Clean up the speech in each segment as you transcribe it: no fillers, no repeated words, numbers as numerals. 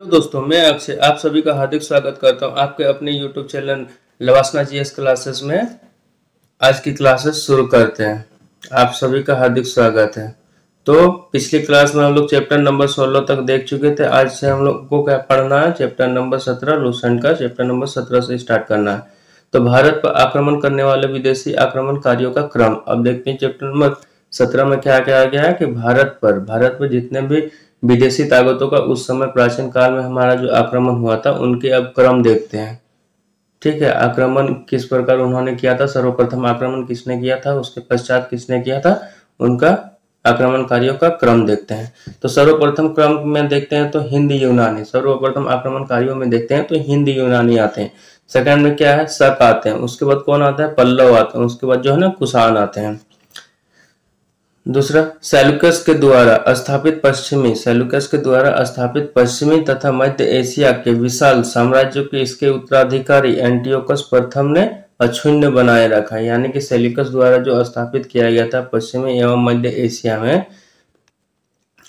Hello दोस्तों, मैं अक्षय आप सभी का हार्दिक स्वागत करता हूं आपके अपने यूट्यूब चैनल लवासना जीएस क्लासेस में। आज की क्लासेस शुरू करते हैं। आप सभी का हार्दिक स्वागत है। तो पिछली क्लास में हम लोग चैप्टर नंबर 16 तक देख चुके थे। आज से हम लोग को क्या पढ़ना है, चैप्टर नंबर 17 लूसेंट का चैप्टर नंबर 17 से स्टार्ट करना है। तो भारत पर आक्रमण करने वाले विदेशी आक्रमणकारियों का क्रम। अब देखते हैं चैप्टर नंबर 17 में क्या क्या गया है कि भारत पर जितने भी विदेशी ताकतों का उस समय प्राचीन काल में हमारा जो आक्रमण हुआ था उनके अब क्रम देखते हैं। ठीक है, आक्रमण किस प्रकार उन्होंने किया था, सर्वप्रथम आक्रमण किसने किया था, उसके पश्चात किसने किया था, उनका आक्रमणकारियों का क्रम देखते हैं। तो सर्वप्रथम क्रम में देखते हैं तो हिंद यूनानी, सर्वप्रथम आक्रमणकारियों में देखते हैं तो हिंद यूनानी आते हैं। सेकंड में क्या है, शक आते हैं। उसके बाद कौन आता है, पल्लव आते हैं। उसके बाद जो है ना कुषाण आते हैं। दूसरा, सेल्यूकस के द्वारा स्थापित पश्चिमी तथा मध्य एशिया के विशाल साम्राज्य के इसके उत्तराधिकारी एंटियोकस प्रथम ने अक्षुण्ण बनाए रखा। यानी कि सेल्यूकस द्वारा जो स्थापित किया गया था पश्चिमी एवं मध्य एशिया में,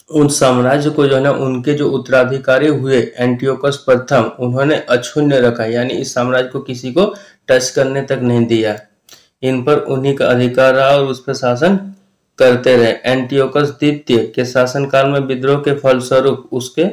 उन साम्राज्य को जो है ना उनके जो उत्तराधिकारी हुए एंटियोकस प्रथम, उन्होंने अक्षुण्ण रखा। यानी इस साम्राज्य को किसी को टच करने तक नहीं दिया। इन पर उन्हीं का अधिकार रहा और उस पर शासन करते रहे। एंटियोकस द्वितीय के शासनकाल में विद्रोह के फलस्वरूप उसके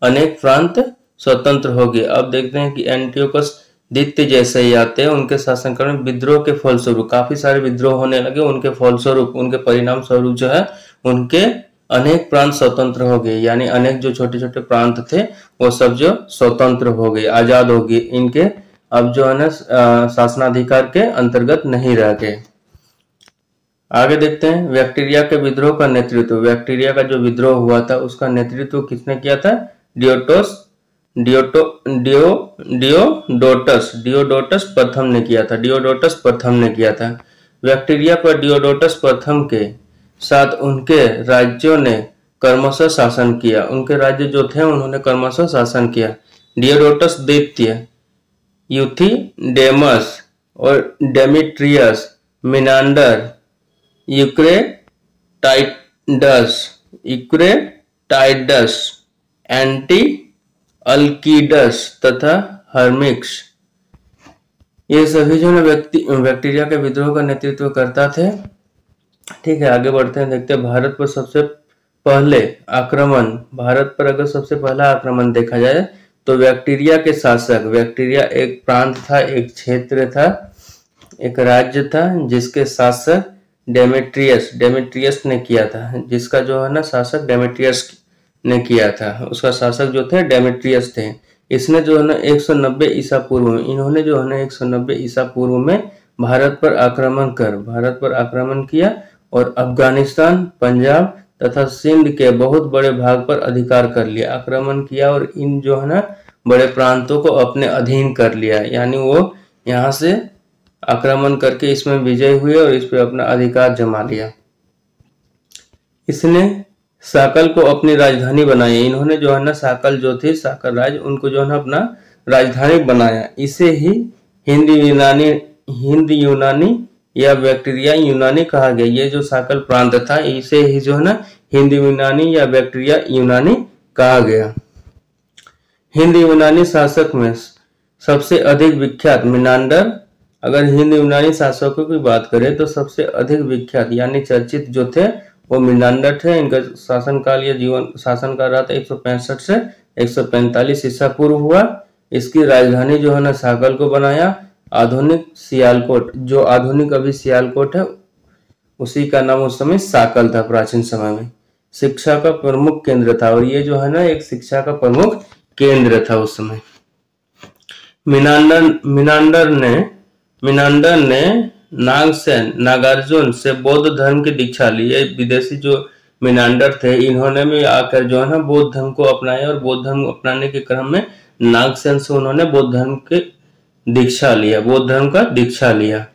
अनेक प्रांत स्वतंत्र हो गए। अब देखते हैं कि एंटियोकस द्वितीय जैसे ही आते हैं, उनके शासनकाल में विद्रोह के फलस्वरूप काफी सारे विद्रोह होने लगे। उनके फलस्वरूप, उनके परिणाम स्वरूप जो है उनके अनेक प्रांत स्वतंत्र हो गए। यानी अनेक जो छोटे छोटे प्रांत थे वो सब जो स्वतंत्र हो गए, आजाद हो गए। इनके अब जो है ना शासनाधिकार के अंतर्गत नहीं रह गए। आगे देखते हैं बैक्टीरिया के विद्रोह का नेतृत्व। बैक्टीरिया का जो विद्रोह हुआ था उसका नेतृत्व किसने किया था, डियोडोटस प्रथम ने किया था। बैक्टीरिया पर डियोडोटस प्रथम के साथ उनके राज्यों ने क्रमशः शासन किया। उनके राज्य जो थे उन्होंने क्रमशः शासन किया। डियोडोटस द्वितीय, यूथिडेमस और डेमेट्रियस, मिनांडर, यूक्रेटाइडस, एंटीअल्कीडस तथा हर्मिक्स, ये सभी जो है बैक्टीरिया के विद्रोह का नेतृत्व करता थे। ठीक है, आगे बढ़ते हैं। देखते हैं भारत पर अगर सबसे पहला आक्रमण देखा जाए तो बैक्टीरिया के शासक, बैक्टीरिया एक प्रांत था, एक क्षेत्र था, एक राज्य था जिसके शासक डेमेट्रियस ने किया था। जिसका जो है ना शासक डेमेट्रियस ने किया था, उसका शासक जो थे डेमेट्रियस थे। इसने जो है ना 190 ईसा पूर्व में, इन्होंने जो है ना 190 ईसा पूर्व में भारत पर आक्रमण किया और अफगानिस्तान, पंजाब तथा सिंध के बहुत बड़े भाग पर अधिकार कर लिया। आक्रमण किया और इन जो है ना बड़े प्रांतों को अपने अधीन कर लिया। यानी वो यहाँ से आक्रमण करके इसमें विजय हुए और इस पे अपना अधिकार जमा लिया। इसने साकल को अपनी राजधानी बनाई। इन्होंने जो है ना साकल राज्य, उनको जो है ना अपना राजधानी बनाया। इसे ही हिंद यूनानी या बैक्टीरिया यूनानी कहा गया। ये जो साकल प्रांत था इसे ही जो है ना हिंद यूनानी या बैक्टीरिया यूनानी कहा गया। हिंद यूनानी शासक में सबसे अधिक विख्यात मिनांडर। अगर हिंद यूनानी शासकों की बात करें तो सबसे अधिक विख्यात यानी चर्चित जो थे वो मिनांडर थे। इनका शासनकाल रहा था 165 से 145 ईसा पूर्व हुआ। इसकी राजधानी जो है ना साकल को बनाया। आधुनिक सियालकोट, जो आधुनिक अभी सियालकोट है, उसी का नाम उस समय साकल था प्राचीन समय में। शिक्षा का प्रमुख केंद्र था और ये जो है ना एक शिक्षा का प्रमुख केंद्र था उस समय। मिनांडर ने नागसेन, नागार्जुन से बौद्ध धर्म की दीक्षा ली। ये विदेशी जो मिनांडर थे इन्होंने भी आकर जो है ना बौद्ध धर्म को अपनाया और बौद्ध धर्म अपनाने के क्रम में नागसेन से उन्होंने बौद्ध धर्म का दीक्षा लिया।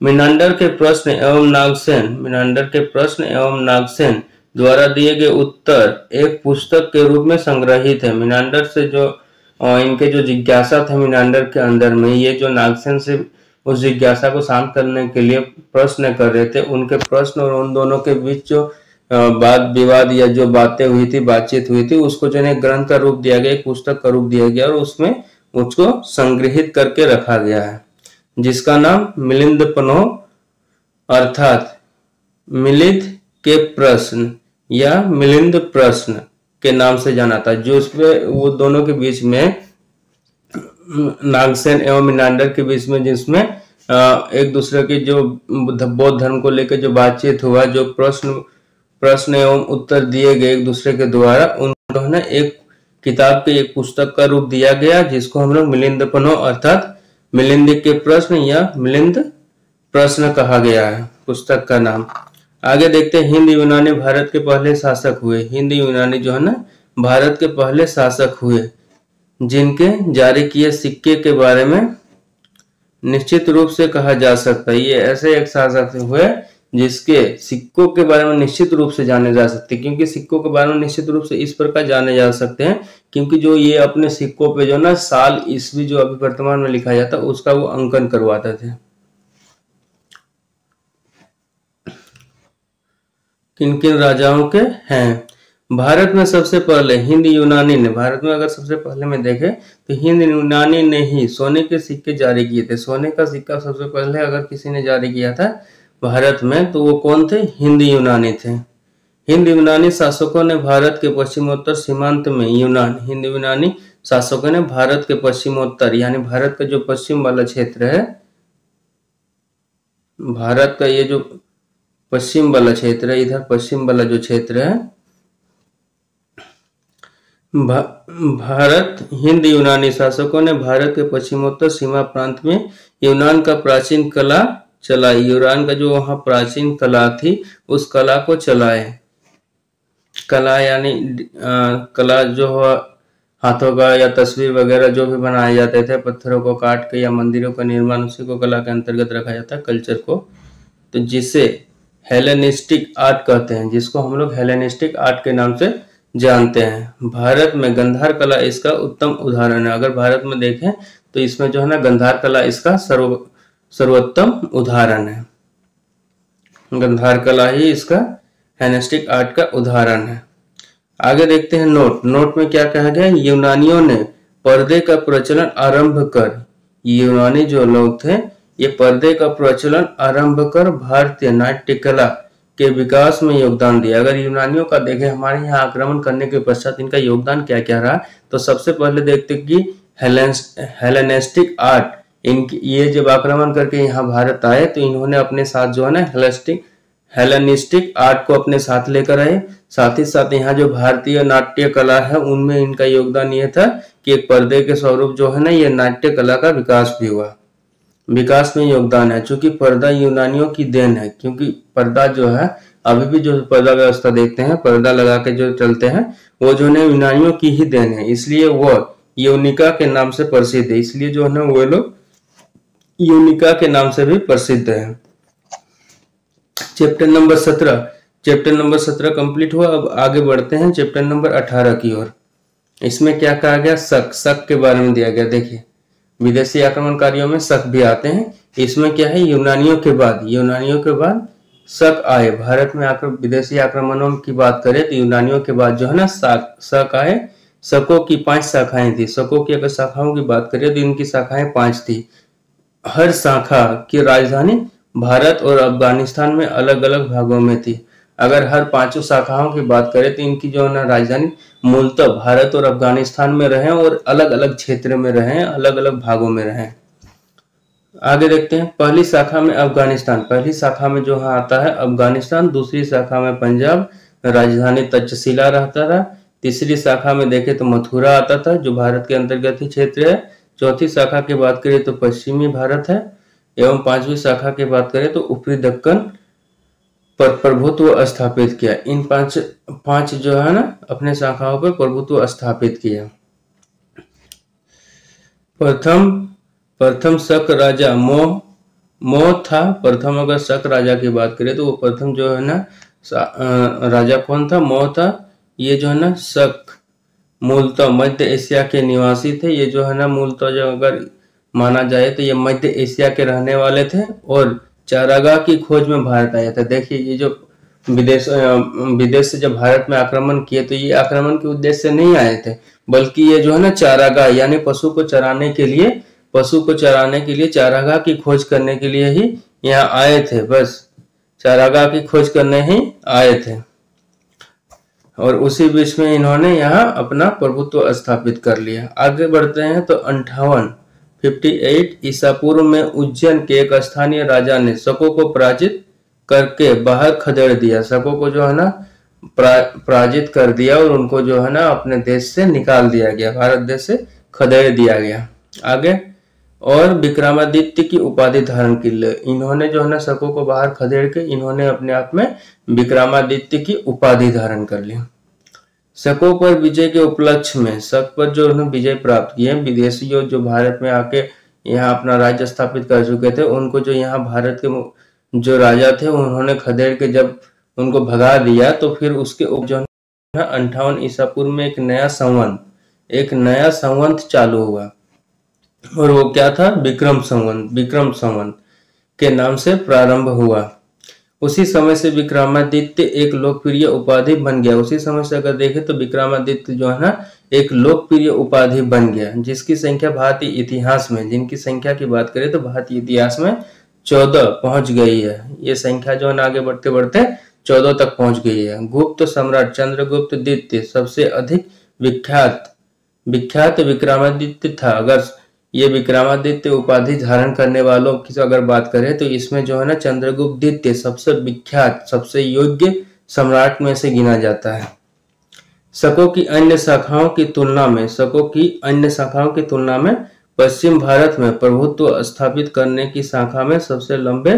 मिनांडर के प्रश्न एवं नागसेन द्वारा दिए गए उत्तर एक पुस्तक के रूप में संग्रहित है। मिनांडर से जो इनके जो जिज्ञासा थे मिनांडर के अंदर में, ये जो नागसेन से उस जिज्ञासा को शांत करने के लिए प्रश्न कर रहे थे, उनके प्रश्न और उन दोनों के बीच जो वाद विवाद या जो बातें हुई थी, बातचीत हुई थी, उसको जो है ग्रंथ का रूप दिया गया, एक पुस्तक का रूप दिया गया और उसमें उसको संग्रहित करके रखा गया है, जिसका नाम मिलिंदपनो अर्थात मिलिंद के प्रश्न या मिलिंद प्रश्न के नाम से जाना था। जो उसमें वो दोनों के बीच में, नागसेन एवं मीनांडर के बीच में, जिसमें एक दूसरे के जो बौद्ध धर्म को लेकर जो बातचीत हुआ, जो प्रश्न एवं उत्तर दिए गए एक दूसरे के द्वारा, उनको है ना एक किताब के, एक पुस्तक का रूप दिया गया, जिसको हम लोग मिलिंदपनो अर्थात मिलिंद के प्रश्न या मिलिंद प्रश्न कहा गया है, पुस्तक का नाम। आगे देखते हैं, हिंद यूनानी भारत के पहले शासक हुए। हिंद यूनानी जो है ना भारत के पहले शासक हुए, जिनके जारी किए सिक्के के बारे में निश्चित रूप से कहा जा सकता है, ये ऐसे एक शासक हुए जिसके सिक्कों के बारे में निश्चित रूप से जाने जा सकते हैं। क्योंकि सिक्कों के बारे में निश्चित रूप से इस प्रकार जाने जा सकते हैं क्योंकि जो ये अपने सिक्कों पे जो ना साल ईस्वी जो अभी वर्तमान में लिखा जाता है उसका वो अंकन करवाते थे। किन किन राजाओं के हैं? भारत में सबसे पहले हिंद यूनानी ने, भारत में अगर सबसे पहले में देखें तो हिंद यूनानी ने ही सोने के सिक्के जारी किए थे। सोने का सिक्का सबसे पहले अगर किसी ने जारी किया था भारत में तो वो कौन थे? हिंद यूनानी थे। हिंद यूनानी शासकों ने भारत के पश्चिमोत्तर सीमांत में हिंद यूनानी शासकों ने भारत के पश्चिमोत्तर यानी भारत का जो पश्चिम वाला क्षेत्र है, भारत का ये जो पश्चिम वाला क्षेत्र है, इधर पश्चिम वाला जो क्षेत्र है भारत, हिंद यूनानी शासकों ने भारत के पश्चिमोत्तर सीमा प्रांत में यूनान का प्राचीन कला चलाई। यूनान का जो वहां प्राचीन कला थी उस कला को चलाए। कला यानी कला जो हाथों का या तस्वीर वगैरह जो भी बनाए जाते थे पत्थरों को काट के या मंदिरों का निर्माण, उसी को कला के अंतर्गत रखा जाता है, कल्चर को। तो जिसे हेलेनिस्टिक आर्ट कहते हैं, जिसको हम लोग हेलेनिस्टिक आर्ट के नाम से जानते हैं। भारत में गंधार कला इसका उत्तम उदाहरण है। अगर भारत में देखें तो इसमें जो है ना गंधार कला इसका सर्वोत्तम उदाहरण है। गंधार कला ही इसका हेलेनिस्टिक आर्ट का उदाहरण है। आगे देखते हैं नोट में क्या कहा गया? यूनानियों ने पर्दे का प्रचलन आरंभ कर, यूनानी जो लोग थे ये पर्दे का प्रचलन आरंभ कर भारतीय नाट्य कला के विकास में योगदान दिया। अगर यूनानियों का देखें हमारे यहाँ आक्रमण करने के पश्चात इनका योगदान क्या क्या रहा, तो सबसे पहले देखते कि हेलेनिस्टिक आर्ट, इनकी ये जब आक्रमण करके यहाँ भारत आए तो इन्होंने अपने साथ जो है ना हेलेनिस्टिक आर्ट को अपने साथ लेकर आए। साथ ही साथ यहाँ जो भारतीय नाट्य कला है उनमें इनका योगदान ये था कि एक पर्दे के स्वरूप जो है ना ये नाट्य कला का विकास भी हुआ, विकास में योगदान है। चूंकि पर्दा यूनानियों की देन है, क्योंकि पर्दा जो है अभी भी जो पर्दा व्यवस्था देखते हैं, पर्दा लगा के जो चलते हैं वो जो है यूनानियों की ही देन है, इसलिए वो यूनिका के नाम से प्रसिद्ध है। इसलिए जो है ना वो लोग यूनिका के नाम से भी प्रसिद्ध है। चैप्टर नंबर 17 कंप्लीट हुआ। अब आगे बढ़ते हैं चैप्टर नंबर 18 की ओर। इसमें क्या कहा गया? शक के बारे में दिया गया। देखिए विदेशी आक्रमणकारियों में शक भी आते हैं। इसमें क्या है? यूनानियों के बाद शक आए। भारत में आकर विदेशी आक्रमणों की बात करें तो यूनानियों के बाद जो है ना शक आए। शकों की 5 शाखाएं थी। शकों की अगर शाखाओं की बात करें तो इनकी शाखाएं 5 थी। हर शाखा की राजधानी भारत और अफगानिस्तान में अलग अलग भागों में थी। अगर हर 5 शाखाओं की बात करें तो इनकी जो है ना राजधानी मूलतः भारत और अफगानिस्तान में रहे और अलग अलग क्षेत्र में रहे, अलग अलग भागों में रहे। आगे देखते हैं। पहली शाखा में अफगानिस्तान, पहली शाखा में जो आता है अफगानिस्तान, दूसरी शाखा में पंजाब, राजधानी तक्षशिला रहता था। तीसरी शाखा में देखें तो मथुरा आता था जो भारत के अंतर्गत ही क्षेत्र है। चौथी शाखा की बात करें तो पश्चिमी भारत है एवं 5वीं शाखा की बात करें तो ऊपरी दक्कन पर प्रभुत्व स्थापित किया। इन पांच जो है ना अपने शाखाओं पर प्रभुत्व स्थापित किया। प्रथम शक राजा मोह था। प्रथम अगर शक राजा की बात करें तो वो प्रथम जो है ना राजा कौन था? मोह था। ये जो है ना शक मूलतः मध्य एशिया के निवासी थे। ये जो है ना मूलतः जो अगर माना जाए तो ये मध्य एशिया के रहने वाले थे और चारागाह की खोज में भारत आया था। देखिए ये जो विदेश से जब भारत में आक्रमण किए तो ये आक्रमण के उद्देश्य से नहीं आए थे, बल्कि ये जो है ना चारागाह यानी पशु को चराने के लिए चारागाह की खोज करने के लिए ही यहाँ आए थे। बस चारागाह की खोज करने ही आए थे और उसी बीच में इन्होंने यहाँ अपना प्रभुत्व स्थापित कर लिया। आगे बढ़ते हैं तो 58 ईसा पूर्व में उज्जैन के एक स्थानीय राजा ने शकों को पराजित करके बाहर खदेड़ दिया। शकों को जो है ना पराजित कर दिया और उनको जो है ना अपने देश से निकाल दिया गया, भारत देश से खदेड़ दिया गया। आगे, और विक्रमादित्य की उपाधि धारण की लिए इन्होंने जो है ना शकों को बाहर खदेड़ के इन्होंने अपने आप में विक्रमादित्य की उपाधि धारण कर ली। शकों पर विजय के उपलक्ष्य में शक पर जो उन्होंने विजय प्राप्त किए, विदेशियों जो भारत में आके यहाँ अपना राज्य स्थापित कर चुके थे, उनको जो यहाँ भारत के जो राजा थे उन्होंने खदेड़ के जब उनको भगा दिया तो फिर उसके जो है 58 ईसा पूर्व में एक नया संवत चालू हुआ और वो क्या था, विक्रम संवत के नाम से प्रारंभ हुआ। उसी समय से विक्रमादित्य एक लोकप्रिय उपाधि बन गया। उसी समय से अगर देखें तो विक्रमादित्य जो है ना एक लोकप्रिय उपाधि बन गया, जिसकी संख्या भारतीय इतिहास में, जिनकी संख्या की बात करें तो भारतीय इतिहास में 14 पहुंच गई है। ये संख्या जो है ना आगे बढ़ते बढ़ते 14 तक पहुंच गई है। गुप्त सम्राट चंद्रगुप्त द्वितीय सबसे अधिक विख्यात विक्रमादित्य था। अगर ये विक्रमादित्य उपाधि धारण करने वालों की अगर बात करें तो इसमें जो है ना चंद्रगुप्त द्वितीय सबसे विख्यात, सबसे योग्य सम्राट में से गिना जाता है। शकों की अन्य शाखाओं की तुलना में पश्चिम भारत में प्रभुत्व स्थापित करने की शाखा में सबसे लंबे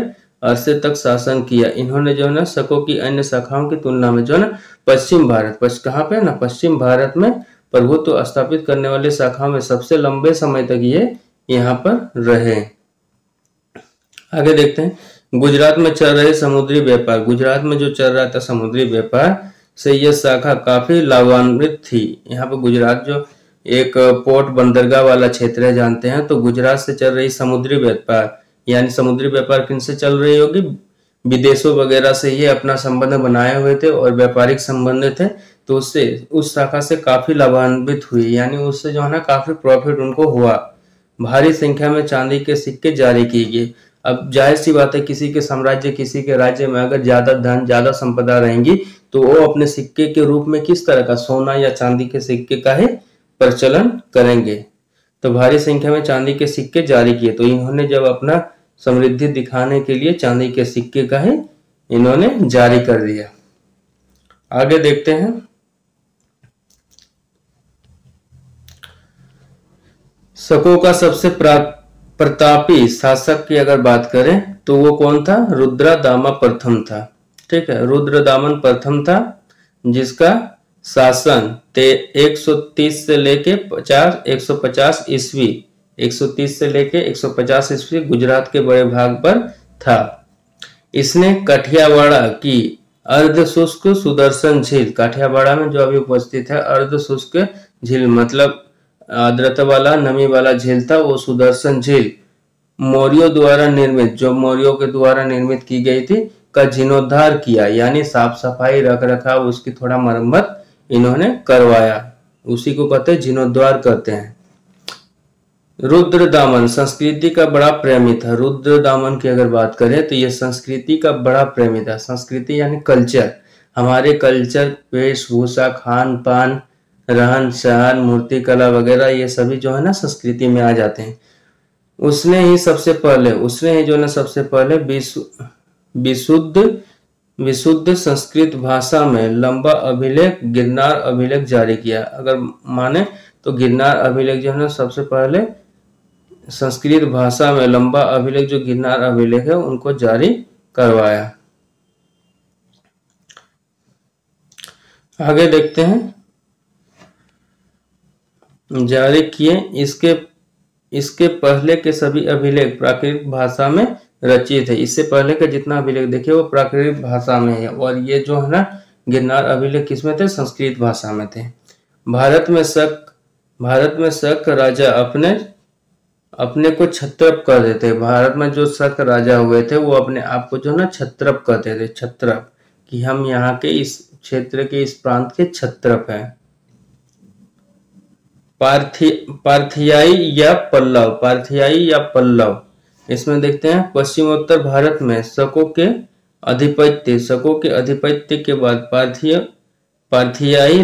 अरसे तक शासन किया। इन्होंने जो है ना शकों की अन्य शाखाओं की तुलना में जो है ना पश्चिम भारत में प्रभुत्व स्थापित करने वाले शाखाओं में सबसे लंबे समय तक ये यहाँ पर रहे। आगे देखते हैं, गुजरात में चल रहे समुद्री व्यापार। गुजरात में जो चल रहा था समुद्री व्यापार से यह शाखा काफी लाभान्वित थी। यहाँ पर गुजरात जो एक पोर्ट बंदरगाह वाला क्षेत्र है, जानते हैं, तो गुजरात से चल रही समुद्री व्यापार, यानी समुद्री व्यापार किनसे चल रही होगी, विदेशों वगैरह से ये अपना संबंध बनाए हुए थे और व्यापारिक संबंध थे, तो उससे उस शाखा से काफी लाभान्वित हुई, यानी उससे जो है ना काफी प्रॉफिट उनको हुआ। भारी संख्या में चांदी के सिक्के जारी किए गए। अब जाहिर सी बात है, किसी के साम्राज्य, किसी के राज्य में अगर ज्यादा धन, ज्यादा संपदा रहेंगी तो वो अपने सिक्के के रूप में किस तरह का, सोना या चांदी के सिक्के का ही प्रचलन करेंगे। तो भारी संख्या में चांदी के सिक्के जारी किए, तो इन्होंने जब अपना समृद्धि दिखाने के लिए चांदी के सिक्के का ही इन्होंने जारी कर दिया। आगे देखते हैं, शकों का सबसे प्रतापी शासक की अगर बात करें तो वो कौन था, रुद्रदामा प्रथम था। ठीक है, रुद्रदामन प्रथम था, जिसका शासन 130 से लेके 150 ईस्वी 130 से लेके 150 ईस्वी गुजरात के बड़े भाग पर था। इसने काठियावाड़ की अर्ध शुष्क सुदर्शन झील, काठियावाड़ में जो अभी उपस्थित है अर्ध शुष्क झील मतलब आर्द्रता वाला, नमी वाला झील था, वो सुदर्शन झील मौर्यों द्वारा निर्मित, जो मौर्यों के द्वारा निर्मित की गई थी, का जीर्णोद्धार किया, यानी साफ सफाई रख रखाव उसकी थोड़ा मरम्मत इन्होंने करवाया। उसी को कहते हैं जीर्णोद्धार कहते हैं। रुद्रदामन संस्कृति का बड़ा प्रेमी था। रुद्रदामन की अगर बात करें तो ये संस्कृति का बड़ा प्रेमी था। संस्कृति यानी कल्चर, हमारे कल्चर, वेशभूषा, खान पान, रहन सहन, मूर्ति कला वगैरह, ये सभी जो है ना संस्कृति में आ जाते हैं। उसने ही सबसे पहले विशुद्ध संस्कृत भाषा में लंबा अभिलेख गिरनार अभिलेख जारी किया। अगर माने तो गिरनार अभिलेख जो है ना सबसे पहले संस्कृत भाषा में लंबा अभिलेख, जो गिरनार अभिलेख है, उनको जारी करवाया। आगे देखते हैं, जारी किए। इसके पहले के सभी अभिलेख प्राकृतिक भाषा में रचित है। इससे पहले का जितना अभिलेख देखिए वो प्राकृतिक भाषा में है, और ये जो है ना गिरनार अभिलेख किसमें थे, संस्कृत भाषा में थे। भारत में शक राजा अपने को क्षत्रप कर देते। भारत में जो शक राजा हुए थे वो अपने आप को जो ना क्षत्रप कहते थे। क्षत्रप कि हम यहाँ के इस क्षेत्र के इस प्रांत के क्षत्रप हैं। पार्थियाई या पल्लव, पार्थियाई या पल्लव, इसमें देखते हैं पश्चिमोत्तर भारत में शकों के आधिपत्य के बाद पार्थियाई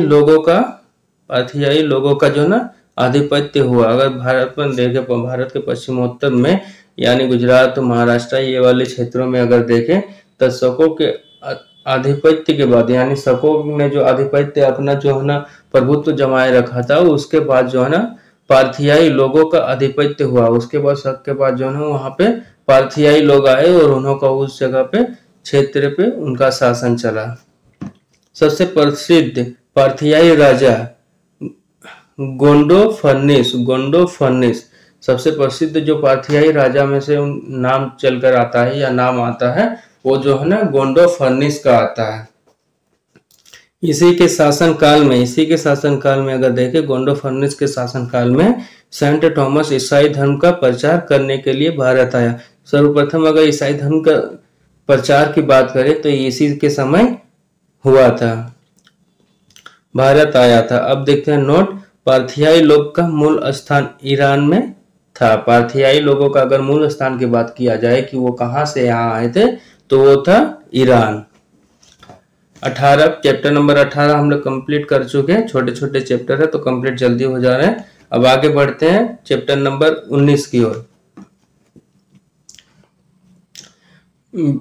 लोगों का जो ना आधिपत्य हुआ। अगर भारत में देखें, भारत के पश्चिमोत्तर में यानी गुजरात, महाराष्ट्र ये वाले क्षेत्रों में अगर देखें तो शकों के आधिपत्य के बाद, यानी शकों ने जो आधिपत्य अपना जो है ना प्रभुत्व जमाए रखा था, उसके बाद जो है ना पार्थियाई लोगों का आधिपत्य हुआ। उसके बाद शक के बाद जो है ना वहां पे पार्थियाई लोग आए और उन्होंने उस जगह पे क्षेत्र पे उनका शासन चला। सबसे प्रसिद्ध पार्थियाई राजा गोंडो फर्निस, सबसे प्रसिद्ध जो पार्थियाई राजा में से नाम चलकर आता है या नाम आता है वो जो है ना गोंडो फर्निस का आता है। इसी के शासन काल में अगर देखें, गोंडो फर्निस के शासन काल में सेंट थॉमस ईसाई धर्म का प्रचार करने के लिए भारत आया। सर्वप्रथम अगर ईसाई धर्म का प्रचार की बात करें तो इसी के समय हुआ था, भारत आया था। अब देखते हैं नोट, पार्थियाई लोग का मूल स्थान ईरान में था। पार्थियाई लोगों का अगर मूल स्थान की बात किया जाए कि वो कहां से यहाँ आए थे तो वो था ईरान। 18 चैप्टर नंबर 18 हम लोग कंप्लीट कर चुके हैं। छोटे छोटे चैप्टर है तो कंप्लीट जल्दी हो जा रहे हैं। अब आगे बढ़ते हैं चैप्टर नंबर 19 की ओर।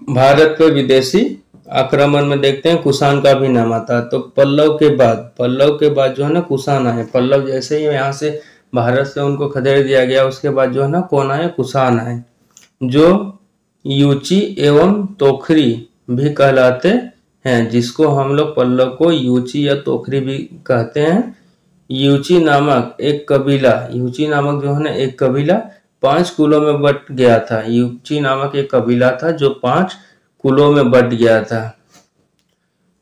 भारत पे विदेशी आक्रमण में देखते हैं कुषाण का भी नाम आता है। तो पल्लव के बाद जो है ना कुषाण आए। पल्लव जैसे ही यहाँ से भारत से उनको खदेड़ दिया गया, उसके बाद जो है ना कौन आए, कुषाण आए, जो यूची एवं तोखरी भी कहलाते हैं, जिसको हम लोग पल्लव को यूची या तोखरी भी कहते हैं। यूची नामक जो है ना एक कबीला 5 कुलों में बट गया था। यूची नामक एक कबीला था जो 5 कुलों में बट गया था।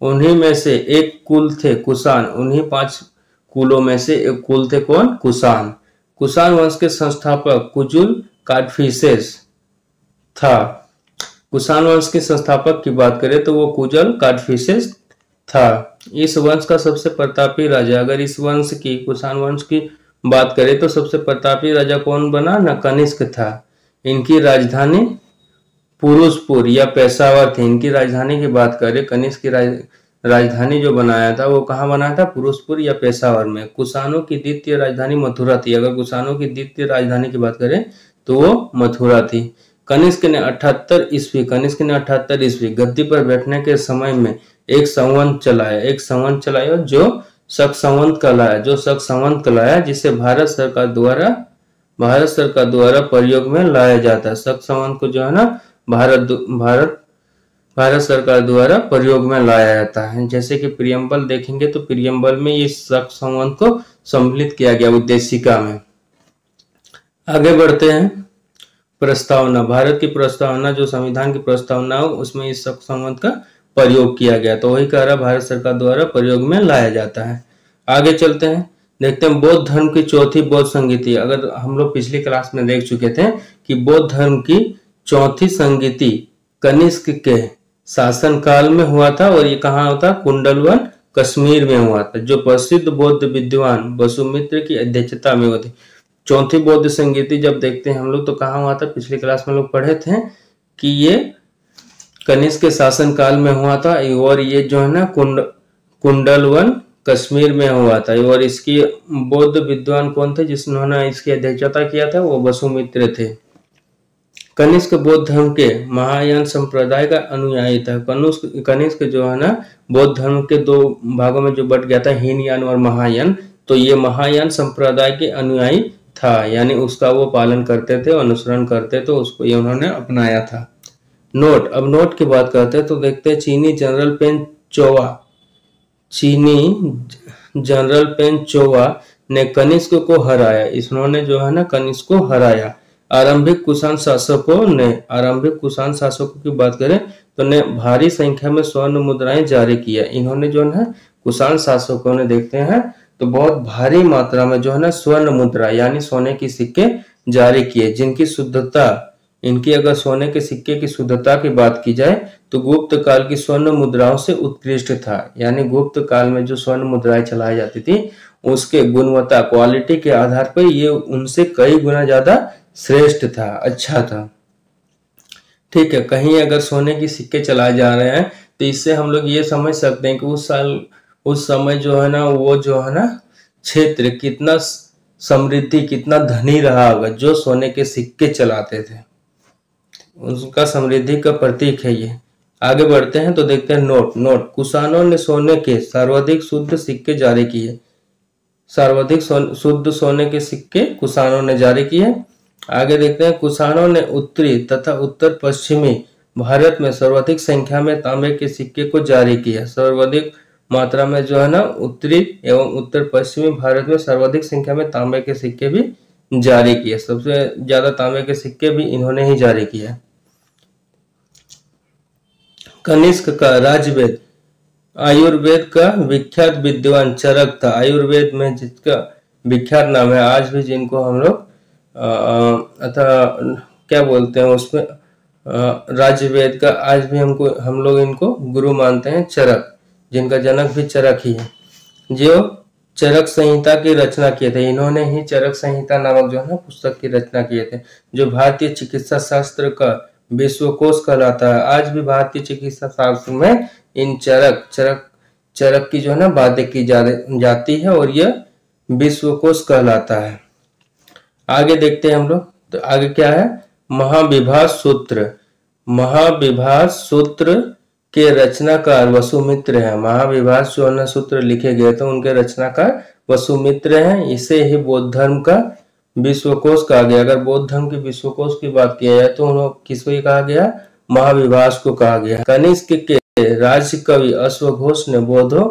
उन्हीं में से एक कुल थे कुषाण। उन्हीं 5 कुलों में से एक कुल थे कौन, कुषाण। कुषाण वंश के संस्थापक कुजुल काडफिसेस था। कुषाण वंश के संस्थापक की बात करें तो वो कुजल काडफिसेस था। इस वंश का सबसे प्रतापी राजा, अगर इस वंश की कुषाण वंश की बात करें तो सबसे प्रतापी राजा कौन बना ना, कनिष्क था। इनकी राजधानी पुरुषपुर या पेशावर थी। इनकी राजधानी की बात करें, कनिष्क की राजधानी जो बनाया था वो कहाँ बनाया था, पुरुषपुर या पेशावर में। कुषाणों की द्वितीय राजधानी मथुरा थी। अगर कुषाणों की द्वितीय राजधानी की बात करें तो वो मथुरा थी। कनिष्क ने 78 ईस्वी गद्दी पर बैठने के समय में एक संवत चलाया जो शक संवत कहलाया, जिसे भारत सरकार द्वारा प्रयोग में लाया जाता है। शक संवत को जो है ना भारत सरकार द्वारा प्रयोग में लाया जाता है। जैसे कि प्रियम्बल देखेंगे तो प्रियम्बल में इस शक संवत को सम्मिलित किया गया उद्देशिका में। आगे बढ़ते हैं। प्रस्तावना, भारत की प्रस्तावना जो संविधान की प्रस्तावना हो उसमें इस शक संवत का प्रयोग किया गया, तो वही कह रहा भारत सरकार द्वारा प्रयोग में लाया जाता है। आगे चलते हैं, देखते हैं बौद्ध धर्म की चौथी बौद्ध संगीति। अगर हम लोग पिछली क्लास में देख चुके थे कि बौद्ध धर्म की चौथी संगीति कनिष्क के शासन काल में हुआ था और ये कहाँ होता, कुंडलवन कश्मीर में हुआ था, जो प्रसिद्ध बौद्ध विद्वान वसुमित्र की अध्यक्षता में होती। चौथी बौद्ध संगीति जब देखते हैं हम लोग तो कहाँ हुआ था, पिछली क्लास में लोग पढ़े थे कि ये कनिष्क के शासन काल में हुआ था और ये जो है ना कुंडलवन कश्मीर में हुआ था। और इसकी बौद्ध विद्वान कौन थे जिन्होंने इसकी अध्यक्षता किया था, वो वसुमित्र थे। कनिष्क बौद्ध धर्म के महायान संप्रदाय का अनुयायी था। कनिष्क जो है ना बौद्ध धर्म के 2 भागों में जो बट गया था, हीनयान और महायान, तो ये महायान संप्रदाय के अनुयायी था, यानी उसका वो पालन करते थे, अनुसरण करते थे, उसको ये उन्होंने अपनाया था। नोट, अब नोट की बात करते हैं तो देखते हैं चीनी जनरल पेन चोवा ने कनिष्क को हराया। इन्होंने जो है ना कनिष्क को हराया। आरंभिक कुषाण शासकों की बात करें तो ने भारी संख्या में स्वर्ण मुद्राएं जारी किया। इन्होंने जो है कुषाण शासकों ने देखते हैं तो बहुत भारी मात्रा में जो है ना स्वर्ण मुद्रा यानी सोने की सिक्के जारी किए, जिनकी शुद्धता इनकी अगर सोने के सिक्के की शुद्धता की बात की जाए तो गुप्त काल की स्वर्ण मुद्राओं से उत्कृष्ट था। यानी गुप्त काल में जो स्वर्ण मुद्राएं चलाई जाती थी उसके गुणवत्ता क्वालिटी के आधार पर ये उनसे कई गुना ज्यादा श्रेष्ठ था, अच्छा था। ठीक है, कहीं अगर सोने की सिक्के चलाए जा रहे हैं तो इससे हम लोग ये समझ सकते हैं कि उस समय जो है ना, वो जो है ना क्षेत्र कितना समृद्धि, कितना धनी रहा होगा जो सोने के सिक्के चलाते थे। उनका समृद्धि का प्रतीक है ये। आगे बढ़ते हैं तो देखते हैं नोट। कुषाणों ने सोने के सर्वाधिक शुद्ध सिक्के जारी किए। सर्वाधिक शुद्ध सोने के सिक्के कुषाणों ने जारी किए। आगे देखते हैं, कुषाणों ने उत्तरी तथा उत्तर पश्चिमी भारत में सर्वाधिक संख्या में तांबे के सिक्के को जारी किया। सर्वाधिक मात्रा में जो है ना उत्तरी एवं उत्तर पश्चिमी भारत में सर्वाधिक संख्या में तांबे के सिक्के भी जारी किए। सबसे ज्यादा तांबे के सिक्के भी इन्होंने ही जारी किया। कनिष्क का राजवेद आयुर्वेद का विख्यात विद्वान चरक था। आयुर्वेद में जिसका विख्यात नाम है, आज भी जिनको हम लोग क्या बोलते हैं उसमें राजवेद का आज भी हम लोग इनको गुरु मानते हैं, चरक, जिनका जनक भी चरक ही है, जो चरक संहिता की रचना किए थे। इन्होंने ही चरक संहिता नामक जो है ना पुस्तक की रचना किए थे, जो भारतीय चिकित्सा शास्त्र का विश्वकोश कहलाता है। आज भी भारतीय चिकित्सा शास्त्र में इन चरक की जो है ना बातें की जाती है और यह विश्वकोश कहलाता है। आगे देखते हैं हम लोग, तो आगे क्या है, महाविभास सूत्र। महाविभास सूत्र के रचनाकार वसुमित्र हैं। महाविभास जो है सूत्र लिखे गए थे उनके रचनाकार वसुमित्र हैं। इसे ही बौद्ध धर्म का विश्वकोश कहा गया। अगर बौद्ध धर्म के विश्वकोश की बात किया जाए तो उन्हें किसको कहा गया, महाविभास को कहा गया। कनिष्क के राजकवि अश्वघोष ने बौद्धों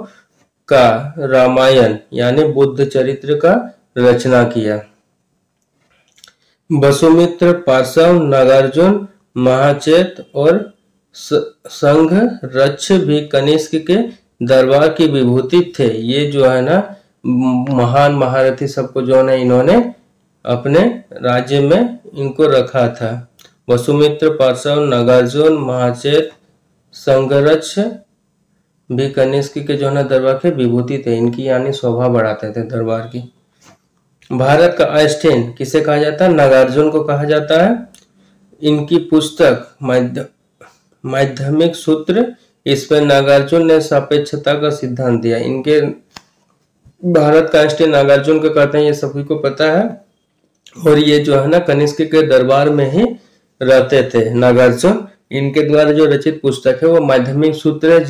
का रामायण यानी बुद्ध चरित्र का रचना किया। वसुमित्र, पार्श्व, नागार्जुन, महाचेत और संघरक्ष भी कनिष्क के दरबार की विभूति थे। ये जो है ना महान महारथी सबको जो है ना इन्होंने अपने राज्य में इनको रखा था। वसुमित्र, पार्श्व, नागार्जुन, महाचेत, संघरक्ष भी कनिष्क के जो है ना दरबार के विभूति थे। इनकी यानी शोभा बढ़ाते थे दरबार की। भारत का आइंस्टीन किसे कहा जाता है, नागार्जुन को कहा जाता है। इनकी पुस्तक माध्यमिक सूत्र, इस पर नागार्जुन ने सापेक्षता का सिद्धांत दिया। इनके भारत का आइंस्टीन नागार्जुन को कहते हैं, ये सभी को पता है। और ये जो है ना कनिष्क के दरबार में ही रहते थे नागार्जुन। इनके द्वारा जो रचित पुस्तक है वो माध्यमिक सूत्र है,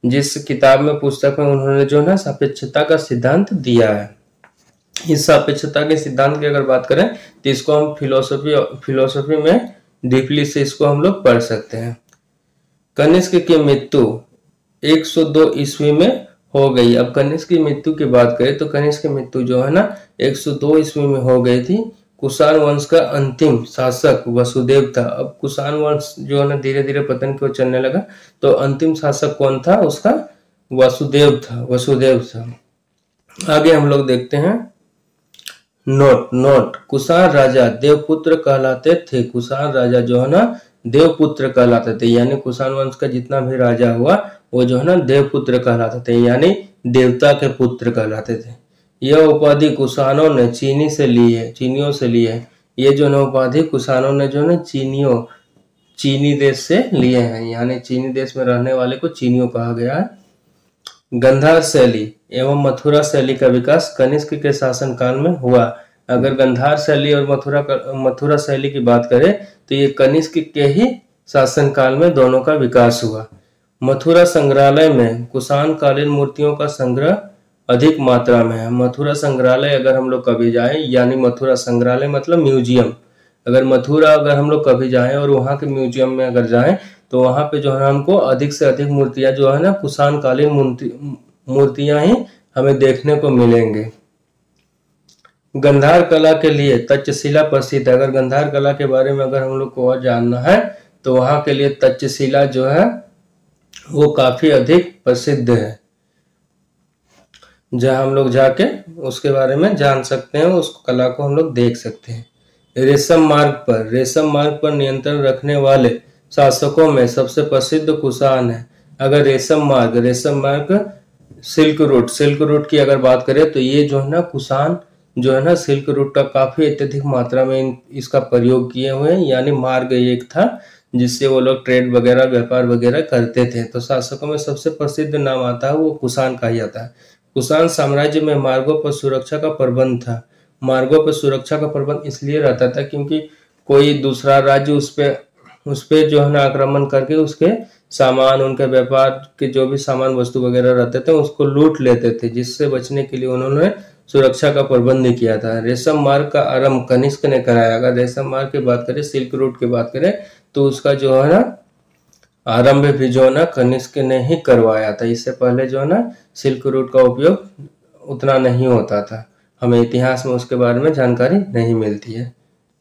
जिस किताब में पुस्तक में उन्होंने जो है ना सापेक्षता का सिद्धांत दिया है। इस सापेक्षता के सिद्धांत की अगर बात करें तो इसको हम फिलोसफी में डीपली से इसको हम लोग पढ़ सकते हैं। कनिष्क की मृत्यु 102 ईस्वी में हो गई। अब कनिष्क की मृत्यु की बात करें तो कनिष्क की मृत्यु जो है ना 102 ईस्वी में हो गई थी। कुषाण वंश का अंतिम शासक वसुदेव था। अब कुषाण वंश जो है ना धीरे धीरे पतन की ओर चलने लगा, तो अंतिम शासक कौन था, उसका वसुदेव था। आगे हम लोग देखते हैं नोट। कुषाण राजा देवपुत्र कहलाते थे। कुषाण राजा जो है ना देवपुत्र कहलाते थे, यानी कुषाण वंश का जितना भी राजा हुआ वो जो है ना देवपुत्र कहलाते थे, यानी देवता के पुत्र कहलाते थे। यह उपाधि कुषाणों ने चीनियों से ली है। ये जो है उपाधि कुषाणों ने जो है चीनी देश से लिए हैं, यानी चीनी देश में रहने वाले को चीनियों कहा गया है। गंधार शैली एवं मथुरा शैली का विकास कनिष्क के शासन काल में हुआ। अगर गंधार शैली और मथुरा शैली की बात करें तो ये कनिष्क के ही शासन काल में दोनों का विकास हुआ। मथुरा संग्रहालय में कुषाण कालीन मूर्तियों का संग्रह अधिक मात्रा में है। मथुरा संग्रहालय अगर हम लोग कभी जाएं, यानी मथुरा संग्रहालय मतलब म्यूजियम, अगर हम लोग कभी जाएं और वहाँ के म्यूजियम में अगर जाएं तो वहाँ पे जो है हमको अधिक से अधिक मूर्तियां जो है ना कुषाण कालीन मूर्तियां ही हमें देखने को मिलेंगे। गंधार कला के लिए तक्षशिला प्रसिद्ध है। अगर गंधार कला के बारे में अगर हम लोग को और जानना है तो वहाँ के लिए तक्षशिला जो है वो काफी अधिक प्रसिद्ध है, जहाँ हम लोग जाके उसके बारे में जान सकते हैं, उस कला को हम लोग देख सकते हैं। रेशम मार्ग पर नियंत्रण रखने वाले शासकों में सबसे प्रसिद्ध कुषाण है। अगर रेशम मार्ग सिल्क रूट की अगर बात करें तो ये जो है ना कुषाण जो है ना सिल्क रूट का काफी अत्यधिक मात्रा में इसका प्रयोग किए हुए हैं, यानी मार्ग एक था जिससे वो लोग ट्रेड वगैरह व्यापार वगैरह करते थे। तो शासकों में सबसे प्रसिद्ध नाम आता है वो कुषाण का ही आता है। कुषाण साम्राज्य में मार्गों पर सुरक्षा का प्रबंध था। मार्गों पर सुरक्षा का प्रबंध इसलिए रहता था क्योंकि कोई दूसरा राज्य उस पे जो है ना आक्रमण करके उसके सामान, उनके व्यापार के जो भी सामान वस्तु वगैरह रहते थे उसको लूट लेते थे, जिससे बचने के लिए उन्होंने सुरक्षा का प्रबंध किया था। रेशम मार्ग का आरंभ कनिष्क ने कराया। अगर रेशम मार्ग की बात करें, सिल्क रूट की बात करें तो उसका जो है ना आरंभ भी जो है ना कनिष्क ने ही करवाया था। इससे पहले जो है ना सिल्क रूट का उपयोग उतना नहीं होता था। हमें इतिहास में उसके बारे में जानकारी नहीं मिलती है।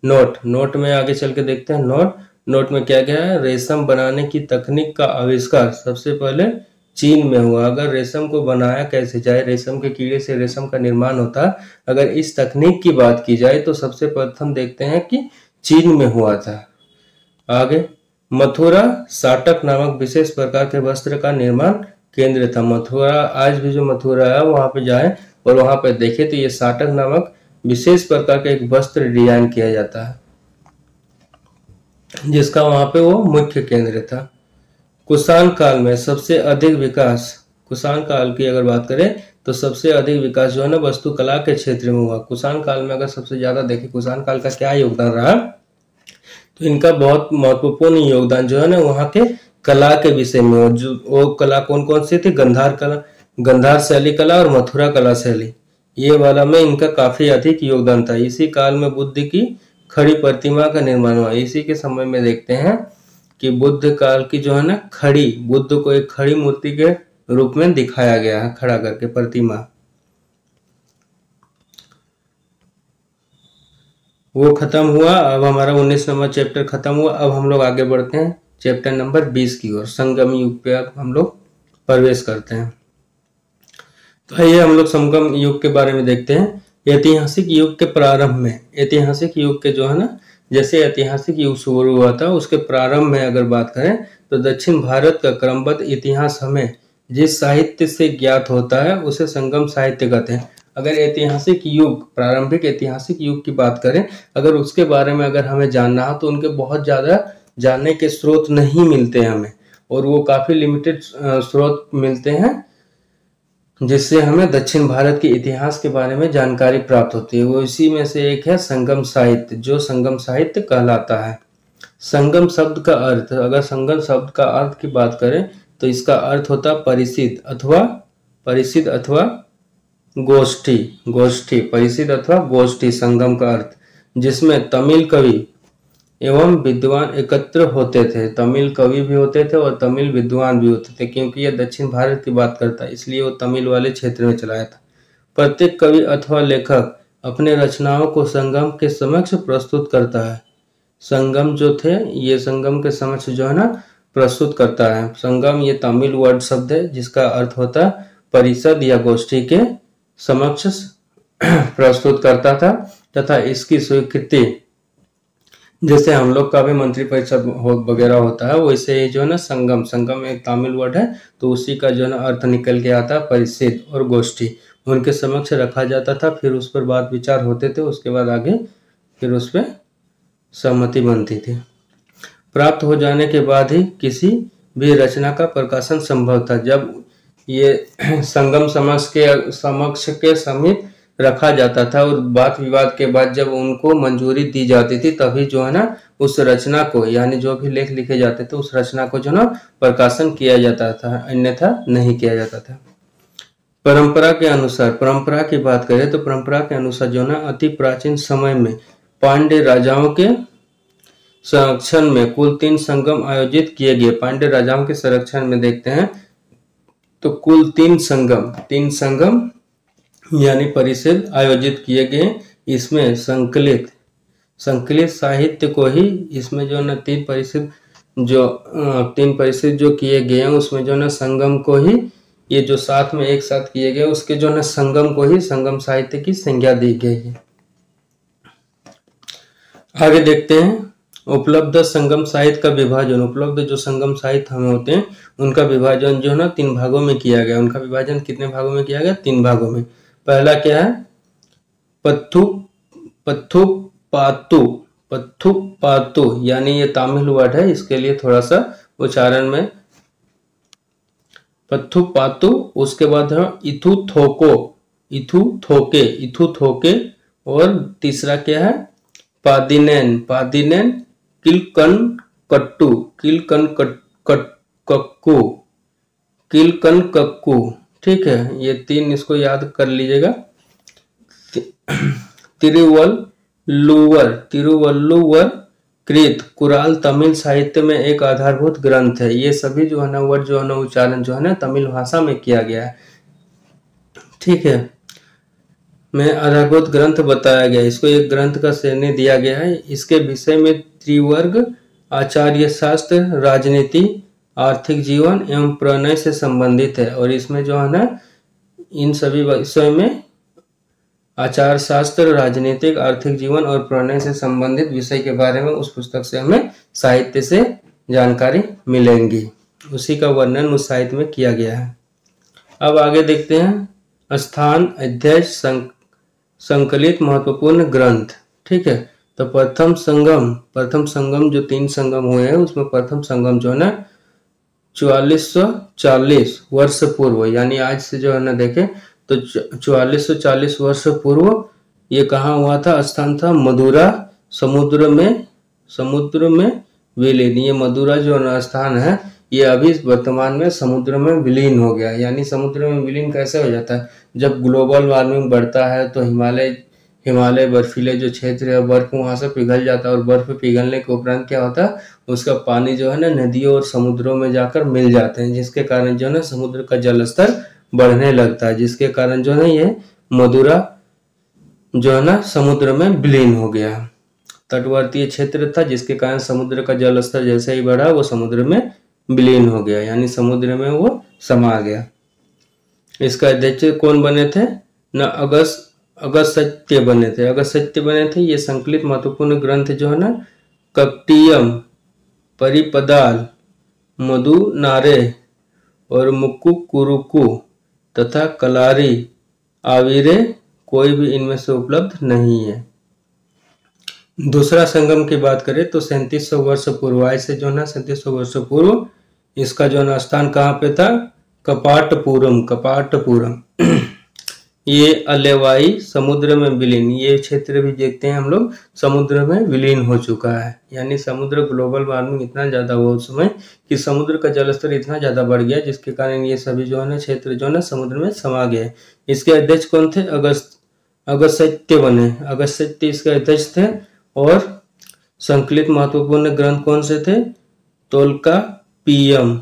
नोट में आगे चल के देखते हैं। नोट में क्या क्या है? रेशम बनाने की तकनीक का आविष्कार सबसे पहले चीन में हुआ। अगर रेशम को बनाया कैसे जाए, रेशम के कीड़े से रेशम का निर्माण होता, अगर इस तकनीक की बात की जाए तो सबसे प्रथम देखते हैं कि चीन में हुआ था। आगे मथुरा साटक नामक विशेष प्रकार के वस्त्र का निर्माण केंद्र था। मथुरा, आज भी जो मथुरा है वहां पे जाए और वहां पे देखे तो ये साटक नामक विशेष प्रकार का एक वस्त्र डिजाइन किया जाता है, जिसका वहां पे वो मुख्य केंद्र था। कुषाण काल में सबसे अधिक विकास, कुषाण काल की अगर बात करें तो सबसे अधिक विकास जो है ना वास्तुकला के क्षेत्र में हुआ। कुषाण काल में अगर सबसे ज्यादा देखें कुषाण काल का क्या योगदान रहा, तो इनका बहुत महत्वपूर्ण योगदान जो है ना वहाँ के कला के विषय में हो। जो वो कला कौन कौन सी थी? गंधार शैली कला और मथुरा कला शैली, ये वाला में इनका काफी अधिक योगदान था। इसी काल में बुद्ध की खड़ी प्रतिमा का निर्माण हुआ। इसी के समय में देखते हैं कि बुद्ध काल की जो है ना बुद्ध को एक खड़ी मूर्ति के रूप में दिखाया गया है, खड़ा करके प्रतिमा, वो खत्म हुआ। अब हमारा 19 नंबर चैप्टर खत्म हुआ। अब हम लोग आगे बढ़ते हैं चैप्टर नंबर 20 की ओर। संगम युग पे अब हम लोग प्रवेश करते हैं। तो आइए हम लोग संगम युग के बारे में देखते हैं। ऐतिहासिक युग के प्रारंभ में, ऐतिहासिक युग के जो है ना, जैसे ऐतिहासिक युग शुरू हुआ था उसके प्रारंभ में अगर बात करें तो दक्षिण भारत का क्रमबद्ध इतिहास हमें जिस साहित्य से ज्ञात होता है उसे संगम साहित्य कहते हैं। अगर ऐतिहासिक युग, प्रारंभिक ऐतिहासिक युग की बात करें, अगर उसके बारे में अगर हमें जानना हो तो उनके बहुत ज्यादा जानने के स्रोत नहीं मिलते हमें, और वो काफी लिमिटेड स्रोत मिलते हैं जिससे हमें दक्षिण भारत के इतिहास के बारे में जानकारी प्राप्त होती है। वो इसी में से एक है संगम साहित्य, जो संगम साहित्य कहलाता है। संगम शब्द का अर्थ, अगर संगम शब्द का अर्थ की बात करें तो इसका अर्थ होता है परिसिद्ध अथवा गोष्ठी, परिसिद्ध अथवा गोष्ठी संगम का अर्थ, जिसमें तमिल कवि एवं विद्वान एकत्र होते थे। तमिल कवि भी होते थे और तमिल विद्वान भी होते थे, क्योंकि यह दक्षिण भारत की बात करता है इसलिए वो तमिल वाले क्षेत्र में चलाया था। प्रत्येक कवि अथवा लेखक अपने रचनाओं को संगम के समक्ष प्रस्तुत करता है। संगम जो थे ये संगम के समक्ष जो है ना प्रस्तुत करता है। संगम ये तमिल वर्ड शब्द है जिसका अर्थ होता है परिषद या गोष्ठी के समक्ष प्रस्तुत करता था, तथा इसकी स्वीकृति, जैसे हम लोग का भी मंत्री परिषद वगैरह होता है वैसे ही जो है ना संगम एक तमिल वर्ड है, तो उसी का जो है ना अर्थ निकल के आता है परिषद और गोष्ठी। उनके समक्ष रखा जाता था, फिर उस पर बात विचार होते थे, उसके बाद आगे फिर उस पर सहमति बनती थी। प्राप्त हो जाने के बाद ही किसी भी रचना का प्रकाशन संभव था। जब ये संगम समक्ष के समीप रखा जाता था और बात विवाद के बाद जब उनको मंजूरी दी जाती थी तभी जो है ना उस रचना को, यानी जो भी लेख लिखे जाते थे उस रचना को जो ना प्रकाशन किया जाता था, अन्यथा नहीं किया जाता था। परंपरा के अनुसार, परंपरा की बात करें तो परंपरा के अनुसार जो ना अति प्राचीन समय में पांड्य राजाओं के संरक्षण में कुल 3 संगम आयोजित किए गए। पांड्य राजाओं के संरक्षण में देखते हैं तो कुल 3 संगम यानी परिषद आयोजित किए गए। इसमें संकलित साहित्य को ही, इसमें जो ना 3 परिषद जो किए गए हैं उसमें जो ना संगम को ही, ये जो साथ में एक साथ किए गए उसके जो ना संगम को ही संगम साहित्य की संज्ञा दी गई है। आगे देखते हैं उपलब्ध संगम साहित्य का विभाजन। उपलब्ध जो संगम साहित्य हमें होते हैं उनका विभाजन जो है ना 3 भागों में किया गया। उनका विभाजन कितने भागों में किया गया? 3 भागों में। पहला क्या है? पत्थु पत्थु पातु पत्थु पातु, यानी ये तमिल वर्ड है, इसके लिए थोड़ा सा उच्चारण में पत्थु पातु। उसके बाद है इथु थोको इथु थोके इथु थोके। और तीसरा क्या है? पादिनेन पादिनेन किलकन कट्टू किलकन कक्कू किलकन कक्कू। ठीक है, ये 3 इसको याद कर लीजिएगा। तिरुवल्लुवर कृत कुराल तमिल साहित्य में एक आधारभूत ग्रंथ है। ये सभी जो है ना वर्ड जो है ना उच्चारण जो है ना तमिल भाषा में किया गया है। ठीक है, में आधारभूत ग्रंथ बताया गया। इसको एक ग्रंथ का श्रेणी दिया गया है। इसके विषय में त्रिवर्ग आचार्य शास्त्र, राजनीति, आर्थिक जीवन एवं प्रणय से संबंधित है। और इसमें जो है ना इन सभी विषयों में आचार शास्त्र, राजनीतिक, आर्थिक जीवन और प्रणय से संबंधित विषय के बारे में उस पुस्तक से हमें साहित्य से जानकारी मिलेंगी। उसी का वर्णन उस साहित्य में किया गया है। अब आगे देखते हैं स्थान, अध्याय, संकलित महत्वपूर्ण ग्रंथ। ठीक है, तो प्रथम संगम जो 3 संगम हुए हैं उसमें प्रथम संगम जो है ना 4440 वर्ष पूर्व, यानी आज से जो है ना देखें तो 4440 वर्ष पूर्व ये कहाँ हुआ था? स्थान था मदुरा, समुद्र में विलीन। ये मदुरा जो स्थान है ये अभी वर्तमान में समुद्र में विलीन हो गया। यानी समुद्र में विलीन कैसे हो जाता है? जब ग्लोबल वार्मिंग बढ़ता है तो हिमालय बर्फीले जो क्षेत्र है बर्फ वहां से पिघल जाता है, और बर्फ पिघलने के उपरांत क्या होता है? उसका पानी जो है ना नदियों और समुद्रों में जाकर मिल जाते हैं, जिसके कारण जो है ना समुद्र का जल स्तर बढ़ने लगता है, जिसके कारण जो है ना ये मदुरा जो है ना समुद्र में विलीन हो गया। तटवर्तीय क्षेत्र था जिसके कारण समुद्र का जल स्तर जैसे ही बढ़ा वो समुद्र में विलीन हो गया, यानी समुद्र में वो समा गया। इसका अध्यक्ष कौन बने थे? न अगस्त्य बने थे। ये संकलित महत्वपूर्ण ग्रंथ जो है ना कक्टियम, परिपदाल, मधुनारे और मुक्कुकुरुकु तथा कलारी आविरे कोई भी इनमें से उपलब्ध नहीं है। दूसरा संगम की बात करें तो 3700 वर्ष पूर्व, आज से जो है 3700 वर्ष पूर्व इसका जो है स्थान कहाँ पे था? कपाटपुरम। ये अलेवाई समुद्र में विलीन, ये क्षेत्र भी देखते हैं हम लोग समुद्र में विलीन हो चुका है। यानी समुद्र ग्लोबल वार्मिंग इतना ज्यादा हुआ उस समय कि समुद्र का जलस्तर इतना ज्यादा बढ़ गया जिसके कारण ये सभी जो है ना क्षेत्र जो है ना समुद्र में समा गए। इसके अध्यक्ष कौन थे? अगस्त्य बने। अगस्त्य इसके अध्यक्ष थे। और संकलित महत्वपूर्ण ग्रंथ कौन से थे? तोल्काप्पियम,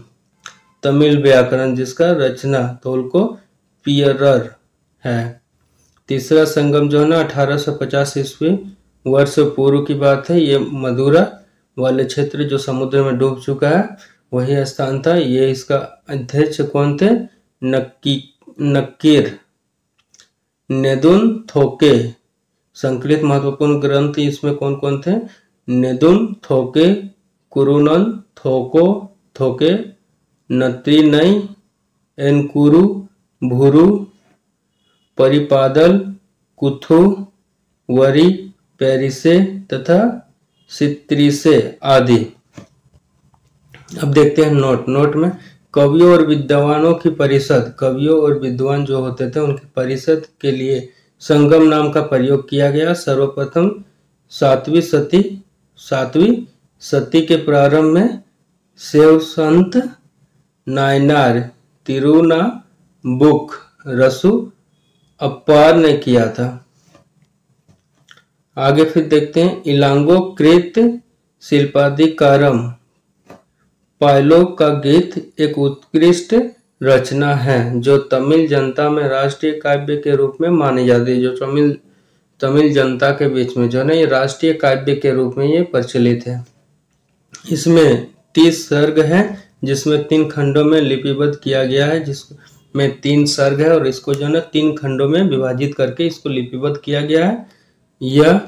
तमिल व्याकरण जिसका रचना तोल्काप्पियर है। तीसरा संगम जो है ना 1850 ईस्वी वर्ष पूर्व की बात है। ये मदुरा वाले क्षेत्र जो समुद्र में डूब चुका है वही स्थान था। ये इसका अध्यक्ष कौन थे? नक्कीर नेदुन थोके। संकलित महत्वपूर्ण ग्रंथ इसमें कौन कौन थे? नेदुन थोके, कुरुनन थोके, नत्रिनई, एनकुरु, भुरु, परिपादल, कुथु, वरी, पेरिसे तथा सित्रिसे आदि। अब देखते हैं नोट में कवियों और विद्वानों की परिषद। कवियों और विद्वान जो होते थे उनकी परिषद के लिए संगम नाम का प्रयोग किया गया। सर्वप्रथम 7वीं सदी के प्रारंभ में शिव संत नायनार तिरुनाबुक रसु अपार ने किया था। आगे फिर देखते हैं इलांगो कृत शिल्पाधिकारम। पायलो का गीत एक उत्कृष्ट रचना है जो तमिल जनता में राष्ट्रीय काव्य के रूप में मानी जाती है। जो तमिल जनता के बीच में जो है ना ये राष्ट्रीय काव्य के रूप में ये प्रचलित है। इसमें 30 सर्ग है जिसमें 3 खंडों में लिपिबद्ध किया गया है, जिसमें 3 सर्ग है और इसको जो है ना 3 खंडों में विभाजित करके इसको लिपिबद्ध किया गया है। यह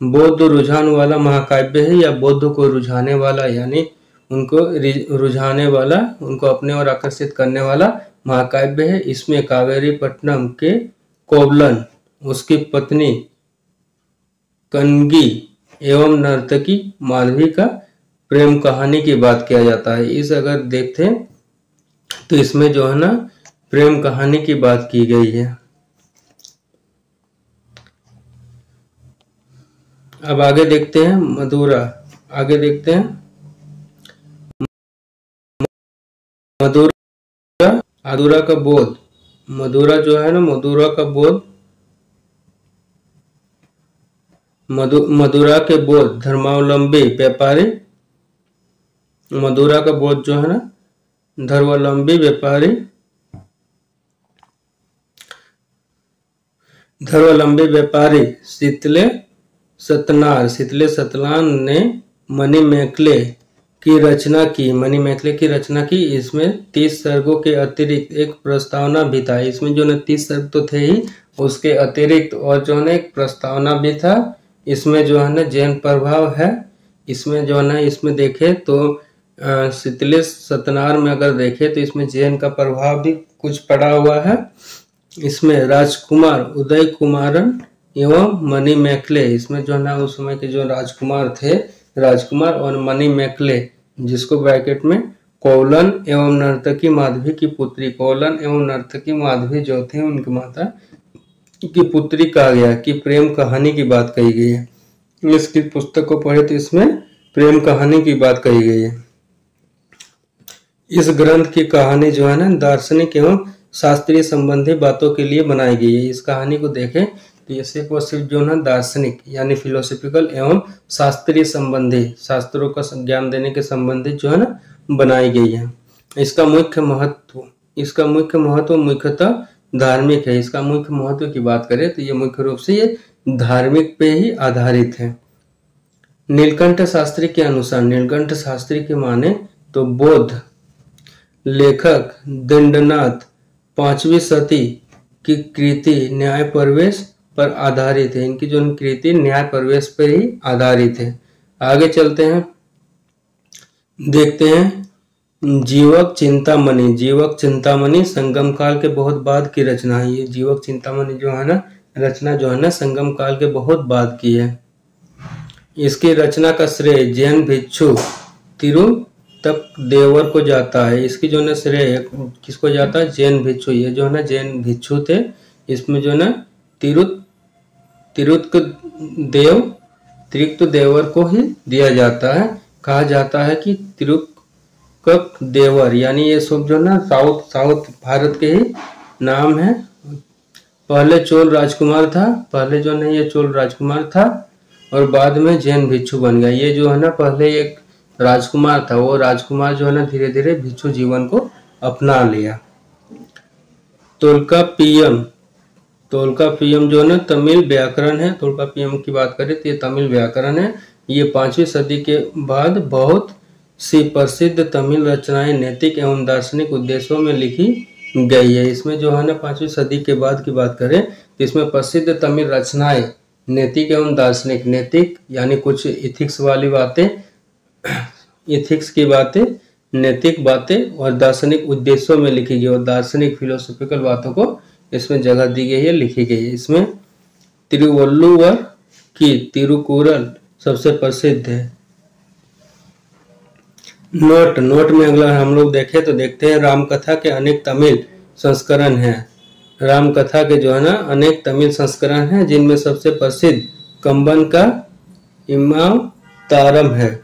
बौद्ध रुझान वाला महाकाव्य है या बौद्ध को रुझाने वाला, यानी उनको रुझाने वाला, उनको अपने ओर आकर्षित करने वाला महाकाव्य है। इसमें कावेरी पट्टनम के कोवलन, उसकी पत्नी कनगी एवं नर्तकी माधवी का प्रेम कहानी की बात किया जाता है। इस अगर देखते हैं तो इसमें जो है ना प्रेम कहानी की बात की गई है। अब आगे देखते हैं मधुरा, आगे देखते हैं मधुरा, मधुरा का बोध, मधुरा जो है ना मधुरा का बोध, मधुरा के बोध धर्मावलंबी व्यापारी, मधुरा का बोध जो है ना धर्मावलंबी व्यापारी, धर्मावलंबी व्यापारी शीतले सतनार ने मणिमेखले की रचना की, मणिमेखले की रचना की। इसमें 30 सर्गों के अतिरिक्त एक प्रस्तावना भी था। इसमें जो है 30 सर्ग तो थे ही, उसके अतिरिक्त और जो है एक प्रस्तावना भी था। इसमें जो है ना जैन प्रभाव है। इसमें जो है ना इसमें देखे तो शीतले सतनार में अगर देखे तो इसमें जैन का प्रभाव भी कुछ पड़ा हुआ है। इसमें राजकुमार उदय कुमारन एवं मणिमेखले, इसमें जो है ना उस समय के जो राजकुमार थे, राजकुमार और मणिमेखले, जिसको ब्रैकेट में कोवलन एवं नर्तकी माधवी की पुत्री, कोवलन एवं नर्तकी माधवी जो थे उनकी माता की पुत्री कहा गया कि प्रेम कहानी की बात कही गई है। इसकी पुस्तक को पढ़े तो इसमें प्रेम कहानी की बात कही गई है। इस ग्रंथ की कहानी जो है ना दार्शनिक एवं शास्त्रीय संबंधी बातों के लिए बनाई गई है। इस कहानी को देखें तो ये सिर्फ और सिर्फ जो है दार्शनिक यानी फिलोसॉफिकल एवं शास्त्रीय संबंधी, शास्त्रों का ज्ञान देने के संबंधित जो है ना बनाई गई है। इसका मुख्य महत्व मुख्यतः धार्मिक है। इसका मुख्य महत्व की बात करें तो ये मुख्य रूप से ये धार्मिक पे ही आधारित है। नीलकंठ शास्त्री के अनुसार, नीलकंठ शास्त्री के माने तो बौद्ध लेखक दंडनाथ 5वीं सदी की कृति न्याय प्रवेश पर आधारित है। इनकी जो कृति न्याय प्रवेश पर ही आधारित है। आगे चलते हैं, देखते हैं जीवक चिंतामणि। जीवक चिंतामणि संगम काल के बहुत बाद की रचना है। ये जीवक चिंतामणि जो है ना रचना जो है ना संगम काल के बहुत बाद की है। इसकी रचना का श्रेय जैन भिक्षु तिरुतक-देवर को जाता है। इसकी जो है श्रेय किसको जाता है? जैन भिक्षु। ये जो है ना जैन भिक्षु थे। इसमें जो है ना तिरुतक-देवर को ही दिया जाता है। कहा जाता है कि तिरुतक-देवर यानी ये सब जो है ना साउथ भारत के ही नाम है। पहले चोल राजकुमार था, पहले जो है ये चोल राजकुमार था और बाद में जैन भिक्षु बन गया। ये जो है ना पहले एक राजकुमार था, वो राजकुमार जो है ना धीरे धीरे भिक्षु जीवन को अपना लिया। तोल्काप्पियम जो है ना तमिल व्याकरण है। तोल्काप्पियम की बात करें तो ये तमिल व्याकरण है। ये 5वीं सदी के बाद बहुत सी प्रसिद्ध तमिल रचनाएं नैतिक एवं दार्शनिक उद्देश्यों में लिखी गई है। इसमें जो है ना 5वीं सदी के बाद की बात करें तो इसमें प्रसिद्ध तमिल रचनाएं नैतिक एवं दार्शनिक, नैतिक यानी कुछ इथिक्स वाली बातें, इथिक्स की बातें, नैतिक बातें और दार्शनिक उद्देश्यों में लिखी गई और दार्शनिक फिलोसॉफिकल बातों को इसमें जगह दी गई है, लिखी गई है। इसमें तिरुवल्लुवर की तिरुकुरल सबसे प्रसिद्ध है। नोट में अगला हम लोग देखें तो देखते हैं रामकथा के अनेक तमिल संस्करण हैं। रामकथा के जो है ना अनेक तमिल संस्करण हैं, जिनमें सबसे प्रसिद्ध कंबन का इमावतारम है।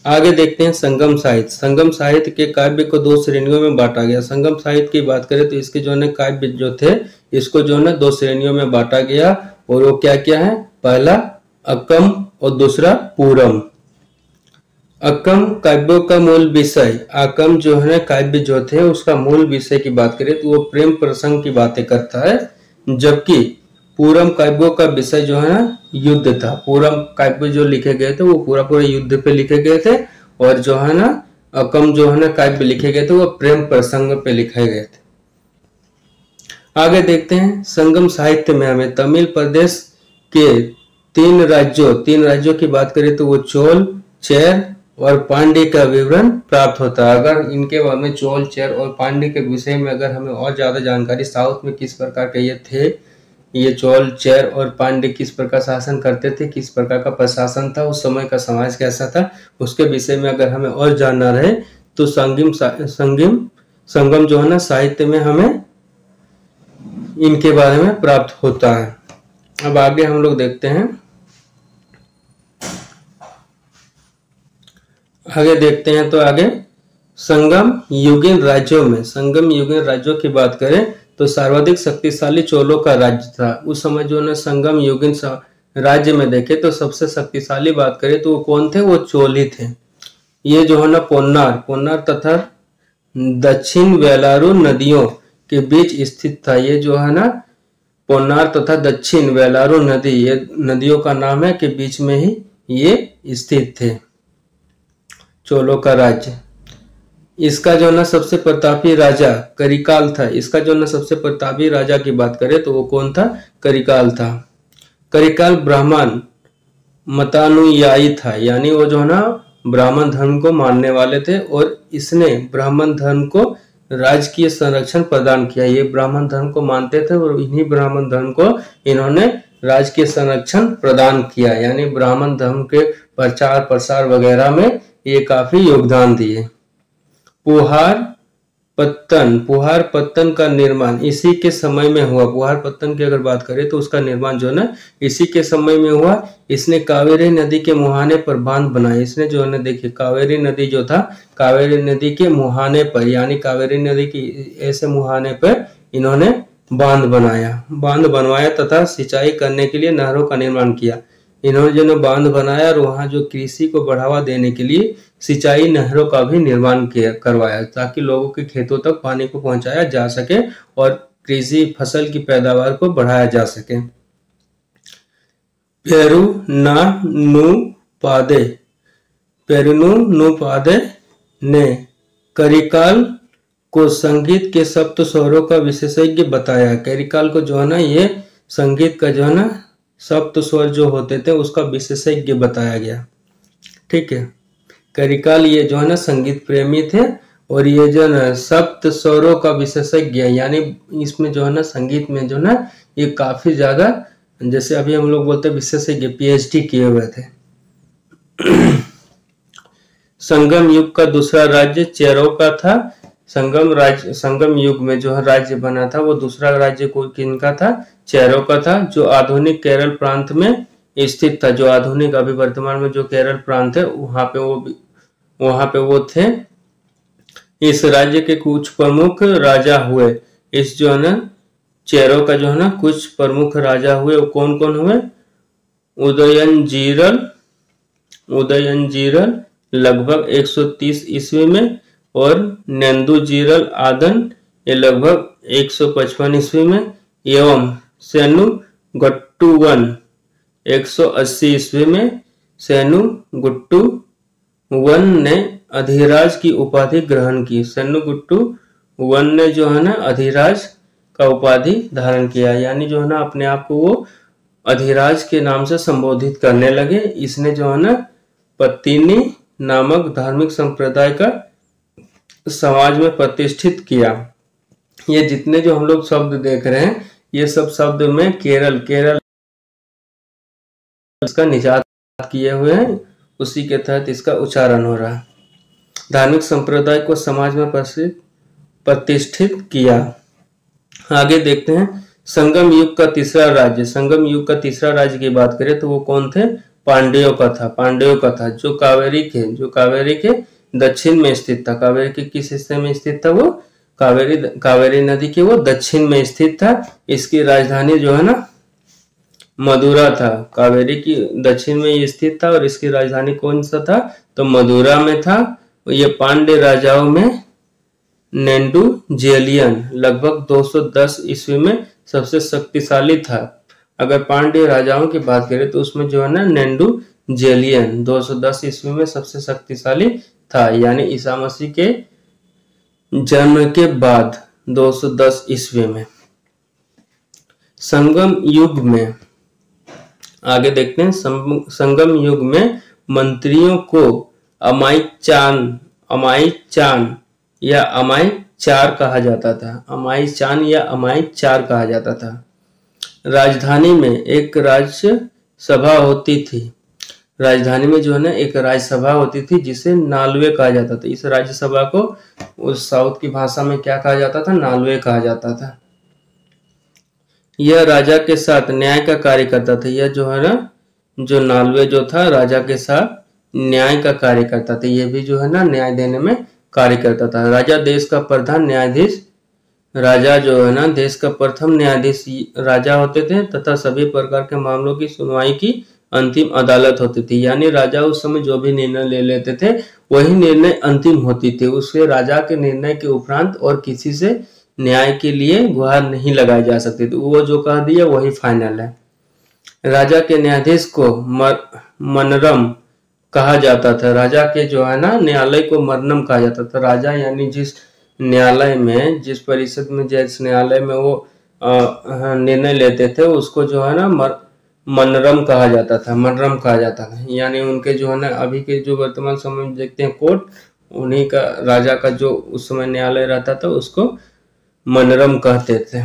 आगे देखते हैं संगम साहित्य। संगम साहित्य के काव्य को 2 श्रेणियों में बांटा गया। संगम साहित्य की बात करें तो इसके जो है काव्य जो थे इसको जो है 2 श्रेणियों में बांटा गया और वो क्या क्या है? पहला अक्कम और दूसरा पूरम। अक्कम काव्यों का मूल विषय, अक्कम जो है काव्य जो थे उसका मूल विषय की बात करें तो वो प्रेम प्रसंग की बातें करता है, जबकि पूरम काव्यों का विषय जो है ना युद्ध था। पूरम काव्य जो लिखे गए थे वो पूरे युद्ध पे लिखे गए थे और जो है ना अक्कम जो है ना काव्य लिखे गए थे वो प्रेम प्रसंग पे लिखे गए थे। आगे देखते हैं संगम साहित्य में हमें तमिल प्रदेश के तीन राज्यों की बात करें तो वो चोल, चेर और पांड्य का विवरण प्राप्त होता है। अगर इनके बारे में चोल, चेर और पांड्य के विषय में अगर हमें और ज्यादा जानकारी, साउथ में किस प्रकार के ये थे, ये चोल, चेर और पांड्य किस प्रकार शासन करते थे, किस प्रकार का प्रशासन था, उस समय का समाज कैसा था, उसके विषय में अगर हमें और जानना रहे तो संगम जो है ना साहित्य में हमें इनके बारे में प्राप्त होता है। अब आगे हम लोग देखते हैं, तो आगे संगम युगीन राज्यों की बात करें तो सर्वाधिक शक्तिशाली चोलों का राज्य था। उस समय जो है संगम युगीन राज्य में देखे तो सबसे शक्तिशाली बात करें तो वो कौन थे, वो चोल ही थे। ये जो है ना पोन्नार तथा दक्षिण वेलारू नदियों के बीच स्थित था। ये जो है ना पोन्नार तथा दक्षिण वेलारू नदी, ये नदियों का नाम है, के बीच में ही ये स्थित थे चोलों का राज्य। इसका जो ना सबसे प्रतापी राजा करिकाल था। इसका जो ना सबसे प्रतापी राजा की बात करें तो वो कौन था, करिकाल था। करिकाल ब्राह्मण मतानुयायी था, यानी वो जो है ना ब्राह्मण धर्म को मानने वाले थे और इसने ब्राह्मण धर्म को राजकीय संरक्षण प्रदान किया। ये ब्राह्मण धर्म को मानते थे और इन्हीं ब्राह्मण धर्म को इन्होंने राजकीय संरक्षण प्रदान किया, यानी ब्राह्मण धर्म के प्रचार प्रसार वगैरह में ये काफी योगदान दिए। पुहार पत्तन का निर्माण इसी के समय में हुआ। पुहार पत्तन की अगर बात करें तो उसका निर्माण जो है ना इसी के समय में हुआ। इसने कावेरी नदी के मुहाने पर बांध बनाए। इसने जो है ना देखिए कावेरी नदी जो था, कावेरी नदी के मुहाने पर, यानी कावेरी नदी की ऐसे मुहाने पर इन्होंने बांध बनवाया तथा सिंचाई करने के लिए नहरों का निर्माण किया। इन्होंने जो बांध बनाया और वहां जो कृषि को बढ़ावा देने के लिए सिंचाई नहरों का भी निर्माण करवाया, ताकि लोगों के खेतों तक पानी को पहुंचाया जा सके और कृषि फसल की पैदावार को बढ़ाया जा सके। पेरुनुपादे ने करिकाल को संगीत के सप्त स्वरों का विशेषज्ञ बताया। करिकाल को जो है ना ये संगीत का जो है ना सप्त स्वर जो होते थे उसका विशेषज्ञ बताया गया। ठीक है, करिकाल ये जो है ना संगीत प्रेमी थे और ये जो है ना सप्त स्वरों का विशेषज्ञ, यानी इसमें जो है ना संगीत में जो है ना ये काफी ज्यादा, जैसे अभी हम लोग बोलते हैं विशेषज्ञ, पीएचडी किए हुए थे। संगम युग का दूसरा राज्य चेरों का था। संगम युग में जो है राज्य बना था वो दूसरा राज्य किनका था, चेरों का था, जो आधुनिक केरल प्रांत में स्थित था। जो आधुनिक अभी वर्तमान में जो केरल प्रांत है वहां पे वो थे। इस राज्य के कुछ प्रमुख राजा हुए। इस जो है ना चेरों का जो है ना कुछ प्रमुख राजा हुए, वो कौन कौन हुए, उदयनजीरल लगभग 130 ईस्वी में और नेंदुजीरल आदन ये लगभग 155 ईस्वी में, एवं सेनुगट्टुवन 180 ईस्वी में। सेनुगुट्टुवन ने अधिराज की उपाधि ग्रहण की। सेनुगुट्टुवन ने जो है ना अधिराज का उपाधि धारण किया, यानी जो है ना अपने आप को वो अधिराज के नाम से संबोधित करने लगे। इसने जो है ना पत्तिनी नामक धार्मिक संप्रदाय का समाज में प्रतिष्ठित किया। ये जितने जो हम लोग शब्द देख रहे हैं ये सब शब्द में केरल इसका निजात किए हुए हैं, उसी के तहत इसका उच्चारण हो रहा है। धार्मिक संप्रदाय को समाज में प्रतिष्ठित किया। आगे देखते हैं संगम युग का तीसरा राज्य। संगम युग का तीसरा राज्य की बात करें तो वो कौन थे, पांड्यों का था, जो कावेरी के दक्षिण में स्थित था। कावेरी के किस हिस्से में स्थित था, वो कावेरी नदी के वो दक्षिण में स्थित था। इसकी राजधानी जो है ना मदुरा था। कावेरी की दक्षिण में ये स्थित था और इसकी राजधानी कौन सा था, तो मदुरा में था। ये पांड्य राजाओं में नेंडुजेलियन लगभग 210 ईस्वी में सबसे शक्तिशाली था। अगर पांड्य राजाओं की बात करें तो उसमें जो है ना नेंडुजेलियन 210 ईस्वी में सबसे शक्तिशाली था, यानी ईसा मसीह के जन्म के बाद 210 ईस्वी में। संगम युग में आगे देखते हैं, संगम युग में मंत्रियों को अमाई चान या अमाई चार कहा जाता था। अमाई चान या अमाई चार कहा जाता था। राजधानी में एक राज्य सभा होती थी। राजधानी में जो है ना एक राज्यसभा होती थी जिसे नालवे कहा जाता था। इस राज्यसभा को उस साउथ की भाषा में क्या कहा जाता था? नालवे कहा जाता था। यह राजा के साथ न्याय का कार्य करता था। यह जो है ना, जो नालवे जो था राजा के साथ न्याय का कार्य करता था। यह भी जो है ना न्याय देने में कार्य करता था। राजा देश का प्रधान न्यायाधीश, राजा जो है ना देश का प्रथम न्यायाधीश राजा होते थे तथा सभी प्रकार के मामलों की सुनवाई की अंतिम अदालत होती थी। यानी राजा उस समय जो भी निर्णय ले लेते थे वही निर्णय अंतिम होती थी। उसके राजा के निर्णय के उपरांत और किसी से न्याय के लिए गुहार नहीं लगाई जा सकती थी। वो जो कह दिया वही फाइनल है। राजा के न्यायाधीश को मनरम कहा जाता था। राजा के जो है ना न्यायालय को मरनम कहा जाता था। राजा यानी जिस न्यायालय में, जिस परिषद में, जिस न्यायालय में वो निर्णय लेते थे उसको जो है ना मनरम कहा जाता था, मनरम कहा जाता था। यानी उनके जो है ना अभी के जो वर्तमान समय में देखते हैं कोर्ट, उन्हीं का राजा का जो उस समय न्यायालय रहता था उसको मनरम कहते थे।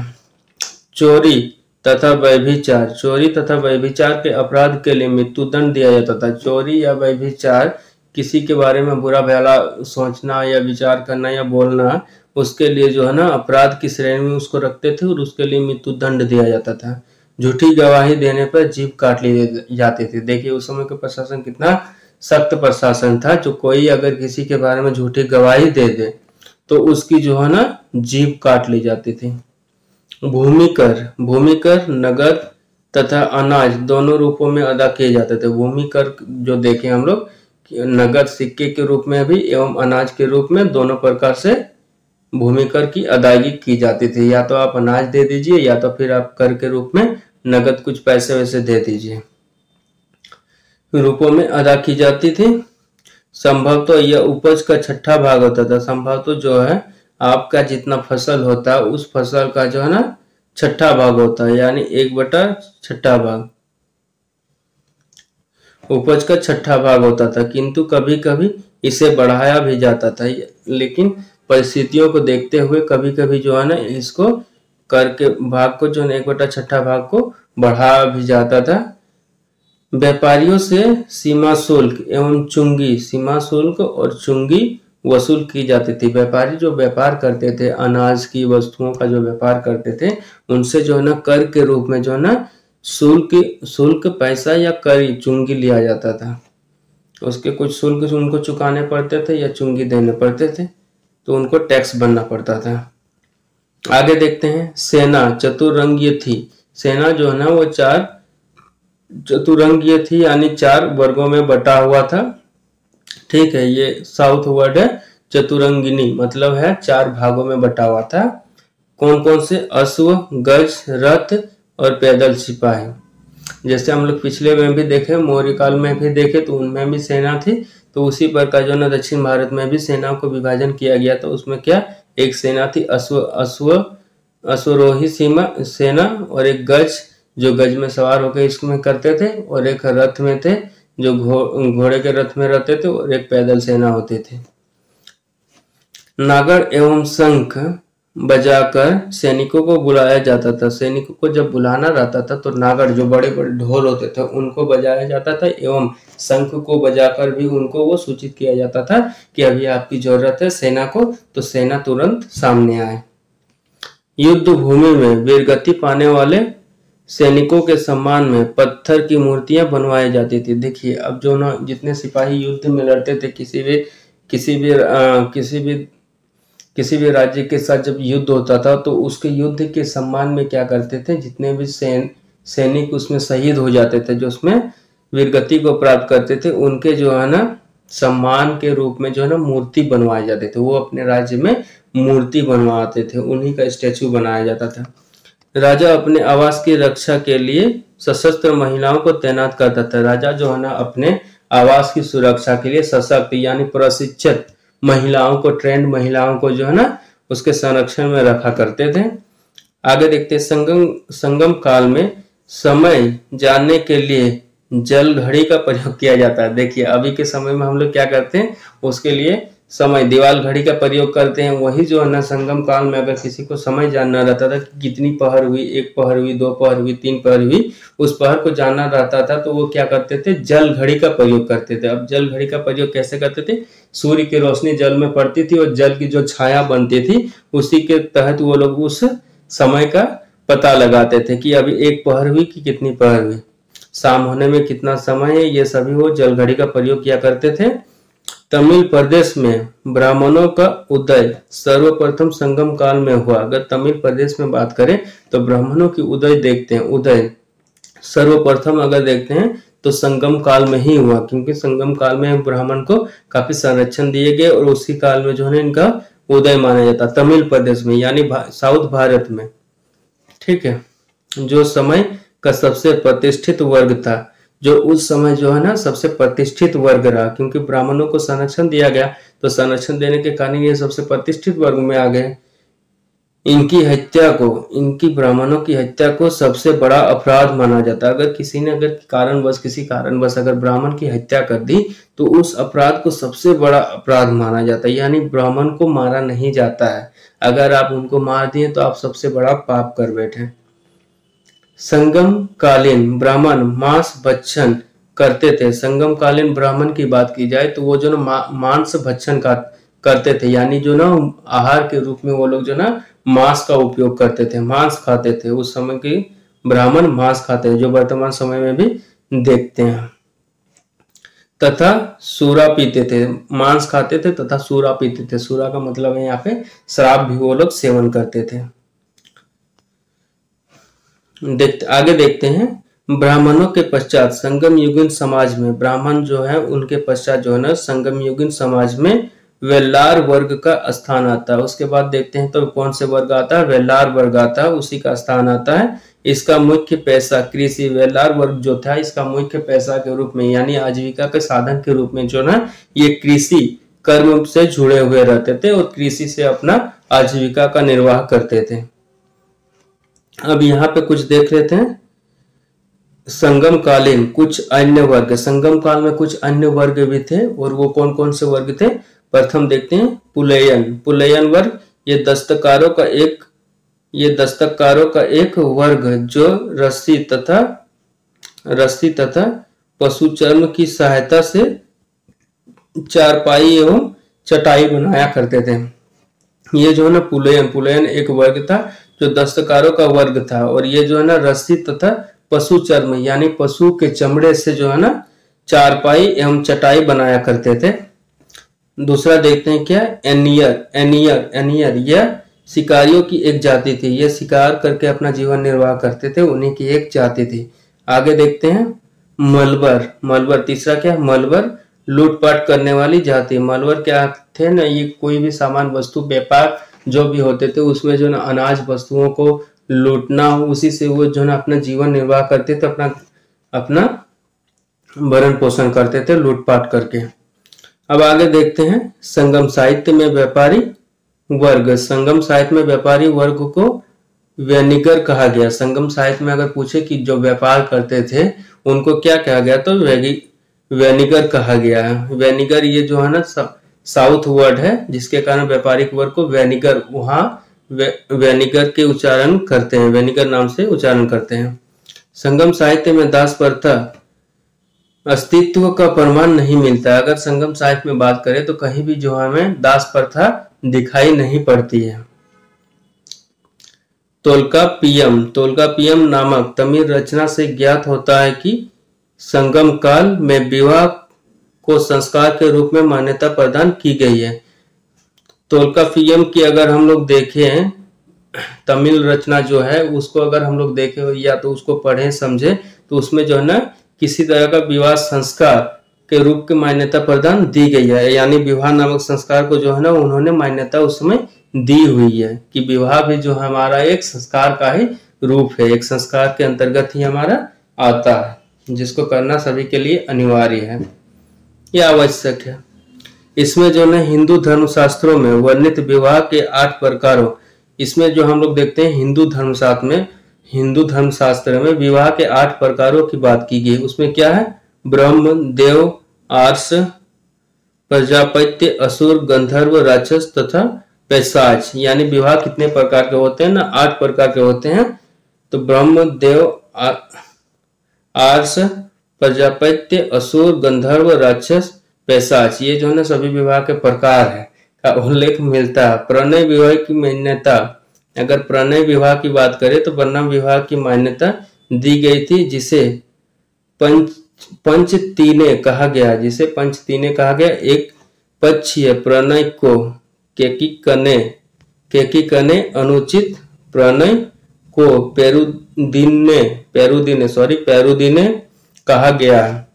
चोरी तथा व्यभिचार, चोरी तथा व्यभिचार के अपराध के लिए मृत्युदंड दिया जाता था। चोरी या व्यभिचार, किसी के बारे में बुरा भला सोचना या विचार करना या बोलना, उसके लिए जो है ना अपराध की श्रेणी में उसको रखते थे और उसके लिए मृत्युदंड दिया जाता था। झूठी गवाही देने पर जीभ काट ली जाती थी। देखिए उस समय का प्रशासन कितना सख्त प्रशासन था। जो कोई अगर किसी के बारे में झूठी गवाही दे दे तो उसकी जो है ना जीभ काट ली जाती थी। भूमि कर नगद तथा अनाज दोनों रूपों में अदा किए जाते थे। भूमि कर जो देखें हम लोग, नगद सिक्के के रूप में भी एवं अनाज के रूप में, दोनों प्रकार से भूमि कर की अदायगी की जाती थी। या तो आप अनाज दे दीजिए या तो फिर आप कर के रूप में नगद कुछ पैसे वैसे दे दीजिए। रूपों में अदा की जाती थी। संभवतः यह उपज का छठा भाग होता था। संभवतः जो है आपका जितना फसल होता है उस फसल का जो है ना छठा भाग होता है, यानी 1/6 भाग उपज का छठा भाग होता था। किंतु कभी कभी इसे बढ़ाया भी जाता था, लेकिन परिस्थितियों को देखते हुए कभी कभी जो है ना इसको कर के भाग को जो है 1/6 भाग को बढ़ाया भी जाता था। व्यापारियों से सीमा शुल्क एवं चुंगी, सीमा शुल्क और चुंगी वसूल की जाती थी। व्यापारी जो व्यापार करते थे, अनाज की वस्तुओं का जो व्यापार करते थे, उनसे जो है ना कर के रूप में जो है ना शुल्क पैसा या कर चुंगी लिया जाता था। उसके कुछ शुल्क उनको चुकाने पड़ते थे या चुंगी देने पड़ते थे, तो उनको टैक्स भरना पड़ता था। आगे देखते हैं, सेना चतुरंगीय थी। सेना जो है ना वो 4 चतुरंगीय थी, यानी 4 वर्गों में बटा हुआ था। ठीक है, ये साउथ वर्ड है। चतुरंगिनी मतलब है 4 भागों में बटा हुआ था। कौन कौन से? अश्व, गज, रथ और पैदल सिपाही। जैसे हम लोग पिछले में भी देखे, मौर्य काल में भी देखे, तो उनमें भी सेना थी। तो उसी प्रकार जो ना दक्षिण भारत में भी सेना को विभाजन किया गया था। उसमें क्या, एक सेना थी अश्वरोही सेना, और एक गज जो गज में सवार होकर इसमें करते थे, और एक रथ में थे जो घोड़े के रथ में रहते थे, और एक पैदल सेना होती थी। नागर एवं शंख बजाकर सैनिकों को बुलाया जाता था। सैनिकों को जब बुलाना रहता था तो नागर जो बड़े बड़े ढोल होते थे उनको बजाया जाता था, एवं शंख को बजाकर भी उनको वो सूचित किया जाता था कि अभी आपकी जरूरत है सेना को, तो सेना तुरंत सामने आए। युद्ध भूमि में वीरगति पाने वाले सैनिकों के सम्मान में पत्थर की मूर्तियां बनवाई जाती थी। देखिए अब जो ना जितने सिपाही युद्ध में लड़ते थे, किसी भी राज्य के साथ जब युद्ध होता था तो उसके युद्ध के सम्मान में क्या करते थे, जितने भी सैनिक उसमें शहीद हो जाते थे, जो उसमें वीरगति को प्राप्त करते थे, उनके जो है ना सम्मान के रूप में जो है ना मूर्ति बनवाए जाते थे। वो अपने राज्य में मूर्ति बनवाते थे, उन्हीं का स्टैचू बनाया जाता था। राजा अपने आवास की रक्षा के लिए सशस्त्र महिलाओं को तैनात करता था। राजा जो है ना अपने आवास की सुरक्षा के लिए सशक्त यानी प्रशिक्षित महिलाओं को, ट्रेंड महिलाओं को जो है ना उसके संरक्षण में रखा करते थे। आगे देखते हैं, संगम काल में समय जानने के लिए जल घड़ी का प्रयोग किया जाता है। देखिए अभी के समय में हम लोग क्या करते हैं, उसके लिए समय दीवाल घड़ी का प्रयोग करते हैं। वही जो है ना संगम काल में अगर किसी को समय जानना रहता था कि कितनी पहर हुई, 1 पहर हुई, 2 पहर हुई, 3 पहर हुई, उस पहर को जानना रहता था तो वो क्या करते थे, जल घड़ी का प्रयोग करते थे। अब जल घड़ी का प्रयोग कैसे करते थे, सूर्य की रोशनी जल में पड़ती थी और जल की जो छाया बनती थी उसी के तहत वो लोग उस समय का पता लगाते थे कि अभी 1 पहर हुई कि कितनी पहर हुई, शाम होने में कितना समय है, ये सभी वो जल घड़ी का प्रयोग किया करते थे। तमिल प्रदेश में ब्राह्मणों का उदय सर्वप्रथम संगम काल में हुआ। अगर तमिल प्रदेश में बात करें तो ब्राह्मणों की उदय देखते हैं, उदय सर्वप्रथम अगर देखते हैं तो संगम काल में ही हुआ, क्योंकि संगम काल में ब्राह्मण को काफी संरक्षण दिए गए और उसी काल में जो है इनका उदय माना जाता तमिल प्रदेश में, यानी साउथ भारत में। ठीक है, जो समय का सबसे प्रतिष्ठित वर्ग था, जो उस समय जो है ना सबसे प्रतिष्ठित वर्ग रहा, क्योंकि ब्राह्मणों को संरक्षण दिया गया तो संरक्षण देने के कारण ये सबसे प्रतिष्ठित वर्ग में आ गए। इनकी हत्या को, इनकी ब्राह्मणों की हत्या को सबसे बड़ा अपराध माना जाता है। अगर किसी ने किसी कारणवश अगर ब्राह्मण की हत्या कर दी तो उस अपराध को सबसे बड़ा अपराध माना जाता है, यानी ब्राह्मण को मारा नहीं जाता है। अगर आप उनको मार दिए तो आप सबसे बड़ा पाप कर बैठे। संगम कालीन ब्राह्मण मांस भक्षण करते थे। संगम कालीन ब्राह्मण की बात की जाए तो वो जो ना मांस भक्षण करते थे, यानी जो ना आहार के रूप में वो लोग जो ना मांस का उपयोग करते थे, मांस खाते थे। उस समय के ब्राह्मण मांस खाते थे, जो वर्तमान समय में भी देखते हैं। तथा सूरा पीते थे, मांस खाते थे तथा सूरा पीते थे। सूरा का मतलब है यहाँ पे शराब भी वो लोग सेवन करते थे। आगे देखते हैं, ब्राह्मणों के पश्चात संगम युगीन समाज में, ब्राह्मण जो है उनके पश्चात जो है ना संगम युगीन समाज में वेल्लार वर्ग का स्थान आता है। उसके बाद देखते हैं तो कौन से वर्ग आता है, वेल्लार वर्ग आता है, उसी का स्थान आता है। इसका मुख्य पैसा कृषि, वेल्लार वर्ग जो था इसका मुख्य पैसा के रूप में यानी आजीविका के साधन के रूप में जो ना ये कृषि कर्म से जुड़े हुए रहते थे और कृषि से अपना आजीविका का निर्वाह करते थे। अब यहाँ पे कुछ देख लेते हैं, संगम कालीन कुछ अन्य वर्ग, संगम काल में कुछ अन्य वर्ग भी थे और वो कौन कौन से वर्ग थे। प्रथम देखते हैं पुलयन, पुलयन वर्ग, ये दस्तकारों का एक वर्ग जो रस्सी तथा पशु चर्म की सहायता से चारपाई एवं चटाई बनाया करते थे। ये जो है ना पुलयन एक वर्ग था जो दस्तकारों का वर्ग था और ये जो है ना रस्सी तथा पशु चर्म यानी पशु के चमड़े से जो है ना चारपाई एवं चटाई बनाया करते थे। दूसरा देखते हैं क्या, एनियर यह शिकारियों की एक जाति थी, ये शिकार करके अपना जीवन निर्वाह करते थे, उन्हीं की एक जाति थी। आगे देखते हैं मलबर तीसरा क्या, मलबर लूटपाट करने वाली जाति। मलबर क्या थे ना, ये कोई भी सामान वस्तु व्यापार जो भी होते थे उसमें जो ना अनाज वस्तुओं को लूटना, उसी से वो जो ना अपना जीवन निर्वाह करते थे, अपना भरण पोषण करते थे लूटपाट करके। अब आगे देखते हैं संगम साहित्य में व्यापारी वर्ग, संगम साहित्य में व्यापारी वर्ग को वैनिगर कहा गया। संगम साहित्य में अगर पूछे कि जो व्यापार करते थे उनको क्या कहा गया तो वैनिगर कहा गया है। वैनिगर ये जो है ना साउथ वर्ड है जिसके कारण व्यापारिक वर्ग को वैनिगर, वहां वैनिगर के उच्चारण करते हैं, वैनिगर नाम से उच्चारण करते हैं। संगम साहित्य में दास प्रथा अस्तित्व का प्रमाण नहीं मिलता है। अगर संगम साहित्य में बात करें तो कहीं भी जो हमें दास प्रथा दिखाई नहीं पड़ती है। तोल्कापियम नामक तमिल रचना से ज्ञात होता है कि संगम काल में विवाह को संस्कार के रूप में मान्यता प्रदान की गई है। तोल्कापियम की अगर हम लोग देखें तमिल रचना जो है उसको अगर हम लोग देखें या तो उसको पढ़ें समझें तो उसमें जो है ना किसी तरह का विवाह संस्कार के रूप की मान्यता प्रदान दी गई है, यानी विवाह नामक संस्कार को जो है ना उन्होंने मान्यता उस समय दी हुई है कि विवाह भी जो हमारा एक संस्कार का ही रूप है, एक संस्कार के अंतर्गत ही हमारा आता है जिसको करना सभी के लिए अनिवार्य है या आवश्यक है। इसमें जो है हिंदू धर्मशास्त्रों में वर्णित विवाह के 8 प्रकारों, इसमें जो हम लोग देखते हैं हिंदू हिंदू धर्मशास्त्र में विवाह के 8 प्रकारों की बात की गई। उसमें क्या है? ब्रह्म, देव, आर्ष, प्रजापत्य, असुर, गंधर्व, राक्षस तथा पैशाच। यानी विवाह कितने प्रकार के होते हैं ना? 8 प्रकार के होते हैं। तो ब्रह्म, देव, आर्ष, प्रजापत्य, असुर, गंधर्व, राक्षस, पैशाच, ये जो है ना सभी विवाह के प्रकार है का उल्लेख मिलता है। प्रणय विवाह की मान्यता, अगर प्रणय विवाह की बात करें तो वर्णम विवाह की मान्यता दी गई थी, जिसे पंचतीने कहा गया। जिसे पंचतीने कहा गया। एक पक्षीय प्रणय को केकी कने अनुचित प्रणय को पेरुदिने कहा गया।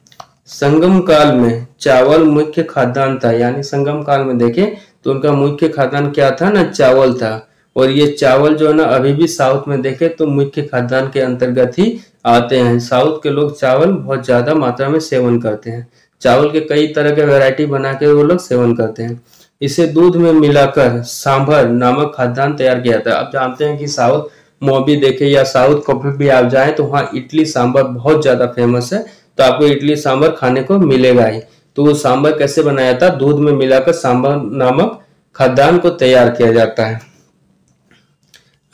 संगम काल में चावल मुख्य खाद्यान्न था। यानी संगम काल में देखें तो उनका मुख्य खाद्यान्न क्या था ना? चावल था। और ये चावल जो है ना अभी भी साउथ में देखें तो मुख्य खाद्यान्न के अंतर्गत ही आते हैं। साउथ के लोग चावल बहुत ज्यादा मात्रा में सेवन करते हैं। चावल के कई तरह के वैरायटी बना के वो लोग सेवन करते हैं। इसे दूध में मिलाकर सांभर नामक खाद्यान्न तैयार किया था। आप जानते हैं कि साउथ मूवी देखे या साउथ कभी भी आप जाएं तो वहाँ इडली सांभर बहुत ज्यादा फेमस है। तो आपको इडली सांभर खाने को मिलेगा ही। तो वो सांभर कैसे बनाया था? दूध में मिलाकर सांभर नामक खाद्यान्न को तैयार किया जाता है।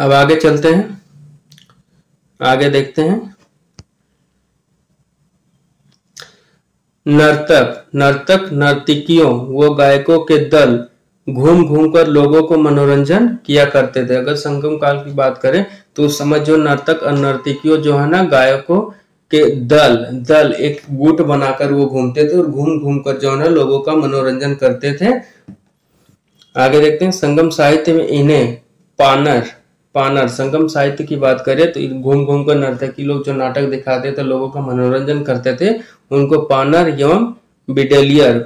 अब आगे चलते हैं, आगे देखते हैं। नर्तक नर्तकियों व गायकों के दल घूम घूम कर लोगों को मनोरंजन किया करते थे। अगर संगम काल की बात करें तो उस समय जो नर्तक और नर्तकियों जो है ना गायकों के दल एक गुट बनाकर वो घूमते थे और घूम घूम कर जो है ना लोगों का मनोरंजन करते थे। आगे देखते हैं। संगम साहित्य में इन्हें पानर संगम साहित्य की बात करें तो घूम घूम कर नर्तकी लोग जो नाटक दिखाते थे, लोगों का मनोरंजन करते थे, उनको पानर एवं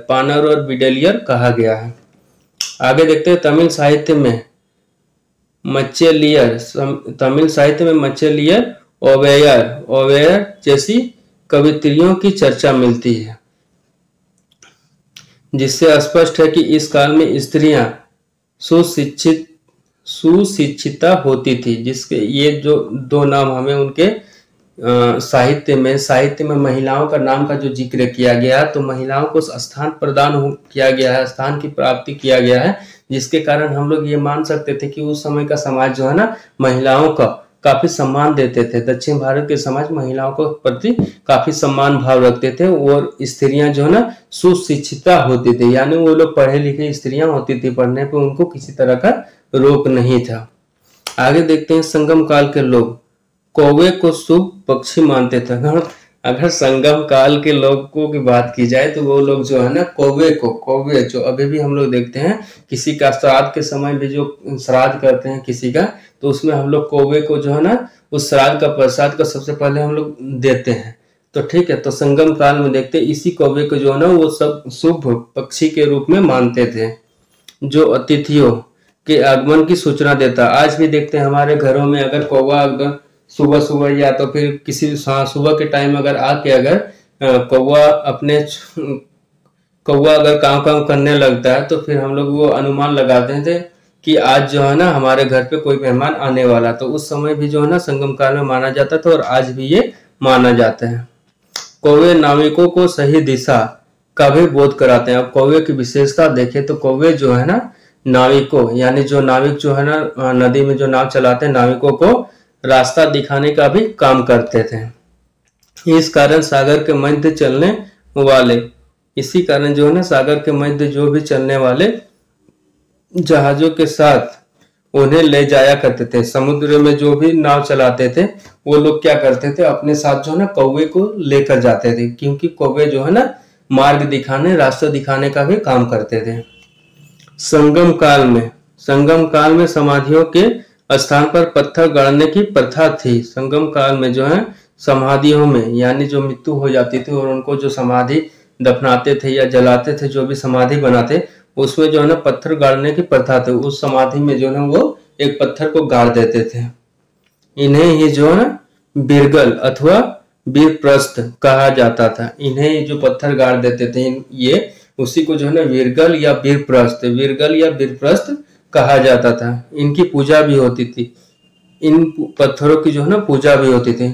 पानर और बिडेलियर कहा गया है। आगे देखते हैं। तमिल साहित्य में मच्चेलियर ओवेयर जैसी कवित्रियों की चर्चा मिलती है, जिससे स्पष्ट है कि इस काल में स्त्रियां सुशिक्षिता होती थी। जिसके ये जो 2 नाम हमें उनके साहित्य में महिलाओं का नाम का जो जिक्र किया गया, तो महिलाओं को स्थान प्रदान किया गया है, स्थान की प्राप्ति किया गया है, जिसके कारण हम लोग ये मान सकते थे कि उस समय का समाज जो है ना महिलाओं का काफी सम्मान देते थे। दक्षिण भारत के समाज महिलाओं को प्रति काफी सम्मान भाव रखते थे और स्त्रियां जो है ना सुशिक्षिता होती थी। यानी वो लोग पढ़े लिखे स्त्रियां होती थी, पढ़ने पे उनको किसी तरह का रोक नहीं था। आगे देखते हैं। संगम काल के लोग कौवे को शुभ पक्षी मानते थे। अगर संगम काल के लोगों की बात की जाए तो वो लोग जो है ना कौवे जो अभी भी हम लोग देखते हैं, किसी का श्राद्ध के समय भी जो श्राद्ध करते हैं किसी का, तो उसमें हम लोग कौवे को जो है ना उस श्राद्ध का प्रसाद का सबसे पहले हम लोग देते हैं। तो ठीक है, तो संगम काल में देखते इसी कौवे को जो है ना वो सब शुभ पक्षी के रूप में मानते थे, जो अतिथियों के आगमन की सूचना देता। आज भी देखते हैं हमारे घरों में अगर कौवा अगर सुबह या तो फिर किसी सुबह के टाइम अगर आके अगर कौवा अगर काम करने लगता है तो फिर हम लोग वो अनुमान लगाते थे कि आज जो है ना हमारे घर पे कोई मेहमान आने वाला। तो उस समय भी जो है ना संगम काल में माना जाता था और आज भी ये माना जाता है। कौवे नाविकों को सही दिशा का भी बोध कराते हैं। अब कौवे की विशेषता देखें तो कौवे जो है ना नाविकों यानी जो नाविक जो है ना नदी में जो नाव चलाते हैं नाविकों को रास्ता दिखाने का भी काम करते थे। इसी कारण जो है ना सागर के मध्य जो भी चलने वाले जहाजों के साथ उन्हें ले जाया करते थे। समुद्र में जो भी नाव चलाते थे वो लोग क्या करते थे, अपने साथ जो है ना कौवे को लेकर जाते थे, क्योंकि कौवे जो है ना मार्ग दिखाने रास्ता दिखाने का भी काम करते थे। संगम काल में समाधियों के स्थान पर पत्थर गाड़ने की प्रथा थी। संगम काल में जो है समाधियों में यानी जो मृत्यु हो जाती थी और उनको जो समाधि दफनाते थे या जलाते थे, जो भी समाधि बनाते उसमें जो है ना पत्थर गाड़ने की प्रथा थी। उस समाधि में जो है वो एक पत्थर को गाड़ देते थे। इन्हें ही जो है बिरगल अथवा वीरप्रस्थ कहा जाता था। इन्हें जो पत्थर गाड़ देते थे ये उसी को जो है ना विरगल या वीरप्रस्थ कहा जाता था। इनकी पूजा भी होती थी। इन पत्थरों की जो है ना पूजा भी होती थी।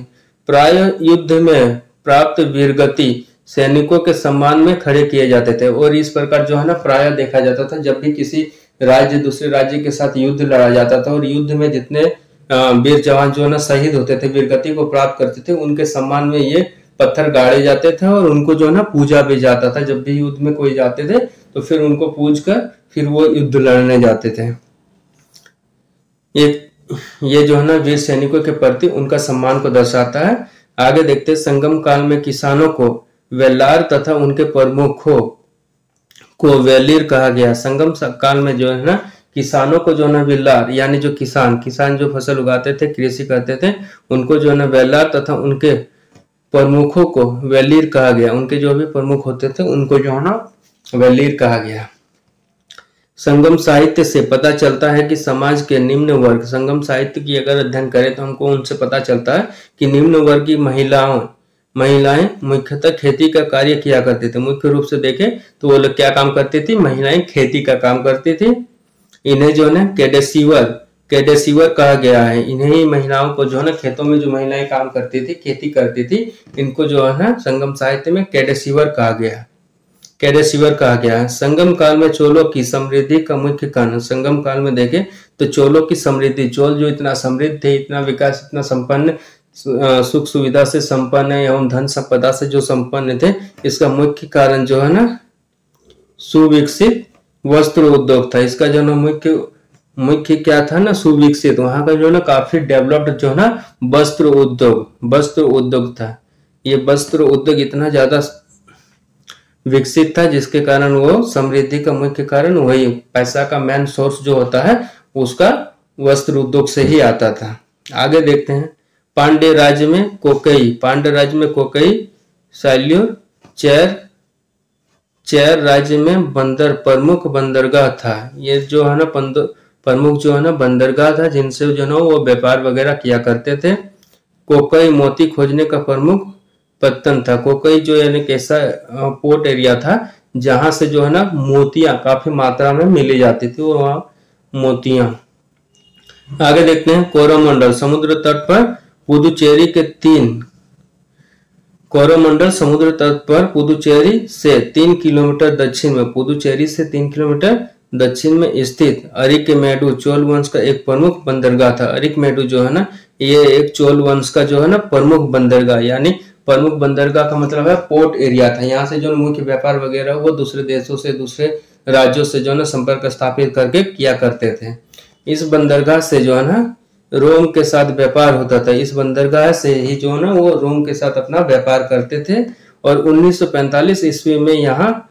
प्राय युद्ध में प्राप्त वीरगति सैनिकों के सम्मान में खड़े किए जाते थे, और इस प्रकार जो है ना प्राय देखा जाता था जब भी किसी राज्य दूसरे राज्य के साथ युद्ध लड़ा जाता था और युद्ध में जितने वीर जवान जो है ना शहीद होते थे, वीरगति को प्राप्त करते थे, उनके सम्मान में ये पत्थर गाड़े जाते थे और उनको जो है ना पूजा भी जाता था। जब भी युद्ध में कोई जाते थे तो फिर उनको पूज कर फिर वो युद्ध लड़ने जाते थे। ये जो है ना वीर सैनिकों के प्रति उनका सम्मान को दर्शाता है। आगे देखते हैं, संगम काल में किसानों को वेलार तथा उनके प्रमुखों को वेलीर कहा गया। संगम काल में जो है ना किसानों को जो है ना वेलार, यानी जो किसान जो फसल उगाते थे, कृषि करते थे, उनको जो है ना वेलार तथा उनके प्रमुखों को वेलीर कहा गया। उनके जो भी प्रमुख होते थे उनको जो है ना वेलीर कहा गया। संगम साहित्य से पता चलता है कि समाज के निम्न वर्ग, संगम साहित्य की अगर अध्ययन करें तो हमको उनसे पता चलता है कि निम्न वर्ग की महिलाएं मुख्यतः खेती का कार्य किया करती थी। मुख्य रूप से देखें तो वो लोग क्या काम करती थी? महिलाएं खेती का काम करती थी। इन्हें जो है कैडेसीवर कहा गया है। इन्हीं महिलाओं को जो है ना खेतों में जो महिलाएं काम करती थी, खेती करती थी, इनको जो है ना संगम साहित्य में कैडेसीवर कहा गया है। संगम काल में चोलों की समृद्धि का मुख्य कारण, संगम काल में देखें तो चोलों की समृद्धि, चोल जो इतना समृद्ध थे, इतना विकास, इतना संपन्न, सुख सुविधा से संपन्न एवं धन संपदा से जो संपन्न थे, इसका मुख्य कारण जो है ना सुविकसित वस्त्र उद्योग था। इसका जो ना मुख्य क्या था ना, सुविकसित, वहां का जो ना काफी डेवलप्ड जो ना वस्त्र उद्योग था। ये वस्त्र उद्योग इतना ज्यादा विकसित था जिसके कारण वो समृद्धि का मुख्य कारण, वही पैसा का मेन सोर्स जो होता है उसका वस्त्र उद्योग से ही आता था। आगे देखते हैं, पांड्य राज्य में कोकई, सैल्यूर, चेर राज्य में प्रमुख बंदरगाह था। ये जो है ना प्रमुख जो है ना बंदरगाह था जिनसे जो है वो व्यापार वगैरह किया करते थे। कोकई मोती खोजने का प्रमुख पत्तन था। कोकई जो यानी कैसा पोर्ट एरिया था जहां से जो है ना मोतियां काफी मात्रा में मिली जाती थी, और वहां मोतियां। आगे देखते हैं, कोरोमंडल समुद्र तट पर पुदुचेरी के कोरोमंडल समुद्र तट पर पुदुचेरी से 3 किलोमीटर दक्षिण में, पुदुचेरी से 3 किलोमीटर दक्षिण में स्थित अरिकेमेडु चोल वंश का एक प्रमुख बंदरगाह था। अरिकेमेडु जो है ना ये एक चोल वंश का जो है ना प्रमुख बंदरगाह, यानी प्रमुख बंदरगाह का मतलब है पोर्ट एरिया था। यहाँ से जो मुख्य व्यापार वगैरह वो दूसरे देशों से, दूसरे राज्यों से जो है ना संपर्क स्थापित करके किया करते थे। इस बंदरगाह से जो है ना रोम के साथ व्यापार होता था। इस बंदरगाह से ही जो है ना वो रोम के साथ अपना व्यापार करते थे। और 1945 ईस्वी में यहाँ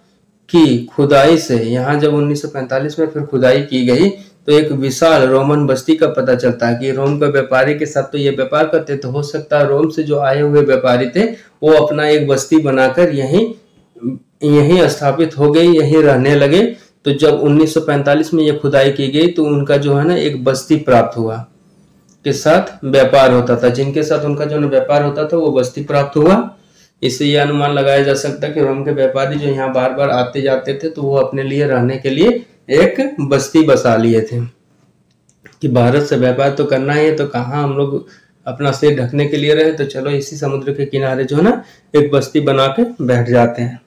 की खुदाई से, यहाँ जब 1945 में फिर खुदाई की गई तो एक विशाल रोमन बस्ती का पता चलता है कि रोम का व्यापारी के साथ तो ये व्यापार करते थे, हो सकता है रोम से जो आए हुए व्यापारी थे वो अपना एक बस्ती बनाकर यहीं स्थापित हो गए, यहीं रहने लगे। तो जब 1945 में ये खुदाई की गई तो उनका जो है ना एक बस्ती प्राप्त हुआ, के साथ व्यापार होता था, जिनके साथ उनका जो व्यापार होता था वो बस्ती प्राप्त हुआ। इससे यह अनुमान लगाया जा सकता है कि रोम के व्यापारी जो यहाँ बार बार आते जाते थे तो वो अपने लिए रहने के लिए एक बस्ती बसा लिए थे कि भारत से व्यापार तो करना ही है, तो कहाँ हम लोग अपना सिर ढकने के लिए रहे, तो चलो इसी समुद्र के किनारे जो है ना एक बस्ती बना के बैठ जाते हैं।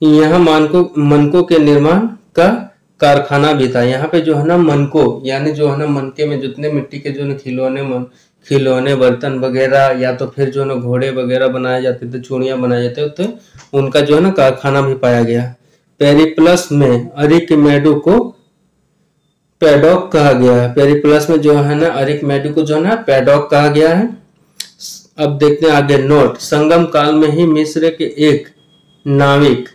यहाँ मनकों के निर्माण का कारखाना भी था। यहाँ पे जो है ना मनको, यानी जो है ना मनके में जितने मिट्टी के जो है खिलौने बर्तन वगैरह, या तो फिर जो है ना घोड़े वगैरह बनाए जाते थे, चूड़ियां बनाए जाते थे, तो उनका जो है ना कारखाना भी पाया गया। पेरिप्लस में अरिकेमेडु को पैडॉक कहा गया है। पेरिप्लस में जो है ना अरिकेमेडु को जो है ना पैडॉक कहा गया है। अब देखते हैं आगे नोट, संगम काल में ही मिस्र के एक नाविक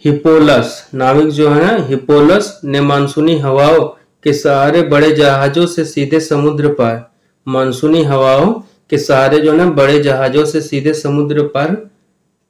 जो है ना हिप्पोलस ने मानसूनी हवाओं के सहारे बड़े जहाजों से सीधे समुद्र पार, मानसूनी हवाओं के सहारे जो है बड़े जहाजों से सीधे समुद्र पार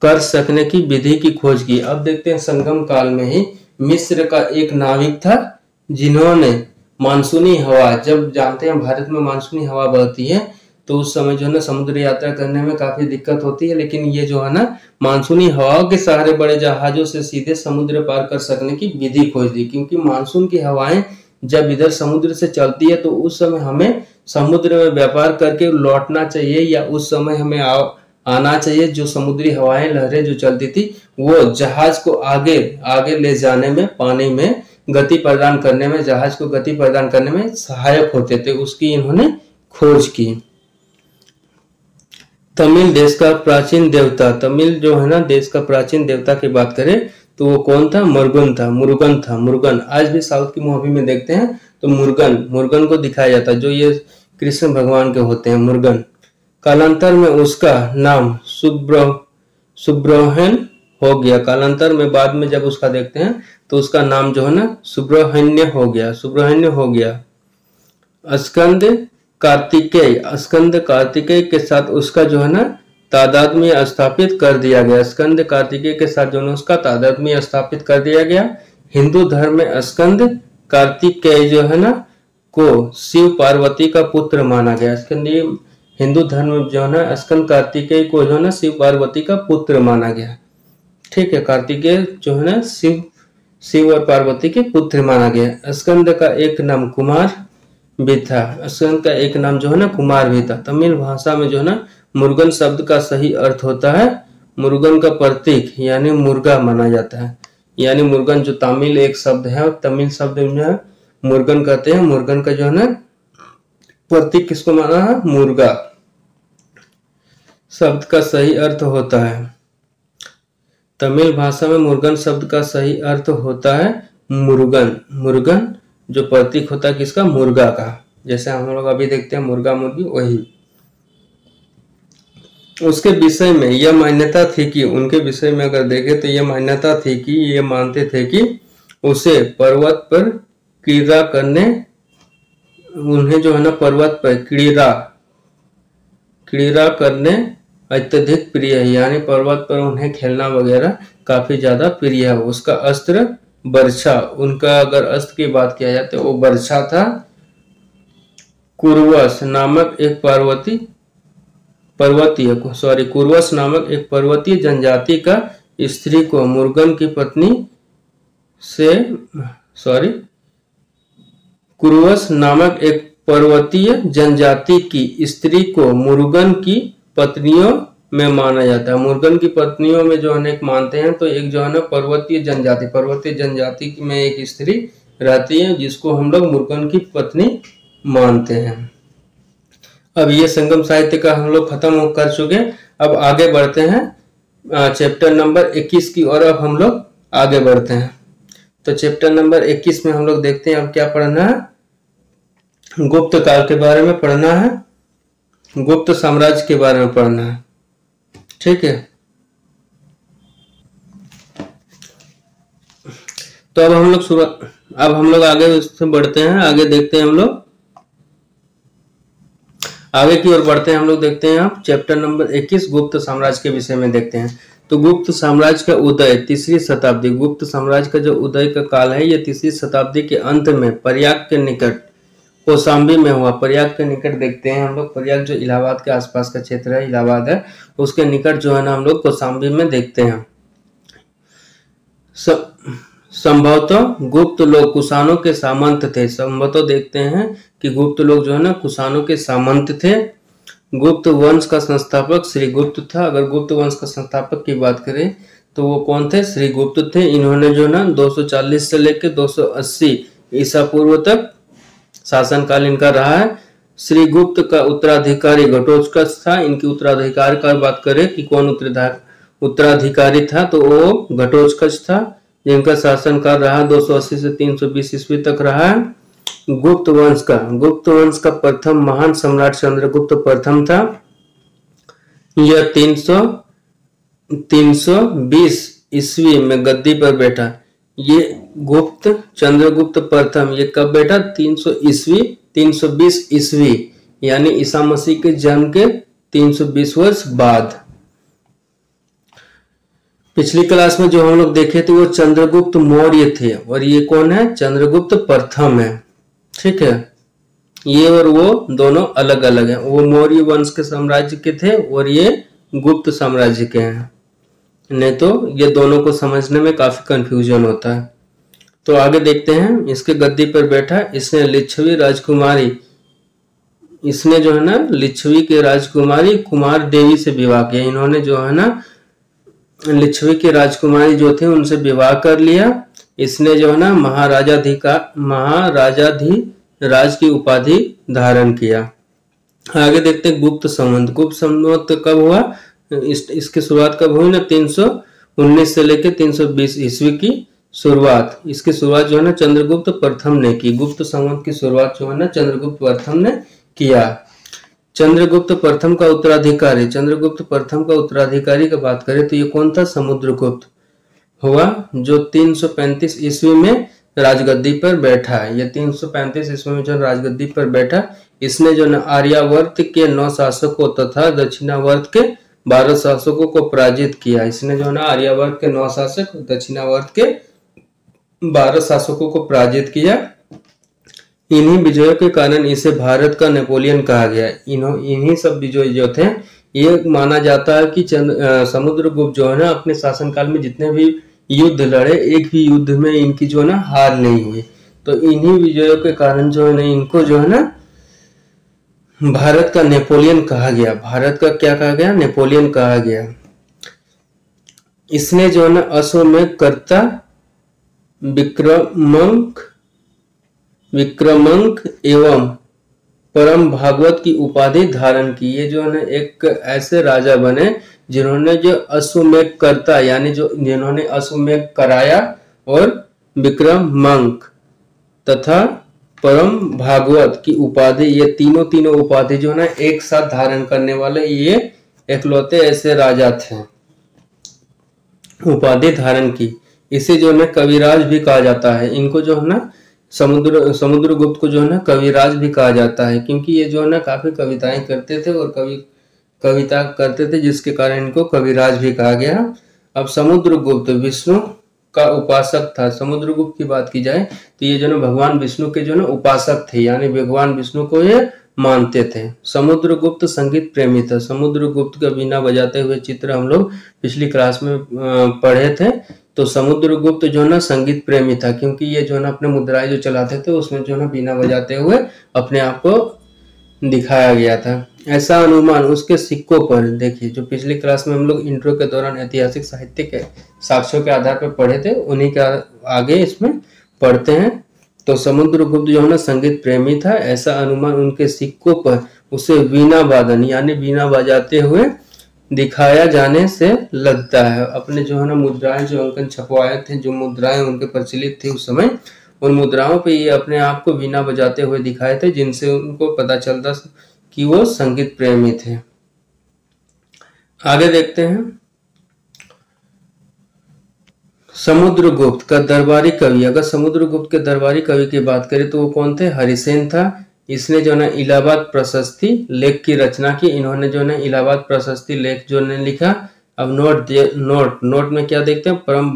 कर सकने की विधि की खोज की। अब देखते हैं संगम काल में ही मिस्र का एक नाविक था जिन्होंने मानसूनी हवा, जब जानते हैं भारत में मानसूनी हवा बहती है तो उस समय जो है ना समुद्र यात्रा करने में काफी दिक्कत होती है, लेकिन ये जो है ना मानसूनी हवाओं के सहारे बड़े जहाजों से सीधे समुद्र पार कर सकने की विधि खोज दी। क्योंकि मानसून की हवाएं जब इधर समुद्र से चलती है तो उस समय हमें समुद्र में व्यापार करके लौटना चाहिए या उस समय हमें आना चाहिए। जो समुद्री हवाएं लहरें जो चलती थी वो जहाज को आगे आगे ले जाने में, पानी में गति प्रदान करने में, जहाज को गति प्रदान करने में सहायक होते थे, उसकी इन्होंने खोज की। तमिल देश का प्राचीन देवता, तमिल जो है ना देश का प्राचीन देवता की बात करें तो वो कौन था? मुरुगन था। मुरुगन आज भी साउथ की मूवी में देखते हैं तो मुरुगन को दिखाया जाता है, जो ये कृष्ण भगवान के होते हैं मुरुगन। कालांतर में उसका नाम सुब्रहन हो गया। कालांतर में बाद में जब उसका देखते हैं तो उसका नाम जो है ना सुब्रहण्य हो गया। स्कंद कार्तिकेय के साथ उसका जो है ना तादात्म्य स्थापित कर दिया गया। स्कंद कार्तिकेय के साथ जो है उसका तादात्म्य स्थापित कर दिया गया। हिंदू धर्म में स्कंद कार्तिकेय जो है ना को शिव पार्वती का पुत्र माना गया। हिंदू धर्म में जो है ना स्कंद कार्तिकेय को जो है ना शिव पार्वती का पुत्र माना गया। ठीक है, कार्तिकेय जो है ना शिव और पार्वती के पुत्र माना गया। स्कंद का एक नाम कुमार भी था। स्कंद का एक नाम जो है ना कुमार भी था। तमिल भाषा में जो है ना मुरुगन शब्द का सही अर्थ होता है मुरुगन का प्रतीक यानी मुर्गा माना जाता है। यानी मुरुगन जो तमिल एक शब्द है और तमिल शब्द में जो है मुरुगन कहते हैं। मुरुगन का जो है ना प्रतीक किसको माना है? मुर्गा शब्द का सही अर्थ होता है। तमिल भाषा में मुरुगन शब्द का सही अर्थ होता है मुरुगन जो प्रतीक होता है किसका? मुर्गा का। जैसे हम लोग अभी देखते हैं मुर्गा मुर्गी, वही। उसके विषय में यह मान्यता थी कि उनके विषय में अगर देखें तो यह मान्यता थी कि ये मानते थे कि उसे पर्वत पर क्रीड़ा करने, उन्हें जो है ना पर्वत पर क्रीड़ा करने अत्यधिक प्रिय है। यानी पर्वत पर उन्हें खेलना वगैरह काफी ज्यादा प्रिय है। उसका अस्त्र बर्छा, उनका अगर अस्त्र की बात किया जाए तो वो बर्छा था। कुर्वस नामक एक पर्वतीय जनजाति का स्त्री को मुरुगन की पत्नी से कुर्वस नामक एक पर्वतीय जनजाति की स्त्री को मुरुगन की पत्नियों में माना जाता है। मुरुगन की पत्नियों में जो अनेक मानते हैं तो एक जो है ना पर्वतीय जनजाति में एक स्त्री रहती है जिसको हम लोग मुरुगन की पत्नी मानते हैं। अब ये संगम साहित्य का हम लोग खत्म कर चुके। अब आगे बढ़ते हैं चैप्टर नंबर 21 की और अब हम लोग आगे बढ़ते हैं। तो चैप्टर नंबर 21 में हम लोग देखते हैं अब क्या पढ़ना है? गुप्त काल के बारे में पढ़ना है, गुप्त साम्राज्य के बारे में पढ़ना है। ठीक है, तो अब हम लोग आगे उससे बढ़ते हैं। आगे देखते हैं हम लोग आगे की ओर बढ़ते हैं। हम लोग देखते हैं आप चैप्टर नंबर 21 गुप्त साम्राज्य के विषय में देखते हैं। तो गुप्त साम्राज्य का उदय 3री शताब्दी। गुप्त साम्राज्य का जो उदय का काल है ये 3री शताब्दी के अंत में प्रयाग के निकट कौशाम्बी में हुआ। प्रयाग के निकट देखते हैं हम लोग, प्रयाग जो इलाहाबाद के आसपास का क्षेत्र है, इलाहाबाद है, उसके निकट जो है ना हम लोग कौशाम्बी में देखते हैं। संभवतः गुप्त लोग कुषाणों के सामंत थे। संभवतः देखते हैं कि गुप्त लोग जो है ना कुषाणों के सामंत थे। गुप्त वंश का संस्थापक श्रीगुप्त था। अगर गुप्त वंश का संस्थापक की बात करें तो वो कौन थे? श्रीगुप्त थे। इन्होंने जो ना 240 से लेकर 280 ईसा पूर्व तक शासनकाल इनका रहा है। श्रीगुप्त का उत्तराधिकारी घटोत्कच था। इनकी उत्तराधिकारी का बात करें कि कौन उत्तराधिकारी था तो वो घटोत्कच था, जिनका शासनकाल रहा 280 से 320 ईस्वी तक रहा है। गुप्त वंश का प्रथम महान सम्राट चंद्रगुप्त प्रथम था। यह 320 ईस्वी में गद्दी पर बैठा। ये चंद्रगुप्त प्रथम ये कब बैठा? 320 ईस्वी यानी ईसा मसीह के जन्म के 320 वर्ष बाद। पिछली क्लास में जो हम लोग देखे थे वो चंद्रगुप्त मौर्य थे और ये कौन है? चंद्रगुप्त प्रथम है। ठीक है, ये और वो दोनों अलग अलग हैं। वो मौर्य वंश के साम्राज्य के थे और ये गुप्त साम्राज्य के हैं, नहीं तो ये दोनों को समझने में काफी कंफ्यूजन होता है। तो आगे देखते हैं। इसके गद्दी पर बैठा, इसने लिच्छवी राजकुमारी इसने जो है ना लिच्छवी के राजकुमारी कुमार देवी से विवाह किया। इन्होंने जो है ना लिच्छवी की राजकुमारी जो थे उनसे विवाह कर लिया। इसने जो है ना महाराजाधिराज की उपाधि धारण किया। आगे देखते हैं गुप्त संवत। गुप्त संवत कब हुआ? इसकी शुरुआत कब हुई ना 319 से लेकर 320 ईस्वी की शुरुआत। इसकी शुरुआत जो है ना चंद्रगुप्त प्रथम ने की। गुप्त संवत की शुरुआत जो है ना चंद्रगुप्त प्रथम ने किया। चंद्रगुप्त प्रथम का उत्तराधिकारी, चंद्रगुप्त प्रथम का उत्तराधिकारी की बात करें तो ये कौन था? समुद्रगुप्त हुआ, जो 335 ईस्वी में राजगद्दी पर बैठा है। ये 335 ईस्वी में जो राजगद्दी पर बैठा, इसने जो न आर्यावर्त के 9 शासकों तथा दक्षिणावर्त के 12 शासकों को पराजित किया। इसने जो है ना आर्यावर्त के 9 शासक, दक्षिणावर्त के 12 शासकों को पराजित किया। इन्हीं विजयों के कारण इसे भारत का नेपोलियन कहा गया। इन्हीं सब विजय जो थे, ये माना जाता है कि समुद्रगुप्त जो है ना अपने शासनकाल में जितने भी युद्ध लड़े, एक भी युद्ध में इनकी जो है ना हार नहीं हुई। तो इन्हीं विजयों के कारण जो है ना इनको जो है ना भारत का नेपोलियन कहा गया। भारत का क्या कहा गया? नेपोलियन कहा गया। इसने जो है ना अश्वमेध कर्ता, विक्रमंक एवं परम भागवत की उपाधि धारण की। ये जो है एक ऐसे राजा बने जिन्होंने जो अश्वमेध कर्ता यानी जिन्होंने अश्वमेध कराया, और विक्रमंक तथा परम भागवत की उपाधि, ये तीनों उपाधि जो है ना एक साथ धारण करने वाले ये इकलौते ऐसे राजा थे। उपाधि धारण की। इसे जो है कविराज भी कहा जाता है। इनको जो है ना समुद्रगुप्त को जो है ना कविराज भी कहा जाता है, क्योंकि ये जो है ना काफी कविताएं करते थे और कविता करते थे, जिसके कारण इनको कविराज भी कहा गया। अब समुद्रगुप्त विष्णु का उपासक था। समुद्रगुप्त की बात की जाए तो ये जो ना भगवान विष्णु के जो ना उपासक थे, यानी भगवान विष्णु को ये मानते थे। समुद्रगुप्त संगीत प्रेमी था। समुद्रगुप्त का बीना बजाते हुए चित्र हम लोग पिछली क्लास में पढ़े थे। तो समुद्रगुप्त जो ना संगीत प्रेमी था, क्योंकि ये जो ना अपने मुद्राएं जो चलाते थे उसमें जो ना बीना बजाते हुए अपने आप को दिखाया गया था। ऐसा अनुमान उसके सिक्कों पर, देखिए जो पिछली क्लास में हम लोग इंट्रो के दौरान ऐतिहासिक साहित्य के साक्ष्यों के आधार पर पढ़े थे, उन्हीं के आगे इसमें पढ़ते हैं। तो समुद्रगुप्त जो है ना संगीत प्रेमी था। ऐसा अनुमान उनके सिक्कों पर उसे वीणा वादन यानी वीणा बजाते हुए दिखाया जाने से लगता है। अपने जो है ना मुद्राएं जो अंकन छपवाए थे, जो मुद्राएं उनके प्रचलित थी उस समय, उन मुद्राओं पे ये अपने आप को वीणा बजाते हुए दिखाए थे, जिनसे उनको पता चलता कि वो संगीत प्रेमी थे। आगे देखते हैं समुद्रगुप्त का दरबारी कवि। अगर समुद्रगुप्त के दरबारी कवि की बात करें तो वो कौन थे? हरिसेन था। इसने जो है इलाहाबाद प्रशस्ति लेख की रचना की। इन्होंने जो है इलाहाबाद प्रशस्ति लेख जो ने लिखा। अब नोट में क्या देखते हैं? परम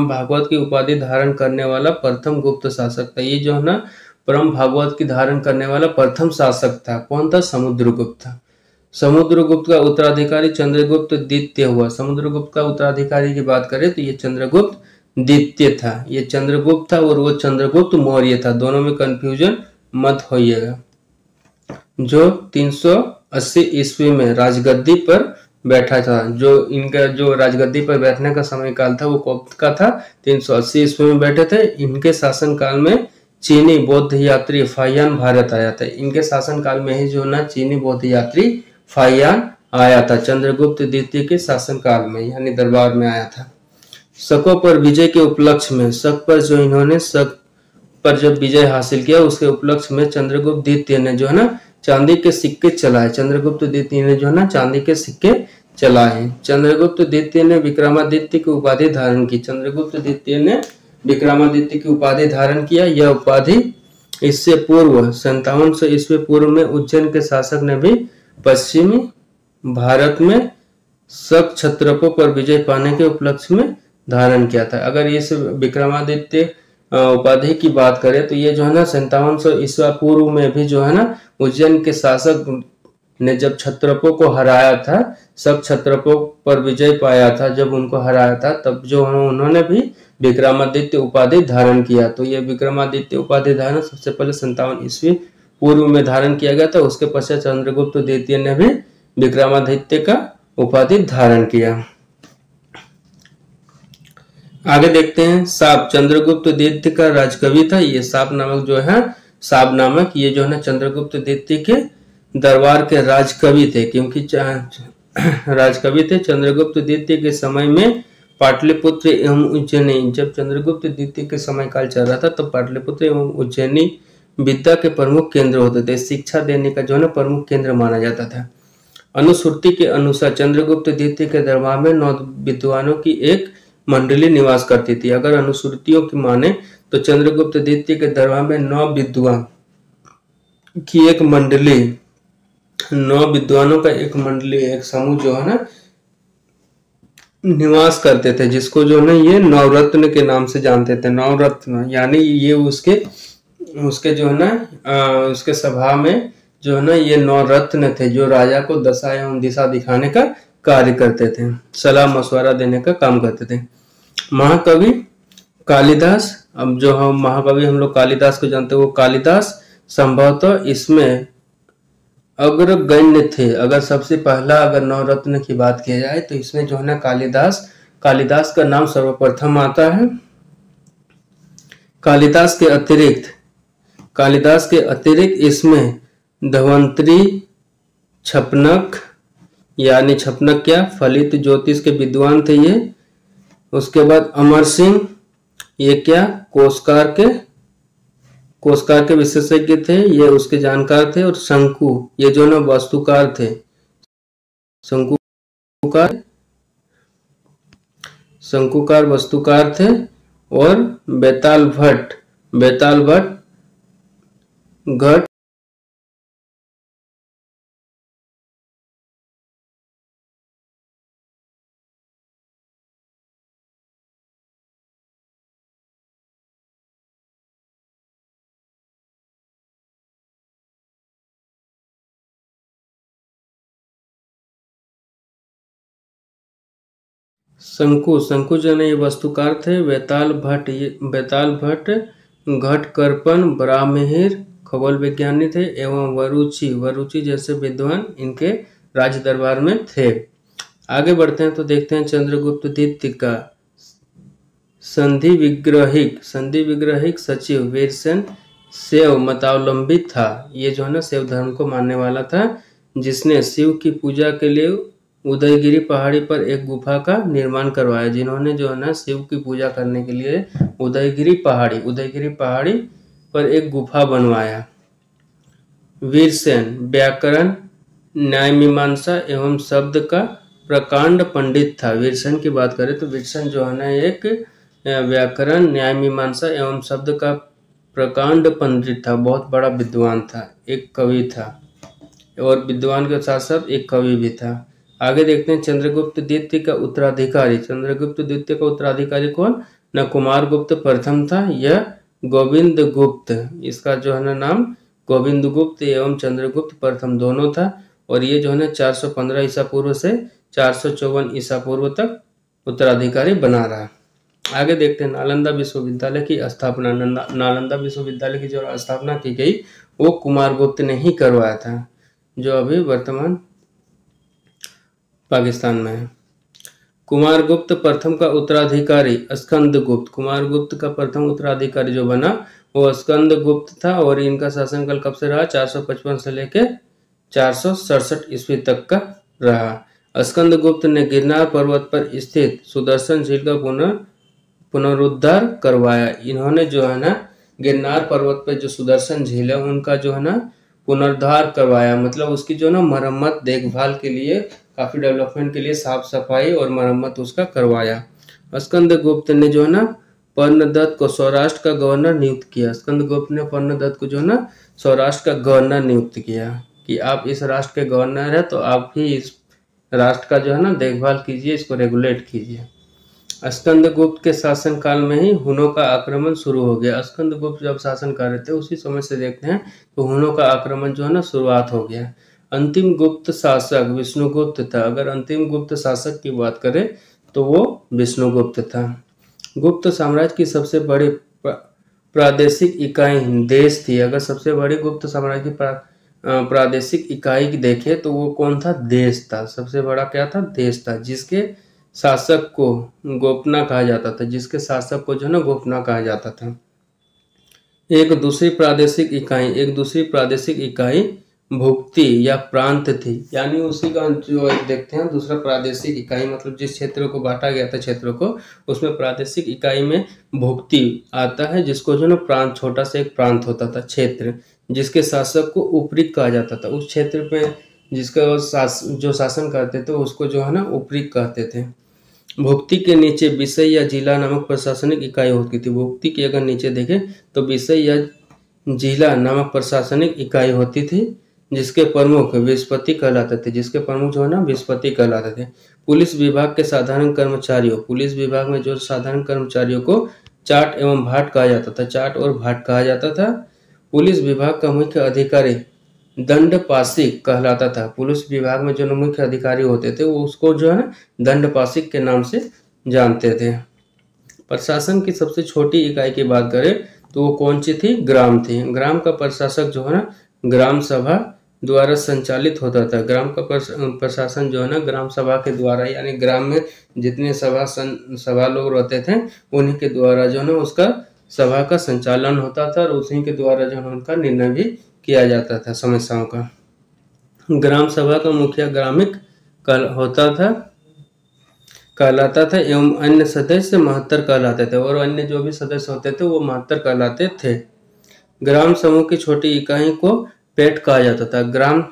भागवत की उपाधि धारण करने वाला प्रथम गुप्त शासक था। ये जो है ना परम भागवत की धारण करने वाला प्रथम शासक था। कौन था? समुद्रगुप्त था। समुद्रगुप्त का उत्तराधिकारी चंद्रगुप्त द्वितीय हुआ। समुद्रगुप्त का उत्तराधिकारी की बात करें तो ये चंद्रगुप्त द्वितीय था। ये चंद्रगुप्त था और वो चंद्रगुप्त मौर्य था। दोनों में कंफ्यूजन मत होइएगा। जो 380 ईस्वी में राजगद्दी पर बैठा था। जो इनका जो राजगद्दी पर बैठने का समय काल था वो कब का था? 380 ईस्वी में बैठे थे। इनके शासन काल में चीनी बौद्ध यात्री फाहियान भारत आया था। इनके शासन काल में ही जो ना चीनी बौद्ध यात्री फाहियान आया था। चंद्रगुप्त द्वितीय के शासन काल में, यानी दरबार में आया था। शकों पर विजय के उपलक्ष्य में, शक पर जो इन्होंने शक पर जब विजय हासिल किया उसके उपलक्ष्य में चंद्रगुप्त द्वितीय ने जो है ना चांदी के सिक्के चलाए। चंद्रगुप्त द्वितीय ने जो है ना चांदी के सिक्के चलाए। चंद्रगुप्त द्वितीय ने विक्रमादित्य की उपाधि धारण की। चंद्रगुप्त द्वितीय ने विक्रमादित्य की उपाधि धारण किया। यह उपाधि इससे पूर्व 5700 ईस्वी पूर्व में उज्जैन के शासक ने भी पश्चिमी भारत में शक क्षत्रपों पर विजय पाने के उपलक्ष्य में धारण किया था। अगर इस विक्रमादित्य उपाधि की बात करें तो ये जो है ना 5700 ईस्वी पूर्व में भी जो है ना उज्जैन के शासक ने जब क्षत्रपों को हराया था, सब क्षत्रपों पर विजय पाया था, जब उनको हराया था तब जो उन्होंने भी विक्रमादित्य उपाधि धारण किया। तो ये विक्रमादित्य उपाधि धारण सबसे पहले 57 ईस्वी पूर्व में धारण किया गया था। उसके पश्चात चंद्रगुप्त द्वितीय ने भी विक्रमादित्य का उपाधि धारण किया। आगे देखते हैं शाप। चंद्रगुप्त द्वितीय का राजकवि था। ये शाप नामक जो है, शाप नामक ये जो है ना चंद्रगुप्त द्वितीय के दरबार के राजकवि थे, क्योंकि राजकवि थे। चंद्रगुप्त द्वितीय के समय में पाटलिपुत्र एवं उज्जैनी, जब चंद्रगुप्त द्वितीय के समय काल चल रहा था तब पाटलिपुत्र एवं उज्जैनी विद्या के प्रमुख केंद्र होते थे। शिक्षा देने का जो है ना प्रमुख केंद्र माना जाता था। अनुश्रुति के अनुसार चंद्रगुप्त द्वितीय के दरबार में 9 विद्वानों की एक मंडली निवास करती थी। अगर अनुश्रुतियों की माने तो चंद्रगुप्त द्वितीय के दरबार में 9 विद्वान की एक मंडली, 9 विद्वानों का एक मंडली, एक समूह जो है ना निवास करते थे, जिसको जो है ये नवरत्न के नाम से जानते थे। नवरत्न यानी ये उसके जो है ना उसके सभा में जो है ना ये 9 रत्न थे, जो राजा को दशा एवं दिशा दिखाने का कार्य करते थे, सलाह मशवरा देने का काम करते थे। महाकवि कालिदास, अब जो हम महाकवि हम लोग कालिदास को जानते हैं, वो कालिदास संभवतः इसमें अग्रगण्य थे। अगर सबसे पहला अगर नवरत्न की बात की जाए तो इसमें जो है ना कालिदास का नाम सर्वप्रथम आता है। कालिदास के अतिरिक्त इसमें धन्वंतरी, छपनक, यानी छपनक क्या, फलित ज्योतिष के विद्वान थे ये। उसके बाद अमर सिंह, ये क्या कोशकार के विशेषज्ञ थे, ये उसके जानकार थे। और शंकु, ये जो ना वास्तुकार थे, शंकुकार वास्तुकार थे। और बेताल भट्ट घट शंकु जो है ये वास्तुकार थे। बेताल भट्ट घट करपन ब्राह्महिर खगोल विज्ञानी थे। एवं वरुचि जैसे विद्वान इनके राज दरबार में थे। आगे बढ़ते हैं तो देखते हैं चंद्रगुप्त द्वितीय का संधि विग्रहिक सचिव वीरसेन शैव मतावलंबी था। ये जो है ना शैव धर्म को मानने वाला था, जिसने शिव की पूजा के लिए उदयगिरी पहाड़ी पर एक गुफा का निर्माण करवाया। जिन्होंने जो है ना शिव की पूजा करने के लिए उदयगिरी पहाड़ी पर एक गुफा बनवाया। वीरसेन व्याकरण, न्याय मीमांसा एवं शब्द का प्रकांड पंडित था। वीरसेन की बात करें तो वीरसेन जो है ना एक व्याकरण, न्याय मीमांसा एवं शब्द का प्रकांड पंडित था, बहुत बड़ा विद्वान था, एक कवि था, और विद्वान के साथ साथ एक कवि भी था। आगे देखते हैं चंद्रगुप्त द्वितीय का उत्तराधिकारी। चंद्रगुप्त द्वितीय का उत्तराधिकारी कौन? न कुमार गुप्त प्रथम था, यह गोविंद गुप्त, इसका जो है ना नाम गोविंद गुप्त एवं चंद्रगुप्त प्रथम दोनों था। और ये जो है ना 415 ईसा पूर्व से 454 ईसा पूर्व तक उत्तराधिकारी बना रहा। आगे देखते हैं नालंदा विश्वविद्यालय की स्थापना। नालंदा विश्वविद्यालय की जो स्थापना की गई वो कुमार गुप्त ने ही करवाया था, जो अभी वर्तमान पाकिस्तान में है। कुमार गुप्त प्रथम का उत्तराधिकारी स्कंदगुप्त, कुमार गुप्त का प्रथम उत्तराधिकारी जो बना वो स्कंदगुप्त था। और इनका शासनकाल कब से रहा? 455 से लेकर 467 ईस्वी तक का रहा। स्कंदगुप्त ने गिरनार पर्वत पर स्थित सुदर्शन झील का पुनरुद्धार करवाया। इन्होंने जो है ना गिरनार पर्वत पर जो सुदर्शन झील है उनका जो है ना पुनरुद्धार करवाया, मतलब उसकी जो ना मरम्मत, देखभाल के लिए, काफी डेवलपमेंट के लिए साफ सफाई और मरम्मत उसका करवाया। स्कंदगुप्त ने जो है ना पर्णदत्त को सौराष्ट्र का गवर्नर नियुक्त किया। स्कंदगुप्त ने पर्णदत्त को जो है ना सौराष्ट्र का गवर्नर नियुक्त किया कि आप इस राष्ट्र के गवर्नर है तो आप ही इस राष्ट्र का जो है ना देखभाल कीजिए, इसको रेगुलेट कीजिए। स्कंदगुप्त के शासन काल में ही हुनों का आक्रमण शुरू हो गया। स्कंदगुप्त जब शासन कर रहे थे उसी समय से देखते हैं तो हुनों का आक्रमण जो है ना शुरुआत हो गया। अंतिम गुप्त शासक विष्णुगुप्त था। अगर अंतिम गुप्त शासक की बात करें तो वो विष्णुगुप्त था। गुप्त साम्राज्य की सबसे बड़ी प्रादेशिक इकाई देश थी, अगर सबसे बड़ी गुप्त साम्राज्य की प्रादेशिक इकाई देखे तो वो कौन था? देश था। सबसे बड़ा क्या था? देश था, जिसके शासक को गोपना कहा जाता था, जिसके शासक को जो है ना गोपना कहा जाता था। एक दूसरी प्रादेशिक इकाई भुक्ति या प्रांत थी, यानी उसी का जो एक देखते हैं दूसरा प्रादेशिक इकाई, मतलब जिस क्षेत्र को बांटा गया था क्षेत्रों को, उसमें प्रादेशिक इकाई में भुक्ति आता है, जिसको जो ना प्रांत, छोटा सा एक प्रांत होता था, क्षेत्र, जिसके शासक को उपरीक कहा जाता था। उस क्षेत्र पे जिसका जो शासन करते थे उसको जो है ना उपरीक कहते थे। भुक्ति के नीचे विषय या जिला नामक प्रशासनिक इकाई होती थी। भुक्ति के अगर नीचे देखें तो विषय या जिला नामक प्रशासनिक इकाई होती थी, जिसके प्रमुख विस्पति कहलाते थे, जिसके प्रमुख जो है ना विस्पति कहलाते थे। पुलिस विभाग के साधारण कर्मचारियों, पुलिस विभाग में जो साधारण कर्मचारियों को चाट एवं भाट कहा जाता था, चाट और भाट कहा जाता था। पुलिस विभाग का मुख्य अधिकारी दंडपाशिक कहलाता था। पुलिस विभाग में जो मुख्य अधिकारी होते थे वो उसको जो है ना दंडपाशिक के नाम से जानते थे। प्रशासन की सबसे छोटी इकाई की बात करें तो वो कौन सी थी? ग्राम थी। ग्राम का प्रशासक जो है ना ग्राम सभा द्वारा संचालित होता था। ग्राम का प्रशासन जो है ना ग्राम सभा के द्वारा, यानी ग्राम में जितने सभा लोग रहते थे उन्हीं के द्वारा जो है ना उसका सभा का संचालन होता था, और उसी के द्वारा जो है उनका निर्णय भी किया जाता था समस्याओं का। ग्राम सभा का मुखिया ग्रामिक कहलाता था एवं अन्य सदस्य महत्तर कहलाते थे, और अन्य जो भी सदस्य होते थे वो महत्तर कहलाते थे। ग्राम समूह की छोटी इकाई को पेट कहा जाता था। ग्राम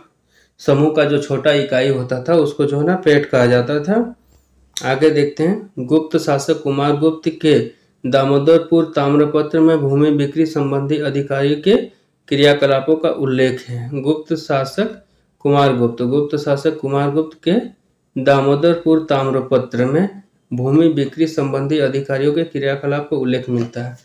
समूह का जो छोटा इकाई होता था उसको जो है ना पेट कहा जाता था। आगे देखते हैं। गुप्त शासक कुमार गुप्त के दामोदरपुर ताम्रपत्र में भूमि बिक्री संबंधी अधिकारी के क्रियाकलापों का उल्लेख है। गुप्त शासक कुमार गुप्त के दामोदरपुर ताम्रपत्र में भूमि बिक्री संबंधी अधिकारियों के क्रियाकलाप का उल्लेख मिलता है।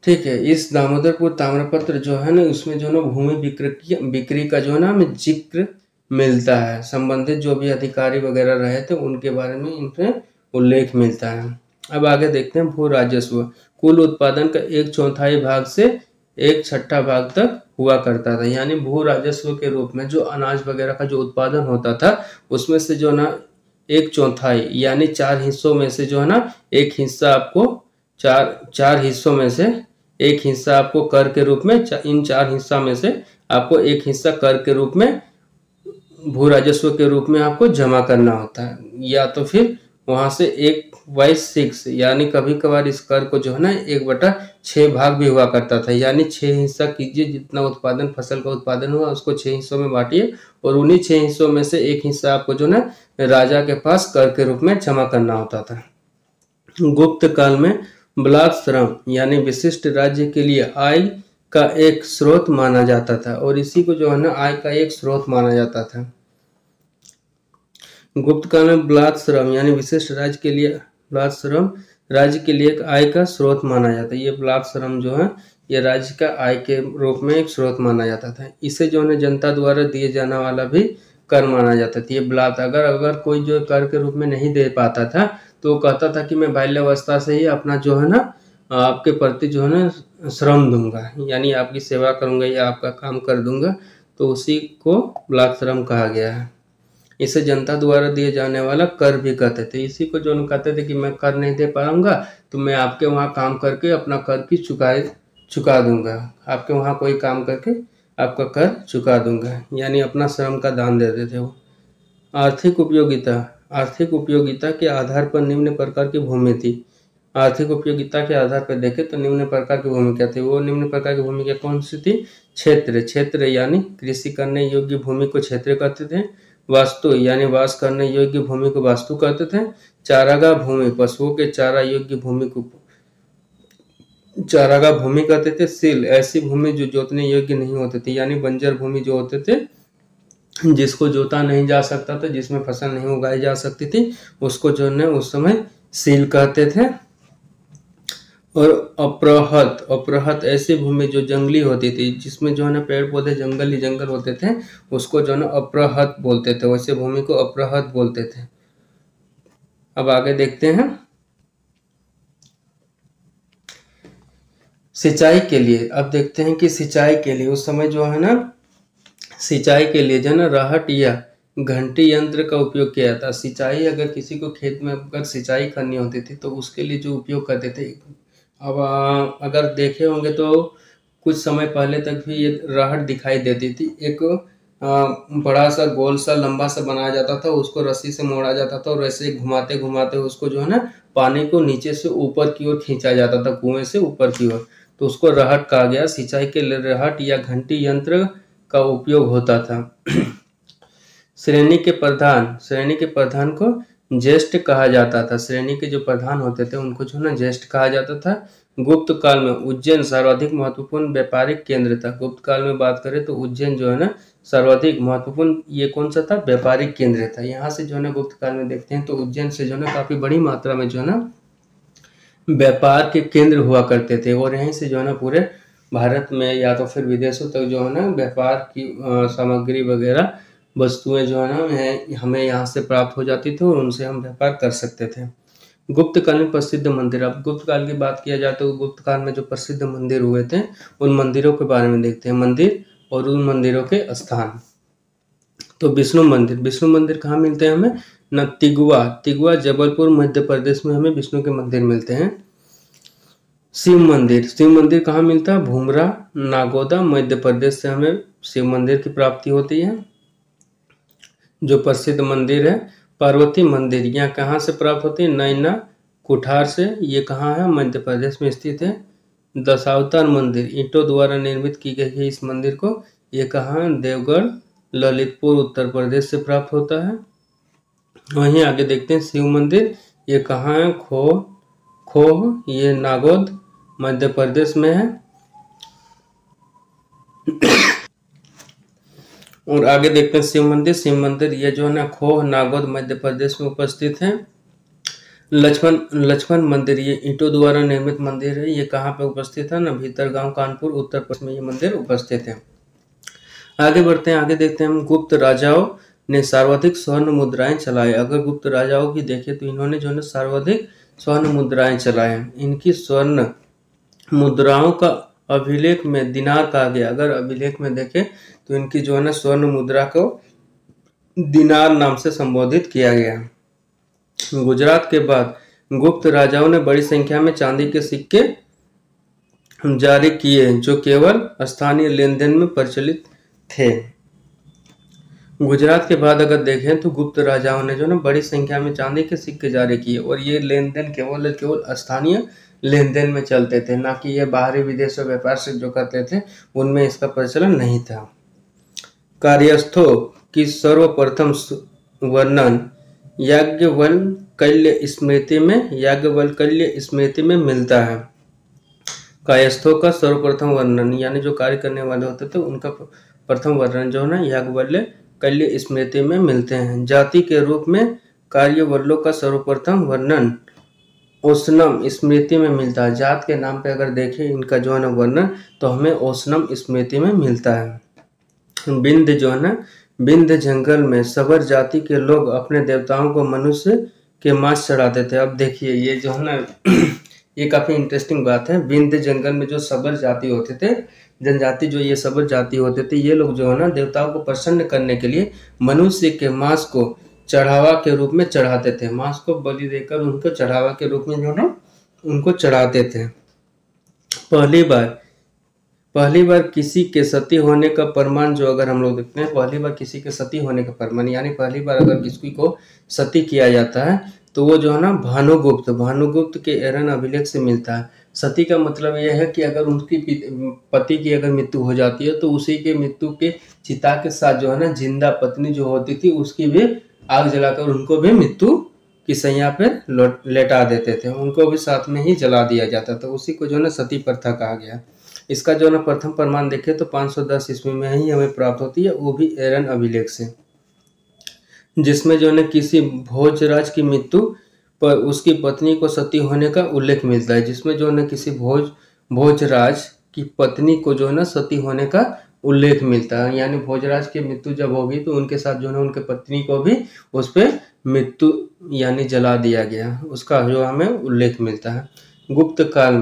ठीक है, इस दामोदरपुर ताम्रपत्र जो है ना उसमें जो है ना भूमि बिक्री का जो है ना हमें जिक्र मिलता है। संबंधित जो भी अधिकारी वगैरह रहे थे उनके बारे में इनमें उल्लेख मिलता है। अब आगे देखते हैं। भू राजस्व कुल उत्पादन का 1/4 भाग से 1/6 भाग तक हुआ करता था, यानी भू राजस्व के रूप में जो अनाज वगैरह का जो उत्पादन होता था उसमें से जो ना 1/4 यानी 4 हिस्सों में से जो है ना एक हिस्सा आपको चार हिस्सों में से एक हिस्सा आपको कर के रूप में, इन 4 हिस्सा में से आपको एक हिस्सा कर के रूप में भू राजस्व के रूप में आपको जमा करना होता है, या तो फिर वहां से 1/6 यानी कभी कभार इस कर को जो है ना 1/6 भाग भी हुआ करता था, यानी 6 हिस्सा कीजिए, जितना उत्पादन फसल का उत्पादन हुआ उसको 6 हिस्सों में बांटिए, और उन्हीं 6 हिस्सों में से एक हिस्सा आपको जो ना राजा के पास कर के रूप में जमा करना होता था। गुप्त काल में ब्लॉक श्रम यानी विशिष्ट राज्य के लिए आय का एक स्रोत माना जाता था, और इसी को जो है ना आय का एक स्रोत माना जाता था। गुप्त काल में ब्लॉक श्रम यानी विशिष्ट राज्य के लिए एक आय का स्रोत माना जाता है। ये ब्लॉक श्रम जो है ये राज्य का आय के रूप में एक स्रोत माना जाता था। इसे जो है जनता द्वारा दिए जाने वाला भी कर माना जाता था। ये ब्लॉक अगर कोई जो कर के रूप में नहीं दे पाता था तो वो कहता था कि मैं बाल्यावस्था से ही अपना जो है ना आपके प्रति जो है ना श्रम दूंगा, यानी आपकी सेवा करूंगा या आपका काम कर दूंगा, तो उसी को ब्लॉक श्रम कहा गया है। इसे जनता द्वारा दिए जाने वाला कर भी कहते थे। इसी को जो कहते थे कि मैं कर नहीं दे पाऊंगा तो मैं आपके वहाँ काम करके अपना कर की चुका दूंगा, आपके वहाँ कोई काम करके आपका कर चुका दूंगा, यानी अपना श्रम का दान देते थे वो। आर्थिक उपयोगिता के आधार पर निम्न प्रकार की भूमि थी। आर्थिक उपयोगिता के आधार पर देखें तो निम्न प्रकार की भूमि क्या थी? वो निम्न प्रकार की भूमि क्या कौन सी थी? क्षेत्र यानी कृषि करने योग्य भूमि को क्षेत्र कहते थे। वास्तु यानी वास करने योग्य भूमि को वास्तु कहते थे। चारागाह भूमि पशुओं के चारा योग्य भूमि को चारागाह भूमि कहते थे। सील ऐसी भूमि जो जोतने योग्य नहीं होती थी, यानी बंजर भूमि जो होते थे जिसको जोता नहीं जा सकता था, जिसमें फसल नहीं उगाई जा सकती थी, उसको जो है उस समय सील कहते थे। और अपरहत ऐसी भूमि जो जंगली होती थी, जिसमें जो है ना पेड़ पौधे जंगल ही जंगल होते थे, उसको जो है ना अपरहत बोलते थे। वैसे भूमि को अपरहत बोलते थे। अब आगे देखते हैं। सिंचाई के लिए अब देखते हैं कि सिंचाई के लिए उस समय जो है ना, सिंचाई के लिए जो है ना राहट या घंटी यंत्र का उपयोग किया जाता। सिंचाई अगर किसी को खेत में अगर सिंचाई करनी होती थी तो उसके लिए जो उपयोग करते थे। अब अगर देखे होंगे तो कुछ समय पहले तक भी ये राहट दिखाई देती थी। एक बड़ा सा गोल सा लंबा सा बनाया जाता था, उसको रस्सी से मोड़ा जाता था और ऐसे घुमाते घुमाते उसको जो है ना पानी को नीचे से ऊपर की ओर खींचा जाता था, कुएं से ऊपर की ओर, तो उसको राहट कहा गया। सिंचाई के लिए राहट या घंटी यंत्र का उपयोग होता था। श्रेणी के प्रधान को ज्येष्ठ कहा जाता था। श्रेणी के जो प्रधान होते थे उनको जो है ना ज्येष्ठ कहा जाता था। गुप्त काल में उज्जैन सर्वाधिक महत्वपूर्ण व्यापारिक केंद्र था। गुप्त काल में बात करें तो उज्जैन जो है ना सर्वाधिक महत्वपूर्ण ये कौन सा था, व्यापारिक केंद्र था। यहाँ से जो है ना गुप्त काल में देखते हैं तो उज्जैन से जो है ना काफी बड़ी मात्रा में जो है ना व्यापार के केंद्र हुआ करते थे और यहीं से जो है ना पूरे भारत में या तो फिर विदेशों तक जो है ना व्यापार की सामग्री वगैरह वस्तुएं जो है ना हमें यहाँ से प्राप्त हो जाती थी और उनसे हम व्यापार कर सकते थे। गुप्त काल में प्रसिद्ध मंदिर। अब गुप्त काल की बात किया जाए तो गुप्त काल में जो प्रसिद्ध मंदिर हुए थे उन मंदिरों के बारे में देखते हैं। मंदिर और उन मंदिरों के स्थान। तो विष्णु मंदिर कहाँ मिलते हैं हमें न, तिगवा जबलपुर मध्य प्रदेश में हमें विष्णु के मंदिर मिलते हैं। शिव मंदिर कहाँ मिलता है, भूमरा नागोदा मध्य प्रदेश से हमें शिव मंदिर की प्राप्ति होती है। जो प्रसिद्ध मंदिर है पार्वती मंदिर, यहाँ कहाँ से प्राप्त होती है, नैना कुठार से। ये कहाँ है, मध्य प्रदेश में स्थित है। दशावतार मंदिर ईंटों द्वारा निर्मित की गई है इस मंदिर को। ये कहाँ, देवगढ़ ललितपुर उत्तर प्रदेश से प्राप्त होता है। वहीं आगे देखते हैं शिव मंदिर, ये कहाँ है, खोह ये नागौद मध्य प्रदेश में है। और आगे देखते हैं शिव मंदिर ये जो है ना खोह नागौद मध्य प्रदेश में उपस्थित है। लक्ष्मण मंदिर ये ईंटों द्वारा निर्मित मंदिर है। ये कहाँ पे उपस्थित है ना, भीतरगांव कानपुर उत्तर प्रदेश में ये मंदिर उपस्थित है। आगे बढ़ते हैं, आगे देखते हैं हम गुप्त राजाओं ने सर्वाधिक स्वर्ण मुद्राएं चलाई। अगर गुप्त राजाओं की देखें तो इन्होंने जो है सर्वाधिक स्वर्ण मुद्राएं चलाए। इनकी स्वर्ण मुद्राओं का अभिलेख में दिनार कहा गया। अगर अभिलेख में देखें तो इनकी जो है ना स्वर्ण मुद्रा को दिनार नाम से संबोधित किया गया। गुजरात के बाद गुप्त राजाओं ने बड़ी संख्या में चांदी के सिक्के जारी किए जो केवल स्थानीय लेन देन में प्रचलित थे। गुजरात के बाद अगर देखें तो गुप्त राजाओं ने जो ना बड़ी संख्या में चांदी के सिक्के जारी किए और ये लेन देन केवल स्थानीय लेन देन में चलते थे, ना कि ये बाहरी विदेशों व्यापार से जो करते थे उनमें इसका प्रचलन नहीं था। कार्यस्थों की सर्वप्रथम वर्णन याज्ञवल्क्य स्मृति में मिलता है। कायस्थों का सर्वप्रथम वर्णन यानी जो कार्य करने वाले होते थे उनका प्रथम वर्णन जो है ना याज्ञवल्क्य स्मृति में मिलते हैं। जाति के रूप में कार्यवल्लों का सर्वप्रथम वर्णन ओसनम स्मृति में मिलता है। जात के नाम पे अगर देखें इनका जो है ना वर्णन तो हमें ओसनम स्मृति में मिलता है। विंध्य जो है ना, विंध्य जंगल में सबर जाति के लोग अपने देवताओं को मनुष्य के मांस चढ़ाते थे। अब देखिए ये जो है ना ये काफी इंटरेस्टिंग बात है। विंध्य जंगल में जो सबर जाति होते थे, जनजाति जो ये सबर जाति होते थे, ये लोग जो है ना देवताओं को प्रसन्न करने के लिए मनुष्य के मांस को चढ़ावा के रूप में चढ़ाते थे। मांस को बलि देकर उनको चढ़ावा के रूप में जो ना उनको चढ़ाते थे। पहली बार किसी के सती होने का प्रमाण जो अगर हम लोग देखते हैं, पहली बार किसी के सती होने का प्रमाण यानी पहली बार अगर किसी को सती किया जाता है तो वो जो है ना भानुगुप्त के एरन अभिलेख से मिलता है। सती का मतलब यह है कि अगर उनकी पति की अगर मृत्यु हो जाती है तो उसी के मृत्यु के चिता के साथ जो है ना जिंदा पत्नी जो होती थी उसकी भी आग जलाकर उनको भी मृत्यु की सैया पे लेटा देते थे, उनको भी साथ में ही जला दिया जाता था। उसी को जो है ना सती प्रथा कहा गया। इसका जो है ना प्रथम प्रमाण देखे तो 510 ईस्वी में ही हमें प्राप्त होती है, वो भी एरन अभिलेख से, जिसमें जो है ना किसी भोजराज की मृत्यु पर उसकी पत्नी को सती होने का उल्लेख मिलता है। जिसमें जो है ना किसी भोजराज की पत्नी को जो है ना सती होने का उल्लेख मिलता है, यानी भोजराज की मृत्यु जब होगी तो उनके साथ जो है ना उनके पत्नी को भी उस पर मृत्यु यानी जला दिया गया, उसका जो हमें उल्लेख मिलता है। गुप्त काल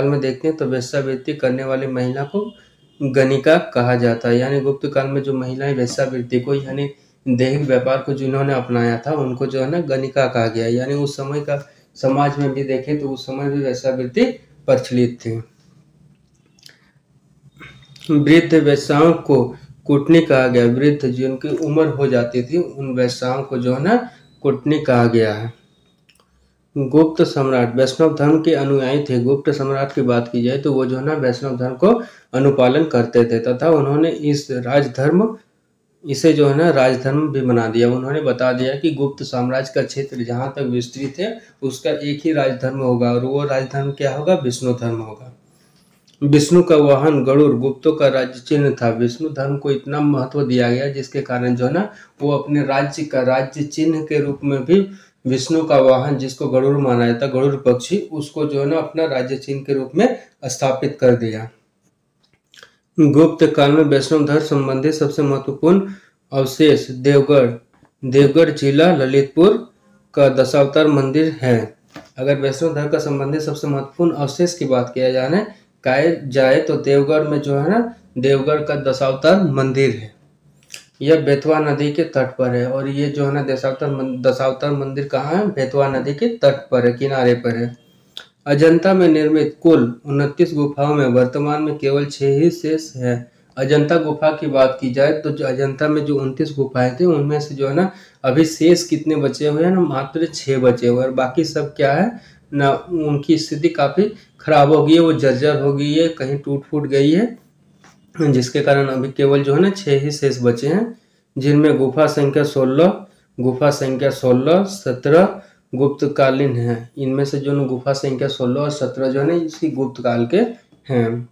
में देखते हैं तो वेश्यावृत्ति करने वाली महिला को गणिका कहा जाता है। यानी गुप्त काल में जो महिलाएं वेश्यावृत्ति को यानी दैहिक व्यापार को जिन्होंने अपनाया था उनको जो है ना गणिका कहा गया। यानी उस समय का समाज में भी देखें तो उस समय भी वेश्यावृत्ति प्रचलित थी। वृद्ध वेश्याओं को कुटनी कहा गया। वृद्ध जिनकी उम्र हो जाती थी उन वेश्याओं को जो है ना कुटनी कहा गया है। गुप्त सम्राट वैष्णव धर्म के अनुयायी थे। गुप्त सम्राट की बात की जाए तो वो जो है ना वैष्णव धर्म को अनुपालन करते थे तथा उन्होंने इसे जो है ना राजधर्म भी बना दिया। उन्होंने बता दिया कि गुप्त साम्राज्य का क्षेत्र जहाँ तक विस्तृत है उसका एक ही राजधर्म होगा और वो राजधर्म क्या होगा? विष्णु धर्म होगा। विष्णु का वाहन गरुड़ गुप्तों का राज्य चिन्ह था। विष्णु धर्म को इतना महत्व दिया गया जिसके कारण जो है ना वो अपने राज्य का राज्य चिन्ह के रूप में भी विष्णु का वाहन जिसको गरुड़ माना जाता, गरुड़ पक्षी, उसको जो है ना अपना राज्य चिन्ह के रूप में स्थापित कर दिया। गुप्त काल में वैष्णव धर्म संबंधी सबसे महत्वपूर्ण अवशेष देवगढ़ जिला ललितपुर का दशावतार मंदिर है। अगर वैष्णव धर्म का संबंधी सबसे महत्वपूर्ण अवशेष की बात किया जाए तो देवगढ़ में जो है ना देवगढ़ का दशावतार मंदिर है। यह बेतवा नदी के तट पर है और ये जो है ना दशावतार मंदिर कहाँ है? बेतवा नदी के तट पर है, किनारे पर है। अजंता में निर्मित कुल 29 गुफाओं में वर्तमान में केवल 6 ही शेष है। अजंता गुफा की बात की जाए तो जो अजंता में जो 29 गुफाएं थी उनमें से जो है ना अभी शेष कितने बचे हुए हैं ना? मात्र 6 बचे हुए और बाकी सब क्या है ना उनकी स्थिति काफी खराब हो गई है, वो जर्जर हो गई है, कहीं टूट फूट गई है, जिसके कारण अभी केवल जो है ना 6 ही शेष बचे हैं, जिनमें गुफा संख्या 16, 17 गुप्तकालीन है। इनमें से जो है गुफा संख्या 16 और 17 जो है ना इसी गुप्त काल के हैं।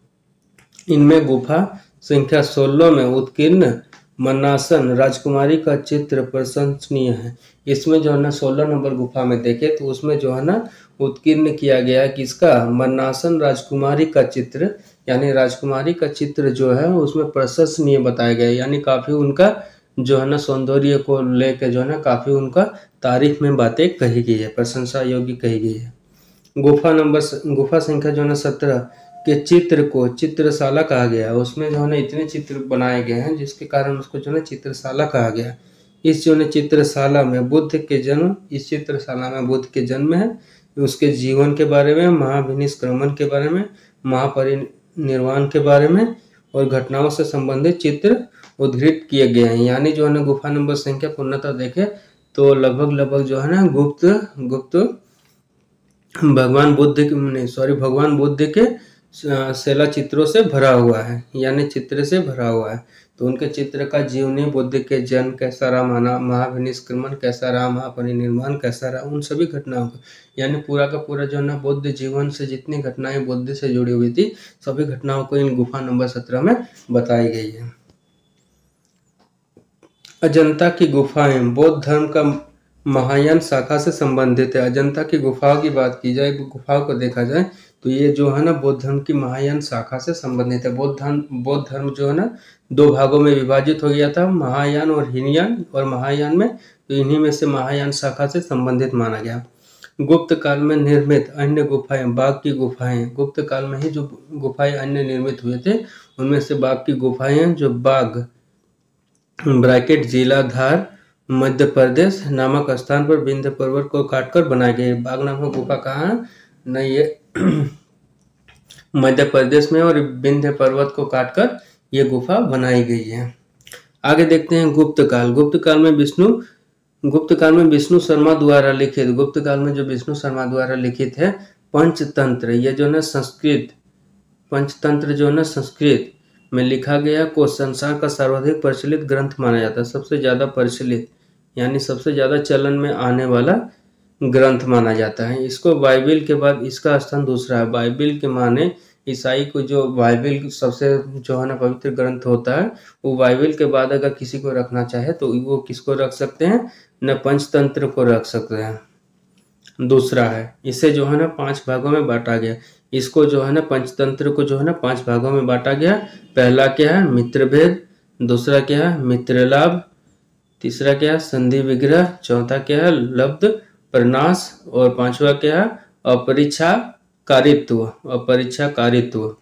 इनमें गुफा संख्या 16 में उत्कीर्ण मन्नासन राजकुमारी का चित्र प्रशंसनीय है। इसमें जो है ना 16 नंबर गुफा में देखे तो उसमें जो है ना उत्कीर्ण किया गया किसका? मन्नासन राजकुमारी का चित्र, यानी राजकुमारी का चित्र जो है उसमें प्रशंसनीय बताया गया, यानी काफी उनका जो है ना सौंदर्य को लेकर जो है ना काफी उनका तारीफ में बातें कही गई है, प्रशंसा योग्य कही गई है। गुफा संख्या जो है ना 17 के चित्र को चित्रशाला कहा गया। उसमें जो है ना इतने चित्र बनाए गए हैं जिसके कारण उसको जो है ना चित्रशाला कहा गया। इस जो है चित्रशाला में बुद्ध के जन्म है, उसके जीवन के बारे में, महाभिनिष्क्रमण के बारे में, महापरिनिर्वाण के बारे में और घटनाओं से संबंधित चित्र उद्धृत किए गए हैं। यानी जो है ना गुफा नंबर संख्या पूर्णतः देखे तो लगभग जो है ना गुप्त भगवान बुद्ध के शिला चित्रों से भरा हुआ है, यानी चित्र से भरा हुआ है। तो उनके चित्र का जीवनी, बुद्ध के जन्म कैसा रहा, महाभिनिष्क्रमण कैसा रहा, महापरिनिर्वाण कैसा रहा, उन सभी घटनाओं को, यानी पूरा का पूरा जो है ना बुद्ध जीवन से जितनी घटनाएं बुद्ध से जुड़ी हुई थी सभी घटनाओं को इन गुफा नंबर 17 में बताई गई है। अजंता की गुफाएं बौद्ध धर्म का महायान शाखा से संबंधित है। अजंता की गुफाओं की बात की जाए, गुफाओं को देखा जाए तो ये जो है ना बौद्ध धर्म की महायान शाखा से संबंधित है। बौद्ध धर्म जो है ना 2 भागों में विभाजित हो गया था, महायान और हीनयान। और महायान में तो इन्हीं में से महायान शाखा से संबंधित माना गया। गुप्त काल में निर्मित अन्य गुफाएं, बाघ की गुफाएं, गुप्त काल में ही जो गुफाएं अन्य निर्मित हुए थे उनमें से बाघ की गुफाएं, जो बाघ ब्रैकेट जिला धार मध्य प्रदेश नामक स्थान पर विंध्य पर्वत को काटकर बनाई गई। बाघ नामक गुफा कहाँ है? नहीं, ये मध्य प्रदेश में और विंध्य पर्वत को काटकर ये गुफा बनाई गई है। आगे देखते हैं गुप्त काल। गुप्त काल में विष्णु शर्मा द्वारा लिखित है पंचतंत्र। ये जो है पंचतंत्र जो है संस्कृत में लिखा गया को संसार का सर्वाधिक प्रचलित ग्रंथ माना जाता है। सबसे ज्यादा प्रचलित यानी सबसे ज्यादा चलन में आने वाला ग्रंथ माना जाता है। इसको बाइबिल के बाद इसका स्थान दूसरा है। बाइबिल के माने ईसाई को जो बाइबिल सबसे जो है ना पवित्र ग्रंथ होता है, वो बाइबिल के बाद अगर किसी को रखना चाहे तो वो किसको रख सकते हैं? न पंचतंत्र को रख सकते हैं, दूसरा है। इसे जो है ना 5 भागों में बांटा गया। इसको जो है ना पंचतंत्र को जो है ना 5 भागों में बांटा गया। पहला क्या है? मित्रभेद। दूसरा क्या है? मित्रलाभ। तीसरा क्या है? संधि विग्रह। चौथा क्या है? लब्ध प्रनाश। और 5वां क्या है? अपरिच्छा कारित्व और परीक्षा कारित्व।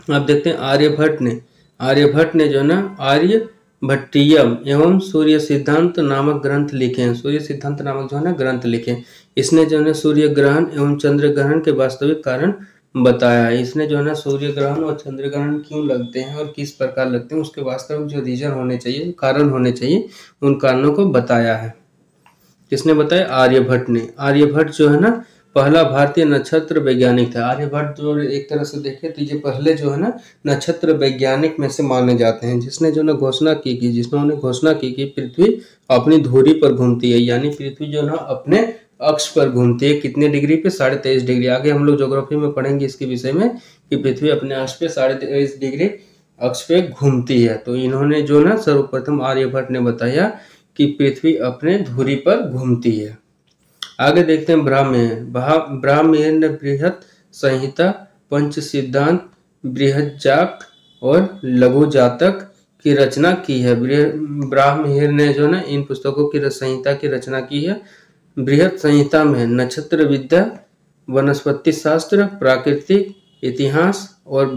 अब देखते हैं आर्यभट्ट ने जो है ना आर्यभट्टीयम एवं सूर्य सिद्धांत नामक ग्रंथ लिखे हैं। सूर्य सिद्धांत नामक जो है ना ग्रंथ लिखे। इसने जो है सूर्य ग्रहण एवं चंद्र ग्रहण के वास्तविक कारण बताया है। इसने जो है ना सूर्य ग्रहण और चंद्र ग्रहण क्यों लगते हैं और किस प्रकार लगते हैं उसके वास्तविक जो रीजन होने चाहिए, कारण होने चाहिए, उन कारणों को बताया है। किसने बताया? आर्यभट्ट ने। आर्यभट्ट जो है ना पहला भारतीय नक्षत्र वैज्ञानिक था। आर्यभट्ट जो एक तरह से देखें तो ये पहले जो है ना नक्षत्र वैज्ञानिक में से माने जाते हैं, जिसने जो है जिन्होंने घोषणा की कि पृथ्वी अपनी धुरी पर घूमती है, यानी पृथ्वी जो है अपने अक्ष पर घूमती है। कितने डिग्री पे? 23.5 डिग्री। आगे हम लोग ज्योग्राफी में पढ़ेंगे इसके विषय में कि पृथ्वी अपने अक्ष पे 23.5 डिग्री अक्ष पे घूमती है। तो इन्होंने जो ना सर्वप्रथम आर्यभट्ट ने बताया कि पृथ्वी अपने धुरी पर घूमती है। आगे देखते हैं ब्राह्मण ने बृहत संहिता, पंच सिद्धांत, बृहज्जातक और लघु जातक की रचना की है। ब्राह्मण ने जो ना इन पुस्तकों की संहिता की रचना की है। बृहत संहिता में नक्षत्र विद्या, वनस्पति शास्त्र, प्राकृतिक इतिहास और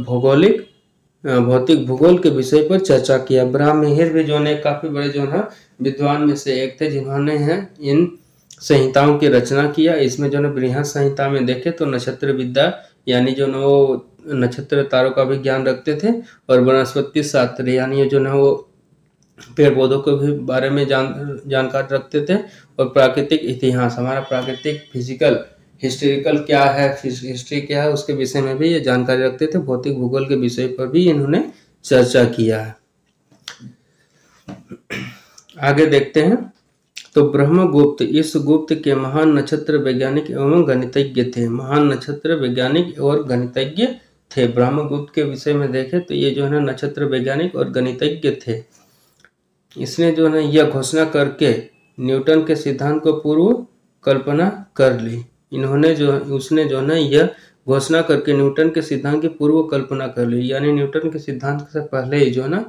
भौतिक भूगोल के विषय पर चर्चा किया। ब्राह्मण भी जो है काफी बड़े जो है विद्वान में से एक थे, जिन्होंने इन संहिताओं की रचना किया। इसमें जो है बृहत संहिता में देखे तो नक्षत्र विद्या यानी जो ना वो नक्षत्र तारों का भी ज्ञान रखते थे, और वनस्पति शास्त्र यानी जो ना वो पेड़ पौधों के भी बारे में जानकार रखते थे, और प्राकृतिक इतिहास, हमारा प्राकृतिक फिजिकल हिस्ट्रिकल क्या है, हिस्ट्री क्या है, उसके विषय में भी ये जानकारी रखते थे। भौतिक भूगोल के विषय पर भी इन्होंने चर्चा किया है। आगे देखते हैं तो ब्रह्मगुप्त इस गुप्त के महान नक्षत्र वैज्ञानिक एवं गणितज्ञ थे। महान नक्षत्र वैज्ञानिक और गणितज्ञ थे। ब्रह्मगुप्त के विषय में देखें तो ये जो है नक्षत्र वैज्ञानिक और गणितज्ञ थे। इसने जो है यह घोषणा करके न्यूटन के सिद्धांत को पूर्व कल्पना कर ली। उसने जो है यह घोषणा करके न्यूटन के सिद्धांत की पूर्व कल्पना कर ली, यानी न्यूटन के सिद्धांत से पहले ही जो है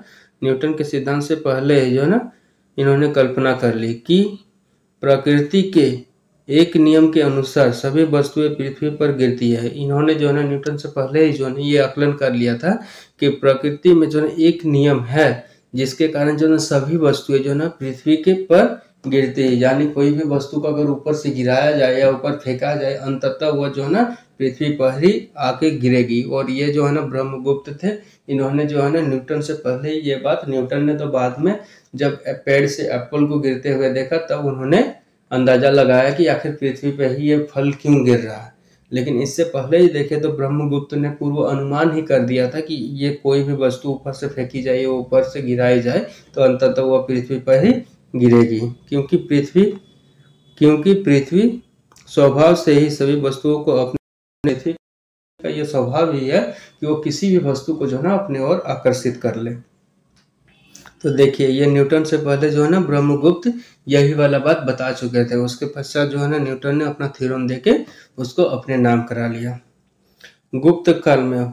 न्यूटन के सिद्धांत से पहले ही जो है इन्होंने कल्पना कर ली कि प्रकृति के एक नियम के अनुसार सभी वस्तुएं पृथ्वी पर गिरती है। इन्होंने जो है न्यूटन से पहले ही जो है ये आकलन कर लिया था कि प्रकृति में जो है एक नियम है जिसके कारण जो है सभी वस्तुएं जो है पृथ्वी के पर गिरती है, यानी कोई भी वस्तु को अगर ऊपर से गिराया जाए या ऊपर फेंका जाए अंततः वह जो है पृथ्वी पर ही आके गिरेगी। और ये जो है ब्रह्मगुप्त थे, इन्होंने जो है न्यूटन से पहले ही ये बात, न्यूटन ने तो बाद में जब पेड़ से एप्पल को गिरते हुए देखा तब उन्होंने अंदाजा लगाया कि आखिर पृथ्वी पर ही ये फल क्यों गिर रहा है। लेकिन इससे पहले ही देखे तो ब्रह्मगुप्त ने पूर्व अनुमान ही कर दिया था कि ये कोई भी वस्तु ऊपर से फेंकी जाए, ऊपर से गिराई जाए तो अंततः वह पृथ्वी पर ही गिरेगी, क्योंकि पृथ्वी स्वभाव से ही सभी वस्तुओं को अपने, पृथ्वी का यह स्वभाव ही है कि वो किसी भी वस्तु को जो है अपने ओर आकर्षित कर ले। तो देखिए ये न्यूटन से पहले जो है ब्रह्मगुप्त यही वाला बात बता चुके थे। उसके पश्चात जो है न्यूटन ने अपना थ्योरम देके उसको अपने नाम करा लिया। गुप्त काल में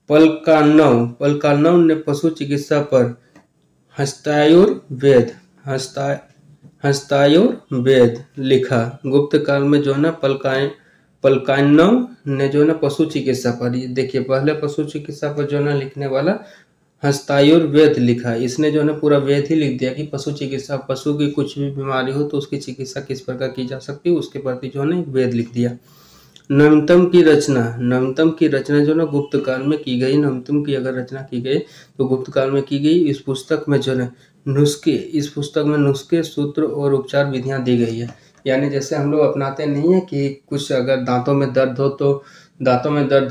पलकानव ने पशु चिकित्सा पर हस्तायुर्वेद लिखा। गुप्त काल में जो है पलकानव ने जो है पशु चिकित्सा पर, देखिए पहले पशु चिकित्सा पर जो है लिखने वाला हस्तायुर्वेद लिखा। इसने जो है पूरा वेद ही लिख दिया कि पशु चिकित्सा, पशु की कुछ भी बीमारी हो तो उसकी चिकित्सा किस प्रकार की जा सकती है, उसके प्रति जो है वेद लिख दिया। नवमतम की रचना जो है गुप्त काल में की गई। नवमतम की अगर रचना की गई तो गुप्त काल में की गई। इस पुस्तक में जो है नुस्खे, सूत्र और उपचार विधियां दी गई है। यानी जैसे हम लोग अपनाते नहीं है कि कुछ अगर दांतों में दर्द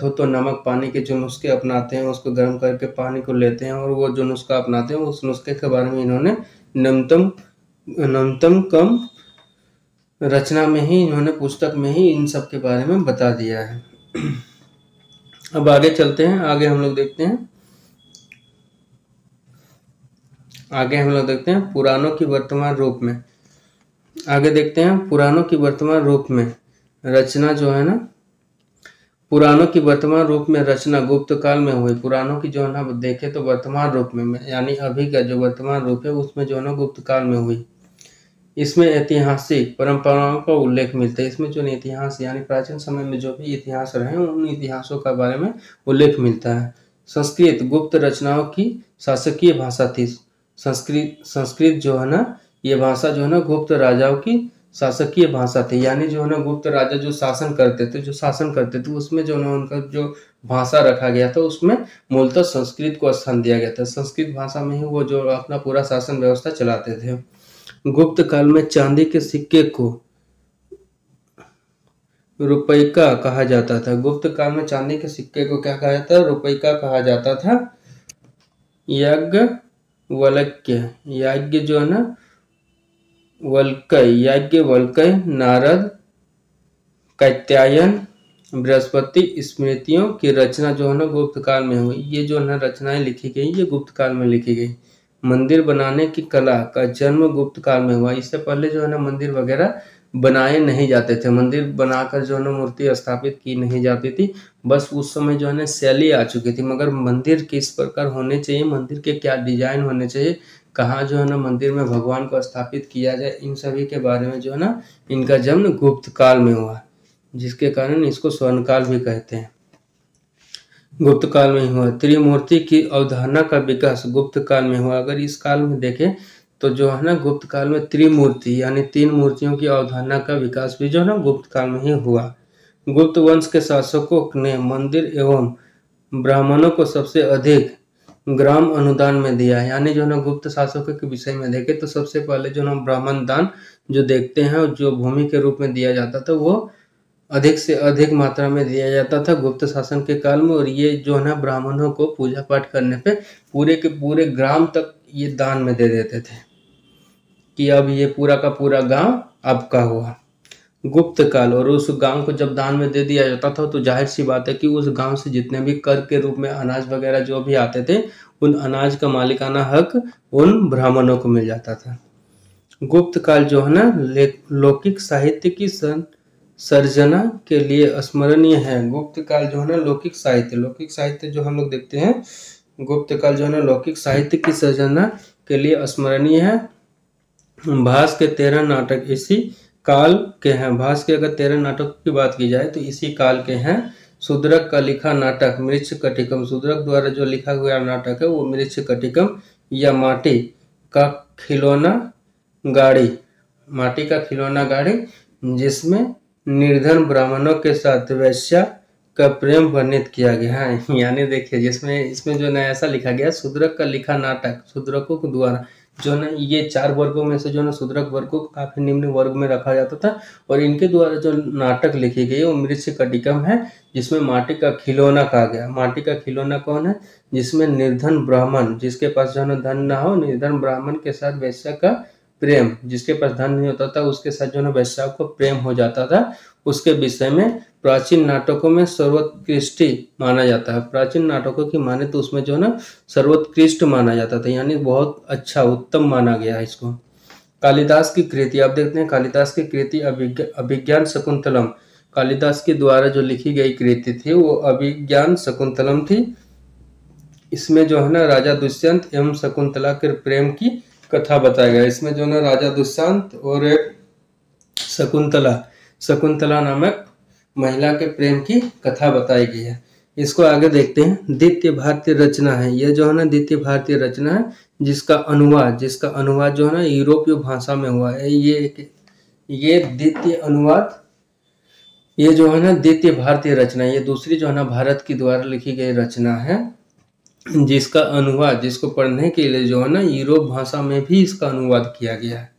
हो तो नमक पानी के जो नुस्खे अपनाते हैं, उसको गर्म करके पानी को लेते हैं और वो जो नुस्खा अपनाते हैं, उस नुस्खे के बारे में इन्होंने नवमतम कम रचना में ही, इन्होंने पुस्तक में ही इन सब के बारे में बता दिया है। अब आगे चलते हैं। आगे हम लोग देखते हैं पुराणों की वर्तमान रूप में। आगे देखते हैं पुराणों की वर्तमान रूप में रचना जो है पुराणों की वर्तमान रूप में रचना गुप्त काल में हुई। पुराणों की जो है देखे तो वर्तमान रूप में यानी अभी का जो वर्तमान रूप है उसमें जो है गुप्त काल में हुई। इसमें ऐतिहासिक परंपराओं का उल्लेख मिलता है। इसमें जो इतिहास यानी प्राचीन समय में जो भी इतिहास रहे उन इतिहासों के बारे में उल्लेख मिलता है। संस्कृत गुप्त रचनाओं की शासकीय भाषा थी। संस्कृत जो है ना, ये भाषा जो है ना गुप्त राजाओं की शासकीय भाषा थी। यानी जो है ना गुप्त राजा जो शासन करते थे उसमें जो है उनका जो भाषा रखा गया था उसमें मूलतः संस्कृत को स्थान दिया गया था। संस्कृत भाषा में ही वो जो अपना पूरा शासन व्यवस्था चलाते थे। गुप्त काल में चांदी के सिक्के को रुपयिका कहा जाता था। गुप्त काल में चांदी के सिक्के को क्या कहा जाता था? रुपयिका कहा जाता था। याज्ञवल्क्य, याज्ञ जो है ना याज्ञवल्क्य, नारद, कात्यायन, बृहस्पति स्मृतियों की रचना जो है ना गुप्त काल में हुई। ये जो है ना रचनाएं लिखी गई ये गुप्त काल में लिखी गई। मंदिर बनाने की कला का जन्म गुप्त काल में हुआ। इससे पहले जो है ना मंदिर वगैरह बनाए नहीं जाते थे। मंदिर बनाकर जो है ना मूर्ति स्थापित की नहीं जाती थी। बस उस समय जो है ना शैली आ चुकी थी, मगर मंदिर किस प्रकार होने चाहिए, मंदिर के क्या डिजाइन होने चाहिए, कहाँ जो है ना मंदिर में भगवान को स्थापित किया जाए, इन सभी के बारे में जो है ना इनका जन्म गुप्त काल में हुआ, जिसके कारण इसको स्वर्ण काल भी कहते हैं। गुप्त काल में हुआ। त्रिमूर्ति की अवधारणा का विकास गुप्त काल में हुआ। अगर इस काल में देखें तो जो है ना गुप्त काल में त्रिमूर्ति यानी 3 मूर्तियों की अवधारणा का विकास भी जो है ना गुप्त काल में ही हुआ। गुप्त वंश के शासकों ने मंदिर एवं ब्राह्मणों को सबसे अधिक ग्राम अनुदान में दिया। यानी जो है ना गुप्त शासकों के विषय में देखें तो सबसे पहले जो ना ब्राह्मण दान जो देखते हैं जो भूमि के रूप में दिया जाता था वो अधिक से अधिक मात्रा में दिया जाता था गुप्त शासन के काल में। और ये जो है ना ब्राह्मणों को पूजा पाठ करने पे पूरे के पूरे ग्राम तक ये दान में दे देते थे कि अब ये पूरा का पूरा गांव आपका हुआ। गुप्त काल, और उस गांव को जब दान में दे दिया जाता था तो जाहिर सी बात है कि उस गांव से जितने भी कर के रूप में अनाज वगैरह जो भी आते थे उन अनाज का मालिकाना हक उन ब्राह्मणों को मिल जाता था। गुप्त काल जो है ना लौकिक साहित्य की सर्जना के लिए स्मरणीय है। गुप्त काल जो है ना लौकिक साहित्य जो हम लोग देखते हैं, गुप्त काल जो है ना लौकिक साहित्य की सर्जना के लिए स्मरणीय है। भास के 13 नाटक इसी काल के हैं। भास के अगर 13 नाटक की बात की जाए तो इसी काल के हैं। शूद्रक का लिखा नाटक मृच्छकटिकम, शूद्रक द्वारा जो लिखा हुआ नाटक है वो मृच्छकटिकम या माटी का खिलौना गाड़ी, जिसमें निर्धन ब्राह्मणों के साथ वैश्या का प्रेम वर्णित किया गया है। यानी देखिए इसमें जो ना ऐसा लिखा गया शूद्रक का लिखा नाटक, शूद्रकों के द्वारा जो ना ये 4 वर्गों में से जो ना शूद्रक वर्ग को काफी निम्न वर्ग में रखा जाता था और इनके द्वारा जो नाटक लिखी गई वो मृच्छकटिकम है, जिसमें माटी का खिलौना कहा गया। माटी का खिलौना कौन है? जिसमें निर्धन ब्राह्मण जिसके पास जो है धन ना हो, निर्धन ब्राह्मण के साथ वैश्या का प्रेम, जिसके पास धन नहीं होता था उसके साथ जो है वैश्या को प्रेम हो जाता था, उसके विषय में प्राचीन नाटकों में सर्वोत्कृष्ट माना जाता है। प्राचीन नाटकों की माने तो उसमें जो है ना सर्वोत्कृष्ट माना जाता था, यानी बहुत अच्छा उत्तम माना गया है इसको। कालिदास की कृति, आप देखते हैं कालिदास की कृति अभिज्ञान शकुंतलम, कालिदास के द्वारा जो लिखी गई कृति थी वो अभिज्ञान शकुंतलम थी। इसमें जो है ना राजा दुष्यंत एवं शकुंतला के प्रेम की कथा बताया गया। इसमें जो है ना राजा दुष्यंत और एक शकुंतला नामक महिला के प्रेम की कथा बताई गई है। इसको आगे देखते हैं। द्वितीय भारतीय रचना है, यह जो है ना द्वितीय भारतीय रचना है जिसका अनुवाद जो है ना यूरोपीय भाषा में हुआ है। ये द्वितीय अनुवाद, ये जो है ना द्वितीय भारतीय रचना, ये दूसरी जो है ना भारत की द्वारा लिखी गई रचना है जिसका अनुवाद, जिसको पढ़ने के लिए जो है ना यूरोप भाषा में भी इसका अनुवाद किया गया है।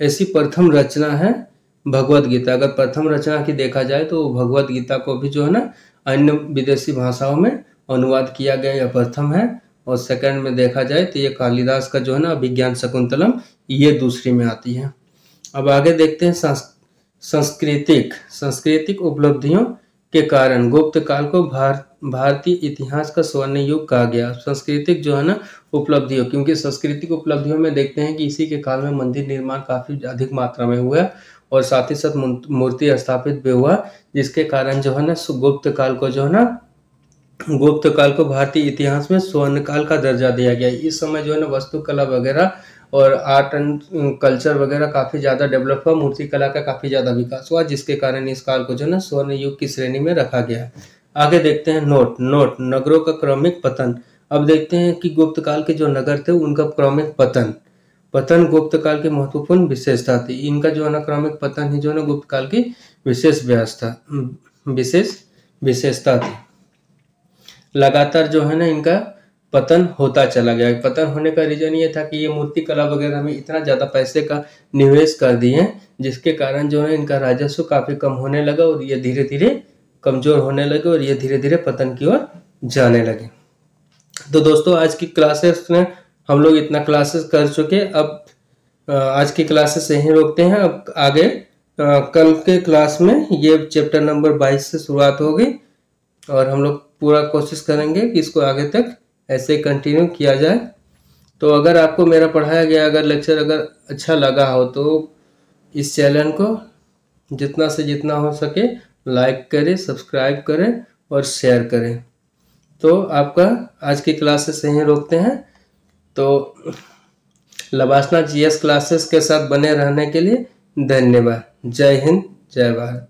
ऐसी प्रथम रचना है भगवत गीता। अगर प्रथम रचना की देखा जाए तो भगवत गीता को भी जो है ना अन्य विदेशी भाषाओं में अनुवाद किया गया, यह प्रथम है। और सेकंड में देखा जाए तो ये कालिदास का जो है ना अभिज्ञान शकुंतलम, ये दूसरी में आती है। अब आगे देखते हैं सांस्कृतिक उपलब्धियों के कारण गुप्त काल को भारतीय इतिहास का स्वर्ण युग कहा गया। सांस्कृतिक जो है ना उपलब्धियों, क्योंकि सांस्कृतिक उपलब्धियों में देखते हैं कि इसी के काल में मंदिर निर्माण काफी अधिक मात्रा में हुआ और साथ ही साथ मूर्ति स्थापित भी हुआ, जिसके कारण जो है ना गुप्त काल को भारतीय इतिहास में स्वर्ण काल का दर्जा दिया गया। इस समय जो है ना वास्तुकला वगैरह और आर्ट एंड कल्चर वगैरह काफ़ी ज़्यादा डेवलप हुआ, मूर्ति कला का काफ़ी ज़्यादा विकास हुआ, जिसके कारण इस काल को जो है ना स्वर्ण युग की श्रेणी में रखा गया। आगे देखते हैं नोट नगरों का क्रमिक पतन। अब देखते हैं कि गुप्त काल के जो नगर थे उनका क्रमिक पतन गुप्त काल की महत्वपूर्ण विशेषता थी। इनका जो है ना क्रमिक पतन ही जो है ना गुप्त काल की विशेषता थी। लगातार जो है ना इनका पतन होता चला गया। पतन होने का रीजन ये था कि ये मूर्ति कला वगैरह में इतना ज़्यादा पैसे का निवेश कर दिए, जिसके कारण जो है इनका राजस्व काफ़ी कम होने लगा और ये धीरे धीरे कमज़ोर होने लगे और ये धीरे धीरे पतन की ओर जाने लगे। तो दोस्तों आज की क्लासेस में हम लोग इतना क्लासेस कर चुके। अब आज की क्लासेस यहीं रोकते हैं। अब आगे कल के क्लास में ये चैप्टर नंबर 22 से शुरुआत होगी और हम लोग पूरा कोशिश करेंगे कि इसको आगे तक ऐसे कंटिन्यू किया जाए। तो अगर आपको मेरा पढ़ाया गया अगर लेक्चर अगर अच्छा लगा हो तो इस चैनल को जितना से जितना हो सके लाइक करें, सब्सक्राइब करें और शेयर करें। तो आपका आज की क्लासेस यहीं रोकते हैं। तो लबासना जीएस क्लासेस के साथ बने रहने के लिए धन्यवाद। जय हिंद, जय भारत।